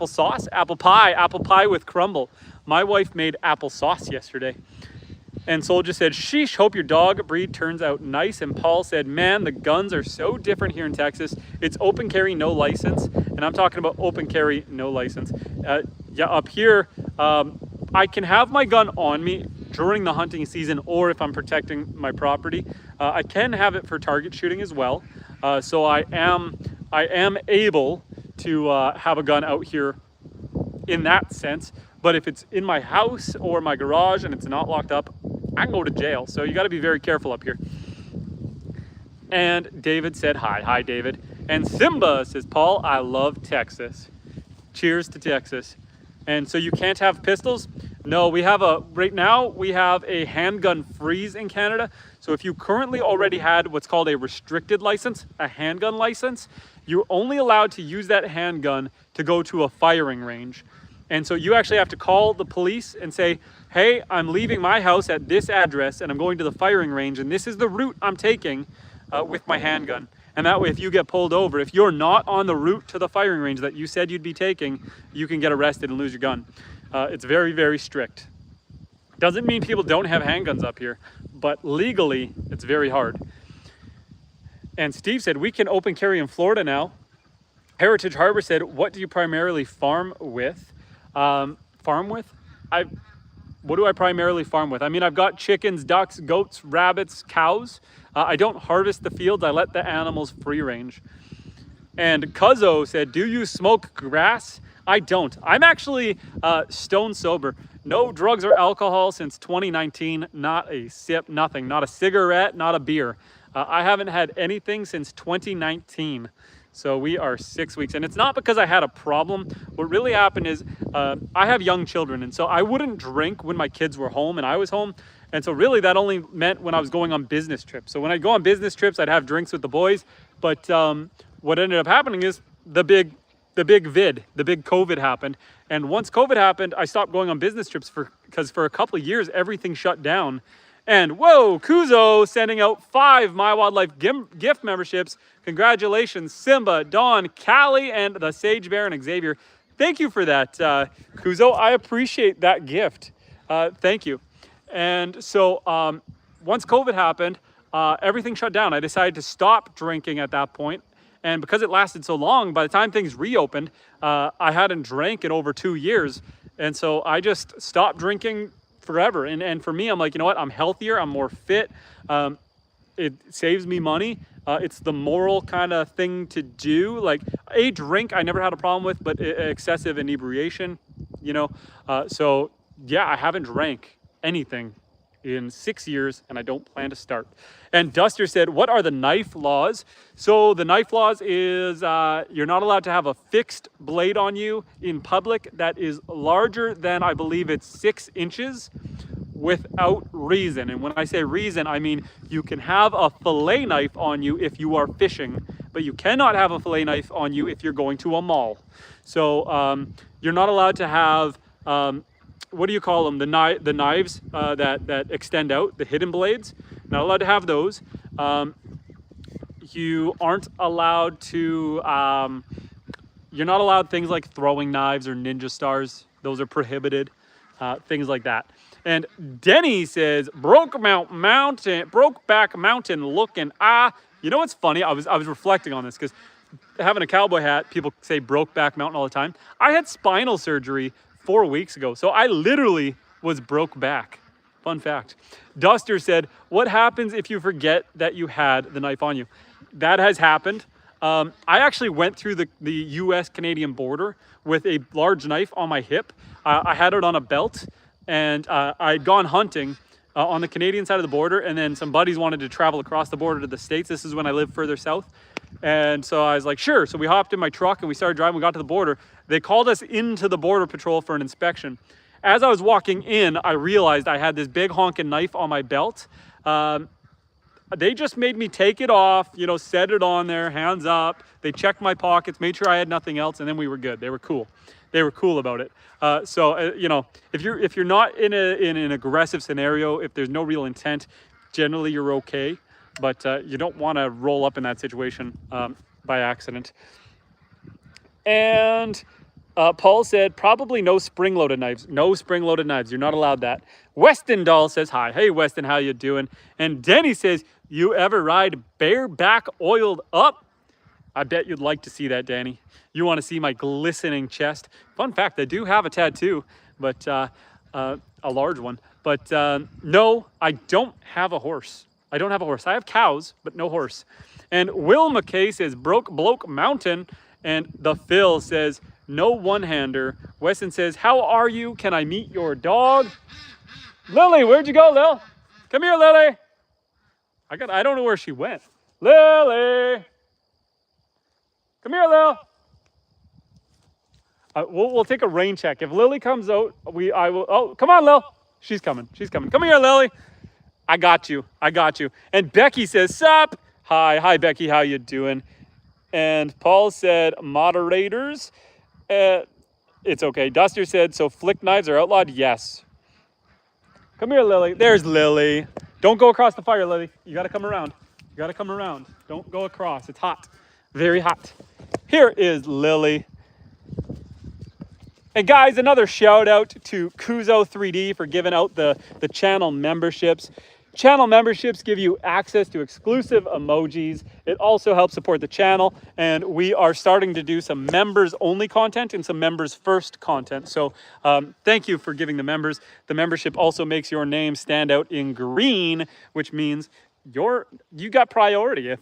sauce? Apple pie with crumble. My wife made apple sauce yesterday. And Soldier said, sheesh, hope your dog breed turns out nice. And Paul said, man, the guns are so different here in Texas. It's open carry, no license. And I'm talking about open carry, no license. Yeah, up here, I can have my gun on me during the hunting season, or if I'm protecting my property. I can have it for target shooting as well. So I am able to have a gun out here in that sense. But if it's in my house or my garage and it's not locked up, I can go to jail. So you got to be very careful up here. And David said hi. Hi, David. And Simba says, Paul, I love Texas. Cheers to Texas. And so you can't have pistols? No, right now we have a handgun freeze in Canada. So if you currently already had what's called a restricted license, a handgun license, you're only allowed to use that handgun to go to a firing range. And so you actually have to call the police and say, hey, I'm leaving my house at this address and I'm going to the firing range and this is the route I'm taking with my handgun. And that way, if you get pulled over, if you're not on the route to the firing range that you said you'd be taking, you can get arrested and lose your gun. It's very, very strict. Doesn't mean people don't have handguns up here, but legally, it's very hard. And Steve said, we can open carry in Florida now. Heritage Harbor said, what do you primarily farm with? What do I primarily farm with? I mean, I've got chickens, ducks, goats, rabbits, cows. I don't harvest the fields. I let the animals free range. And Cuzzo said, do you smoke grass? I don't. I'm actually stone sober. No drugs or alcohol since 2019. Not a sip, nothing. Not a cigarette, not a beer. I haven't had anything since 2019. So we are 6 weeks. And it's not because I had a problem. What really happened is I have young children. And so I wouldn't drink when my kids were home and I was home. And so really that only meant when I was going on business trips. So when I go on business trips, I'd have drinks with the boys. But what ended up happening is the big COVID happened. And once COVID happened, I stopped going on business trips because for a couple of years, everything shut down. And whoa, Kuzo sending out 5 My Wildlife gift memberships. Congratulations, Simba, Dawn, Callie, and the Sage Bear and Xavier. Thank you for that, Kuzo. I appreciate that gift. Thank you. And so once COVID happened, everything shut down. I decided to stop drinking at that point. And because it lasted so long, by the time things reopened, I hadn't drank in over 2 years. And so I just stopped drinking forever. And for me, I'm like, you know what? I'm healthier. I'm more fit. It saves me money. It's the moral kind of thing to do. Like a drink I never had a problem with, but excessive inebriation, you know? So yeah, I haven't drank anything in 6 years and I don't plan to start. And Duster said, what are the knife laws? So the knife laws is you're not allowed to have a fixed blade on you in public that is larger than, I believe it's 6 inches without reason. And when I say reason, I mean you can have a fillet knife on you if you are fishing, but you cannot have a fillet knife on you if you're going to a mall. So you're not allowed to have what do you call them? The knives that extend out, the hidden blades. Not allowed to have those. You aren't allowed to, you're not allowed things like throwing knives or ninja stars. Those are prohibited, things like that. And Denny says, Brokeback Mountain looking, you know what's funny? I was reflecting on this because having a cowboy hat, people say Brokeback Mountain all the time. I had spinal surgery 4 weeks ago. So I literally was broke back. Fun fact. Duster said, what happens if you forget that you had the knife on you? That has happened. I actually went through the US-Canadian border with a large knife on my hip. I had it on a belt and I'd gone hunting on the Canadian side of the border, and then some buddies wanted to travel across the border to the States. This is when I lived further south. And so I was like, sure. So we hopped in my truck and we started driving. We got to the border. They called us into the border patrol for an inspection. As I was walking in, I realized I had this big honking knife on my belt. They just made me take it off, you know, set it on there, hands up. They checked my pockets, made sure I had nothing else, and then we were good. They were cool. they were cool about it. You know, if you're not in an aggressive scenario, if there's no real intent, generally you're okay. But you don't want to roll up in that situation by accident. And Paul said, probably no spring-loaded knives. No spring-loaded knives. You're not allowed that. Weston Doll says, hi. Hey, Weston, how you doing? And Denny says, you ever ride bareback oiled up? I bet you'd like to see that, Danny. You want to see my glistening chest. Fun fact, I do have a tattoo, but a large one. But no, I don't have a horse. I don't have a horse. I have cows, but no horse. And Will McKay says, bloke mountain. And the Phil says, no one-hander. Weston says, how are you? Can I meet your dog? Lily, where'd you go, Lil? Come here, Lily. I don't know where she went. Lily. Come here, Lil. We'll take a rain check. If Lily comes out, I will. Oh, come on, Lil. She's coming. She's coming. Come here, Lily. I got you. I got you. And Becky says, sup? Hi, Becky. How you doing? And Paul said, moderators. It's okay. Duster said, so flick knives are outlawed? Yes. Come here, Lily. There's Lily. Don't go across the fire, Lily. You got to come around. You got to come around. Don't go across. It's hot. Very hot. Here is Lily. And guys, another shout out to Kuzo 3D for giving out the channel memberships. Channel memberships give you access to exclusive emojis. It also helps support the channel. And we are starting to do some members only content and some members first content. So thank you for giving the members. The membership also makes your name stand out in green, which means you got priority.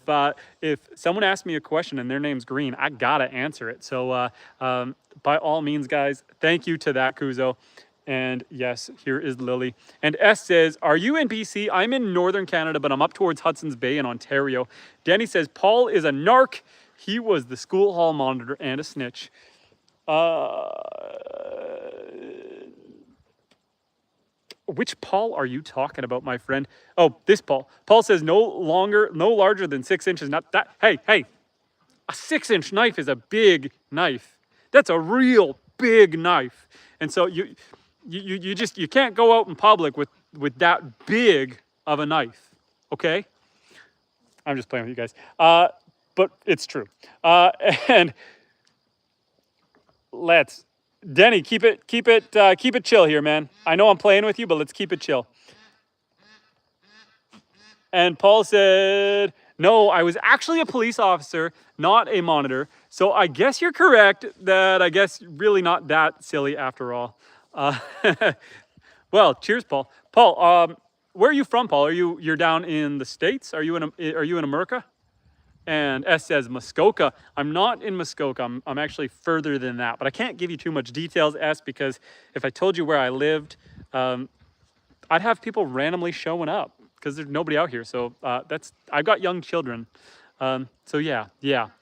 If someone asks me a question and their name's green, I gotta answer it. So by all means, guys, thank you to that, Kuzo. And yes, here is Lily. And S says, are you in BC? I'm in Northern Canada, but I'm up towards Hudson's Bay in Ontario. Danny says, Paul is a narc. He was the school hall monitor and a snitch. Which Paul are you talking about, my friend? Oh, this Paul. Paul says no larger than 6 inches. Not that. Hey, a 6-inch knife is a big knife. That's a real big knife. And so you can't go out in public with that big of a knife. Okay? I'm just playing with you guys. But it's true. And Denny, keep it chill here, man. I know I'm playing with you, but let's keep it chill. And Paul said, no, I was actually a police officer, not a monitor. So I guess you're correct that I guess really not that silly after all. Well, cheers, Paul. Paul, where are you from, Paul? You're down in the States? Are you in America? And S says Muskoka. I'm not in Muskoka. I'm actually further than that, but I can't give you too much details, S, because if I told you where I lived, I'd have people randomly showing up because there's nobody out here. So I've got young children. So yeah,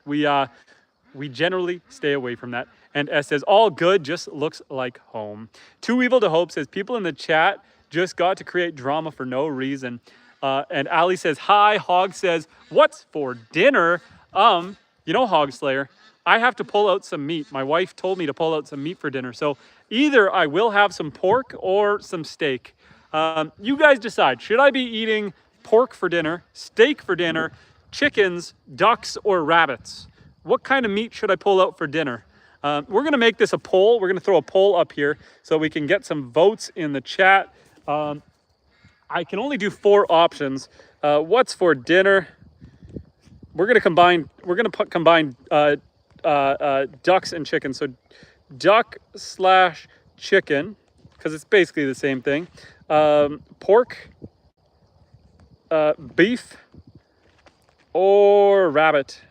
we generally stay away from that. And S says, all good, just looks like home. Too Evil to Hope says, people in the chat just got to create drama for no reason. And Ali says, hi. Hog says, what's for dinner? You know, Hog Slayer, I have to pull out some meat. My wife told me to pull out some meat for dinner. So either I will have some pork or some steak. You guys decide. Should I be eating pork for dinner, steak for dinner, chickens, ducks, or rabbits? What kind of meat should I pull out for dinner? We're going to make this a poll. We're going to throw a poll up here so we can get some votes in the chat. I can only do 4 options. What's for dinner? We're going to combine ducks and chicken. So duck/chicken, because it's basically the same thing. Pork, beef, or rabbit.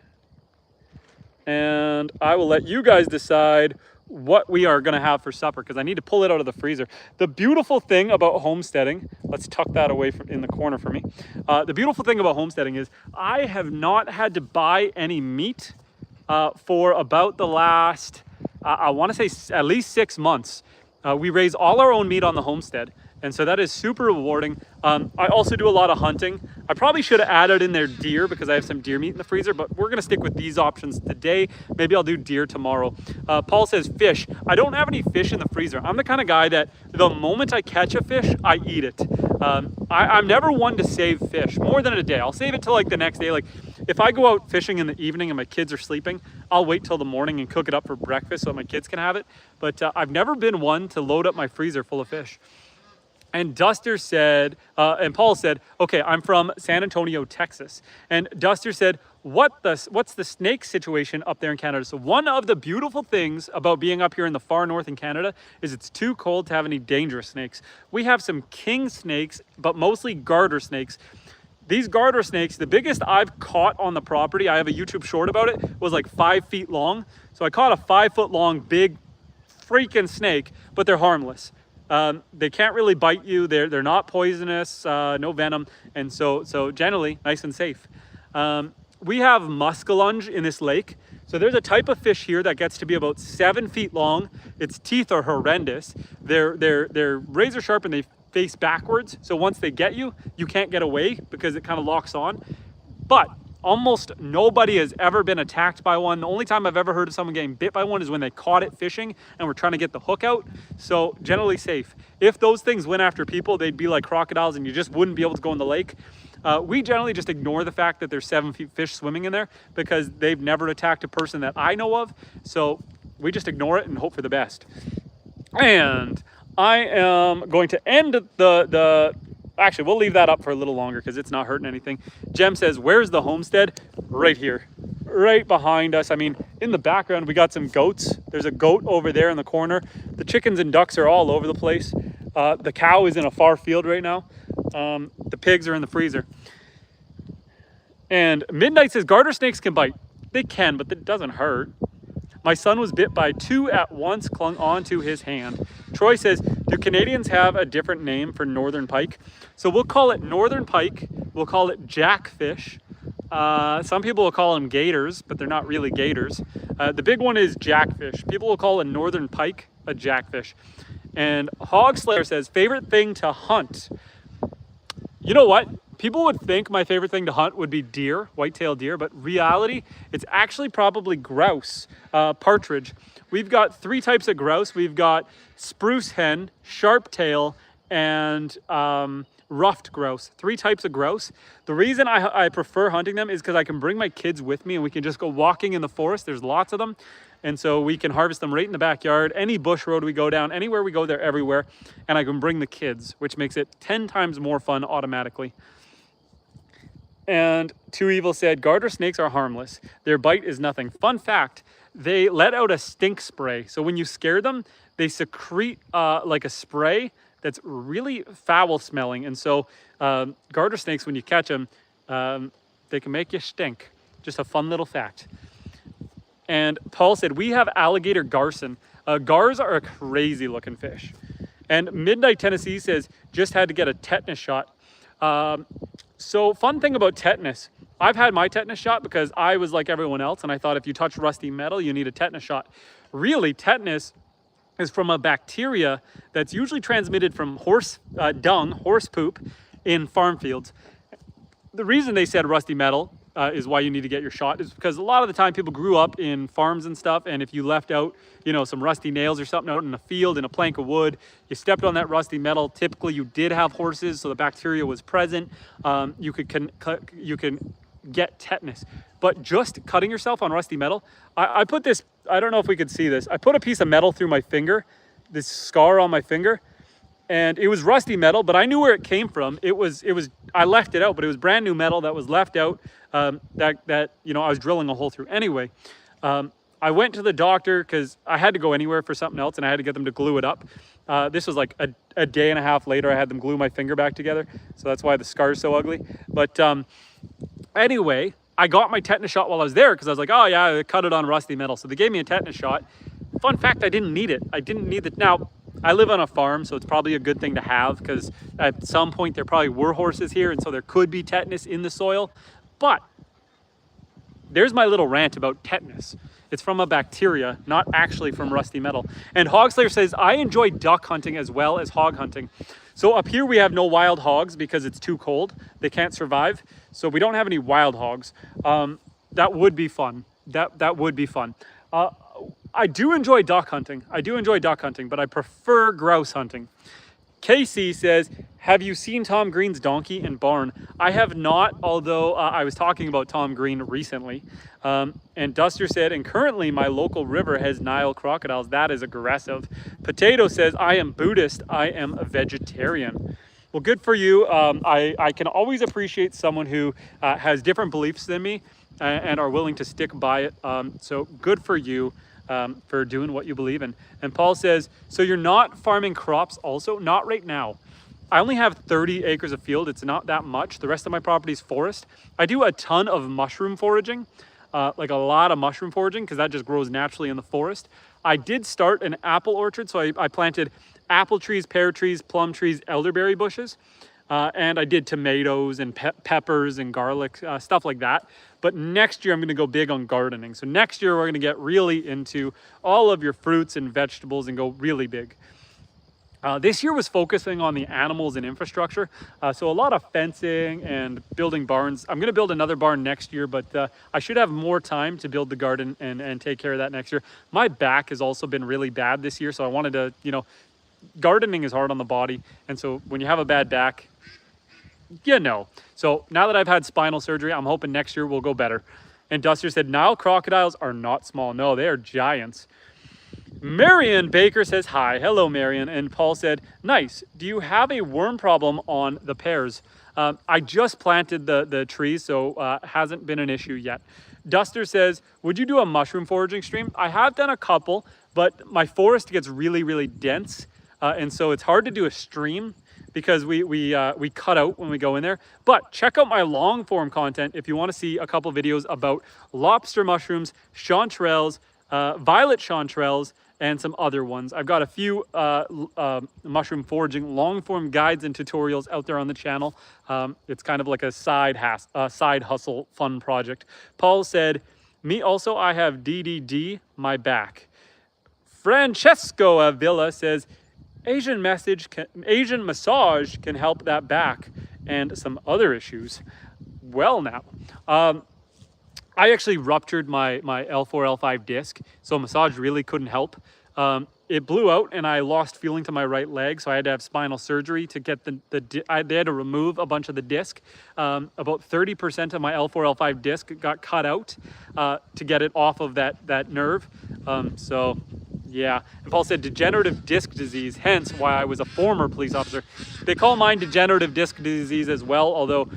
And I will let you guys decide what we are going to have for supper because I need to pull it out of the freezer. The beautiful thing about homesteading, let's tuck that away in the corner for me. The beautiful thing about homesteading is I have not had to buy any meat for about the last, I want to say at least 6 months. We raise all our own meat on the homestead. And so that is super rewarding. I also do a lot of hunting. I probably should have added in there deer because I have some deer meat in the freezer, but we're gonna stick with these options today. Maybe I'll do deer tomorrow. Paul says fish. I don't have any fish in the freezer. I'm the kind of guy that the moment I catch a fish, I eat it. I'm never one to save fish more than a day. I'll save it till like the next day. Like if I go out fishing in the evening and my kids are sleeping, I'll wait till the morning and cook it up for breakfast so my kids can have it. But I've never been one to load up my freezer full of fish. And Duster said, and Paul said, okay, I'm from San Antonio, Texas. And Duster said, what's the snake situation up there in Canada? So one of the beautiful things about being up here in the far north in Canada is it's too cold to have any dangerous snakes. We have some king snakes, but mostly garter snakes. These garter snakes, the biggest I've caught on the property, I have a YouTube short about it, was like 5 feet long. So I caught a 5 foot long, big freaking snake, but they're harmless. They can't really bite you. They're not poisonous, no venom. And so generally nice and safe. We have muskellunge in this lake. So there's a type of fish here that gets to be about 7 feet long. Its teeth are horrendous. They're razor sharp and they face backwards. So once they get you, you can't get away because it kind of locks on. But almost nobody has ever been attacked by one. The only time I've ever heard of someone getting bit by one is when they caught it fishing and were trying to get the hook out. So generally safe. If those things went after people, they'd be like crocodiles and you just wouldn't be able to go in the lake. We generally just ignore the fact that there's 7 feet fish swimming in there because they've never attacked a person that I know of. So we just ignore it and hope for the best. And I am going to end actually, we'll leave that up for a little longer because it's not hurting anything. Jem says, where's the homestead? Right here, right behind us. I mean, in the background, we got some goats. There's a goat over there in the corner. The chickens and ducks are all over the place. The cow is in a far field right now. The pigs are in the freezer. And Midnight says, garter snakes can bite. They can, but it doesn't hurt. My son was bit by 2 at once, clung onto his hand. Troy says, do Canadians have a different name for northern pike? So we'll call it northern pike. We'll call it jackfish. Some people will call them gators, but they're not really gators. The big one is jackfish. People will call a northern pike a jackfish. And Hog Slayer says, favorite thing to hunt? You know what? People would think my favorite thing to hunt would be deer, white-tailed deer, but reality, it's actually probably grouse, partridge. We've got 3 types of grouse. We've got spruce hen, sharp tail, and ruffed grouse. 3 types of grouse. The reason I prefer hunting them is because I can bring my kids with me and we can just go walking in the forest. There's lots of them. And so we can harvest them right in the backyard. Any bush road we go down, anywhere we go, they're everywhere. And I can bring the kids, which makes it 10 times more fun automatically. And Too Evil said, garter snakes are harmless. Their bite is nothing. Fun fact, they let out a stink spray. So when you scare them, they secrete like a spray that's really foul smelling. And so garter snakes, when you catch them, they can make you stink. Just a fun little fact. And Paul said, we have alligator garson. Gars are a crazy looking fish. And Midnight Tennessee says, just had to get a tetanus shot. So fun thing about tetanus, I've had my tetanus shot because I was like everyone else and I thought if you touch rusty metal, you need a tetanus shot. Really, tetanus is from a bacteria that's usually transmitted from horse dung, horse poop in farm fields. The reason they said rusty metal is why you need to get your shot is because a lot of the time people grew up in farms and stuff, and if you left out, you know, some rusty nails or something out in a field in a plank of wood, you stepped on that rusty metal. Typically you did have horses, so the bacteria was present. You can get tetanus, but just cutting yourself on rusty metal. I put this, I don't know if we could see this. I put a piece of metal through my finger, this scar on my finger, and it was rusty metal, but I knew where it came from. I left it out, but it was brand new metal that was left out that you know, I was drilling a hole through. Anyway, I went to the doctor because I had to go anywhere for something else and I had to get them to glue it up. This was like a day and a half later, I had them glue my finger back together. So that's why the scar is so ugly. But anyway, I got my tetanus shot while I was there because I was like, oh yeah, I cut it on rusty metal. So they gave me a tetanus shot. Fun fact, I didn't need it. I didn't need it. Now, I live on a farm, so it's probably a good thing to have because at some point there probably were horses here and so there could be tetanus in the soil. But there's my little rant about tetanus. It's from a bacteria, not actually from rusty metal. And Hogslayer says, I enjoy duck hunting as well as hog hunting. So up here we have no wild hogs because it's too cold. They can't survive. So we don't have any wild hogs. That would be fun. That would be fun. I do enjoy duck hunting. But I prefer grouse hunting. Casey says, have you seen Tom Green's donkey and barn? I have not, although I was talking about Tom Green recently. And Duster said, and currently my local river has Nile crocodiles. That is aggressive. Potato says, I am Buddhist. I am a vegetarian. Well, good for you. I can always appreciate someone who has different beliefs than me and are willing to stick by it. So good for you. For doing what you believe in. And Paul says, so you're not farming crops also? Not right now. I only have 30 acres of field. It's not that much. The rest of my property is forest. I do a ton of mushroom foraging, like a lot of mushroom foraging, because that just grows naturally in the forest. I did start an apple orchard. So I planted apple trees, pear trees, plum trees, elderberry bushes. And I did tomatoes and peppers and garlic, stuff like that. But next year I'm going to go big on gardening. So next year we're going to get really into all of your fruits and vegetables and go really big. This year was focusing on the animals and infrastructure. So a lot of fencing and building barns. I'm going to build another barn next year, but I should have more time to build the garden and take care of that next year. My back has also been really bad this year. So I wanted to, gardening is hard on the body. And so when you have a bad back, So now that I've had spinal surgery, I'm hoping next year will go better. And Duster said, Nile crocodiles are not small. No, they are giants. Marion Baker says, hi. Hello, Marion. And Paul said, nice. Do you have a worm problem on the pears? I just planted the trees, so hasn't been an issue yet. Duster says, would you do a mushroom foraging stream? I have done a couple, but my forest gets really, really dense. And so it's hard to do a stream because we cut out when we go in there. But check out my long form content if you want to see a couple videos about lobster mushrooms, chanterelles, violet chanterelles, and some other ones. I've got a few mushroom foraging long form guides and tutorials out there on the channel. It's kind of like a side hustle fun project. Paul said, me also, I have DDD, my back. Francesco Avila says, Asian massage can help that back and some other issues. Well now, I actually ruptured my L4, L5 disc, so massage really couldn't help. It blew out and I lost feeling to my right leg, so I had to have spinal surgery to get they had to remove a bunch of the disc. About 30% of my L4, L5 disc got cut out to get it off of that nerve. So yeah, and Paul said degenerative disc disease, hence why I was a former police officer. They call mine degenerative disc disease as well, although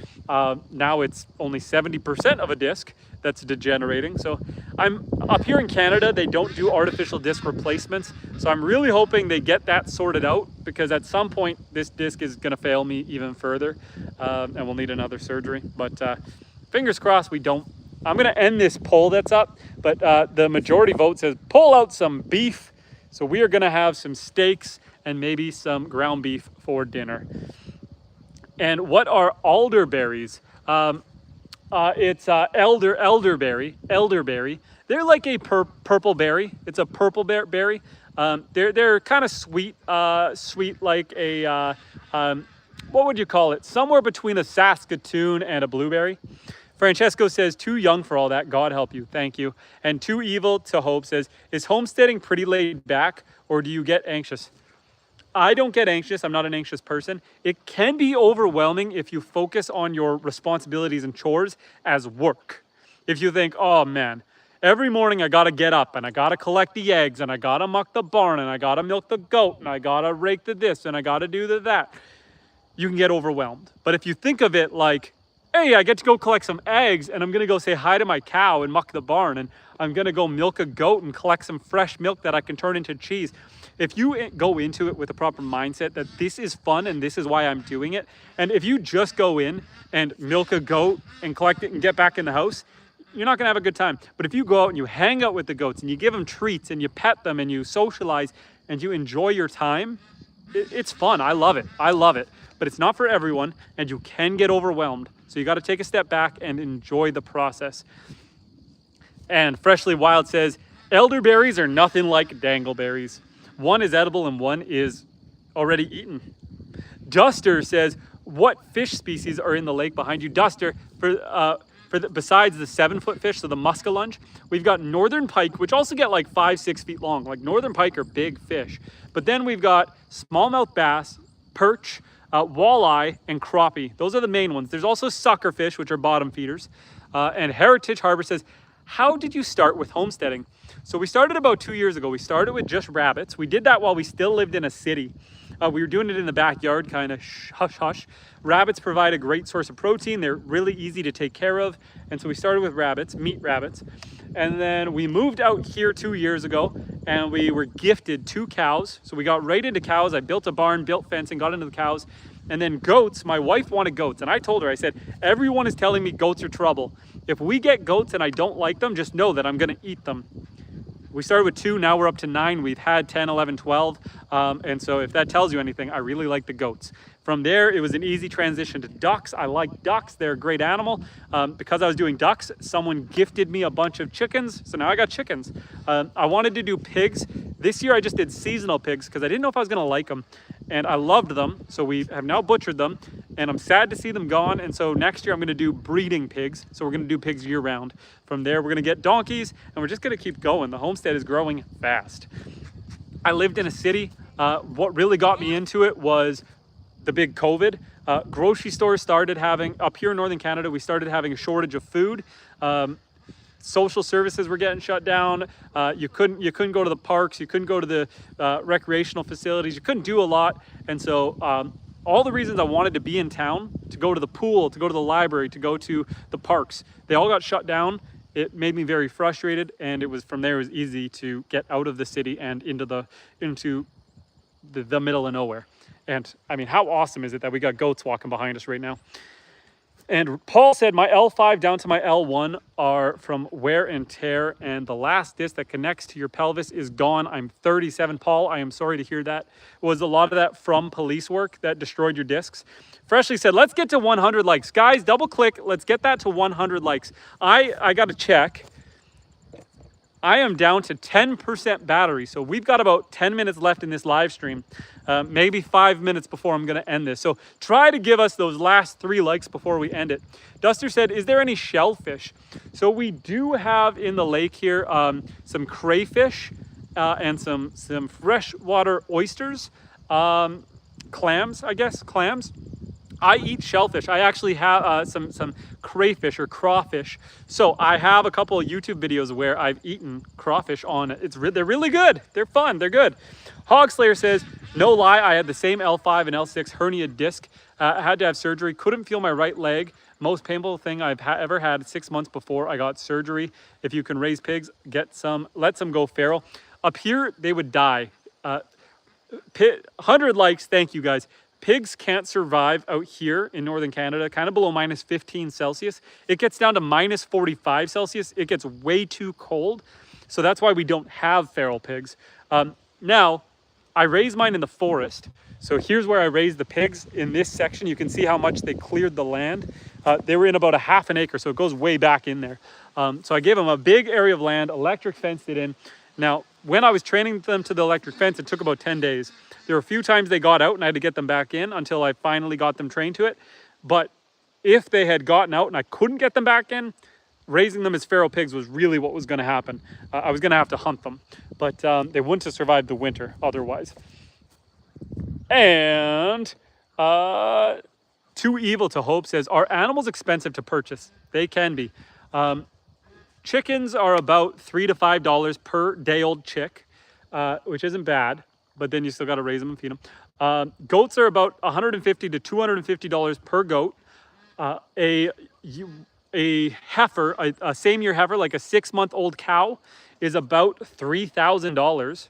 now it's only 70% of a disc that's degenerating. So I'm up here in Canada, they don't do artificial disc replacements. So I'm really hoping they get that sorted out, because at some point this disc is gonna fail me even further and we'll need another surgery. But fingers crossed we don't. I'm gonna end this poll that's up, but the majority vote says pull out some beef. So we are gonna have some steaks and maybe some ground beef for dinner. And what are alderberries? It's elderberry. They're like a purple berry. It's a purple berry. They're kind of sweet, like a, what would you call it? Somewhere between a Saskatoon and a blueberry. Francesco says, too young for all that. God help you. Thank you. And Too Evil to Hope says, is homesteading pretty laid back, or do you get anxious? I don't get anxious. I'm not an anxious person. It can be overwhelming if you focus on your responsibilities and chores as work. If you think, oh man, every morning I got to get up and I got to collect the eggs and I got to muck the barn and I got to milk the goat and I got to rake the this and I got to do the that, you can get overwhelmed. But if you think of it like, hey, I get to go collect some eggs and I'm going to go say hi to my cow and muck the barn, and I'm going to go milk a goat and collect some fresh milk that I can turn into cheese. If you go into it with a proper mindset that this is fun and this is why I'm doing it, and if you just go in and milk a goat and collect it and get back in the house, you're not going to have a good time. But if you go out and you hang out with the goats and you give them treats and you pet them and you socialize and you enjoy your time, it's fun. I love it. I love it. But it's not for everyone, and you can get overwhelmed. So you got to take a step back and enjoy the process. And Freshly Wild says, elderberries are nothing like dangleberries. One is edible and one is already eaten. Duster says, what fish species are in the lake behind you? Duster, besides the 7-foot fish, so the muskellunge, we've got northern pike, which also get like 5-6 feet long. Like northern pike are big fish. But then we've got smallmouth bass, perch, walleye, and crappie. Those are the main ones. There's also sucker fish, which are bottom feeders. And Heritage Harbor says, how did you start with homesteading? So we started about 2 years ago. We started with just rabbits. We did that while we still lived in a city. We were doing it in the backyard, kind of hush hush. Rabbits provide a great source of protein. They're really easy to take care of. And so we started with rabbits, meat rabbits. And then we moved out here 2 years ago and we were gifted 2 cows. So we got right into cows. I built a barn, built fencing, got into the cows. And then goats, my wife wanted goats. And I told her, I said, everyone is telling me goats are trouble. If we get goats and I don't like them, just know that I'm gonna eat them. We started with 2, now we're up to 9. We've had 10, 11, 12. And so if that tells you anything, I really like the goats. From there, it was an easy transition to ducks. I like ducks, they're a great animal. Because I was doing ducks, someone gifted me a bunch of chickens. So now I got chickens. I wanted to do pigs. This year I just did seasonal pigs because I didn't know if I was gonna like them. And I loved them, so we have now butchered them. And I'm sad to see them gone. And so next year I'm gonna do breeding pigs. So we're gonna do pigs year round. From there, we're gonna get donkeys and we're just gonna keep going. The homestead is growing fast. I lived in a city. What really got me into it was the big COVID. Grocery stores started having, up here in Northern Canada, we started having a shortage of food. Social services were getting shut down. You couldn't go to the parks. You couldn't go to the recreational facilities. You couldn't do a lot. And so all the reasons I wanted to be in town, to go to the pool, to go to the library, to go to the parks, they all got shut down. It made me very frustrated, and it was from there it was easy to get out of the city and into the middle of nowhere. And I mean, how awesome is it that we got goats walking behind us right now? And Paul said, my L5 down to my L1 are from wear and tear, and the last disc that connects to your pelvis is gone. I'm 37. Paul, I am sorry to hear that. Was a lot of that from police work that destroyed your discs? Freshly said, let's get to 100 likes. Guys, double click. Let's get that to 100 likes. I got to check. I am down to 10% battery. So we've got about 10 minutes left in this live stream. Maybe 5 minutes before I'm going to end this. So try to give us those last 3 likes before we end it. Duster said, is there any shellfish? So we do have in the lake here some crayfish and some freshwater oysters. Clams, I guess, clams. I eat shellfish. I actually have some crayfish or crawfish. So I have a couple of YouTube videos where I've eaten crawfish on it. They're really good. They're fun. They're good. Hogslayer says, no lie, I had the same L5 and L6 hernia disc. I had to have surgery. Couldn't feel my right leg. Most painful thing I've ever had 6 months before I got surgery. If you can raise pigs, let some go feral. Up here, they would die. 100 likes. Thank you, guys. Pigs can't survive out here in Northern Canada, kind of below minus 15 Celsius. It gets down to minus 45 Celsius. It gets way too cold. So that's why we don't have feral pigs. Now, I raise mine in the forest. So here's where I raised the pigs in this section. You can see how much they cleared the land. They were in about a half an acre, so it goes way back in there. So I gave them a big area of land, electric fenced it in. Now, when I was training them to the electric fence, it took about 10 days. There were a few times they got out and I had to get them back in until I finally got them trained to it. But if they had gotten out and I couldn't get them back in, raising them as feral pigs was really what was going to happen. I was going to have to hunt them, but they wouldn't have survived the winter otherwise. And Too Evil to Hope says, are animals expensive to purchase? They can be. Chickens are about $3 to $5 per day-old chick, which isn't bad. But then you still got to raise them and feed them. Goats are about $150 to $250 per goat. A heifer, a same-year heifer, like a 6-month-old cow, is about $3,000.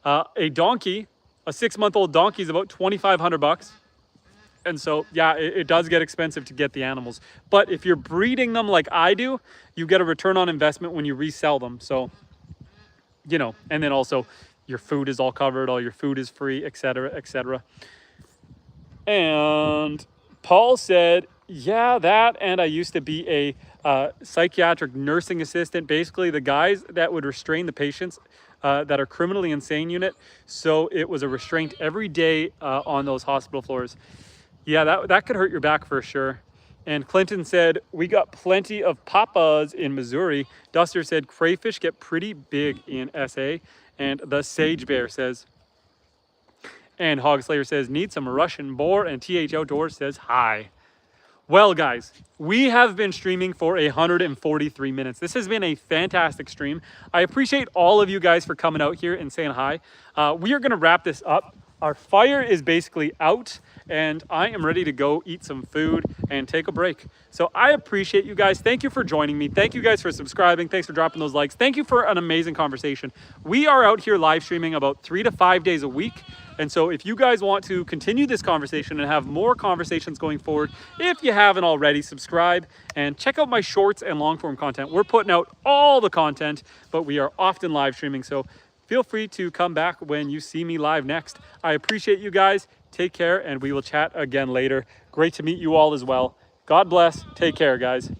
A donkey, a 6-month-old donkey, is about $2,500. And so, yeah, it does get expensive to get the animals. But if you're breeding them like I do, you get a return on investment when you resell them. So, you know, and then also, your food is all covered, all your food is free, etc., etc. And Paul said, yeah, that, and I used to be a psychiatric nursing assistant, basically the guys that would restrain the patients that are criminally insane unit. So it was a restraint every day on those hospital floors. Yeah, that could hurt your back for sure. And Clinton said, we got plenty of papas in Missouri. Duster said, crayfish get pretty big in SA. And the Sage Bear says, and Hog Slayer says, need some Russian boar. And TH Outdoors says, hi. Well, guys, we have been streaming for 143 minutes. This has been a fantastic stream. I appreciate all of you guys for coming out here and saying hi. We are going to wrap this up. Our fire is basically out, and I am ready to go eat some food and take a break. So I appreciate you guys. Thank you for joining me. Thank you guys for subscribing. Thanks for dropping those likes. Thank you for an amazing conversation. We are out here live streaming about 3 to 5 days a week. And so if you guys want to continue this conversation and have more conversations going forward, if you haven't already, subscribe and check out my shorts and long form content. We're putting out all the content, but we are often live streaming. So feel free to come back when you see me live next. I appreciate you guys. Take care, and we will chat again later. Great to meet you all as well. God bless. Take care, guys.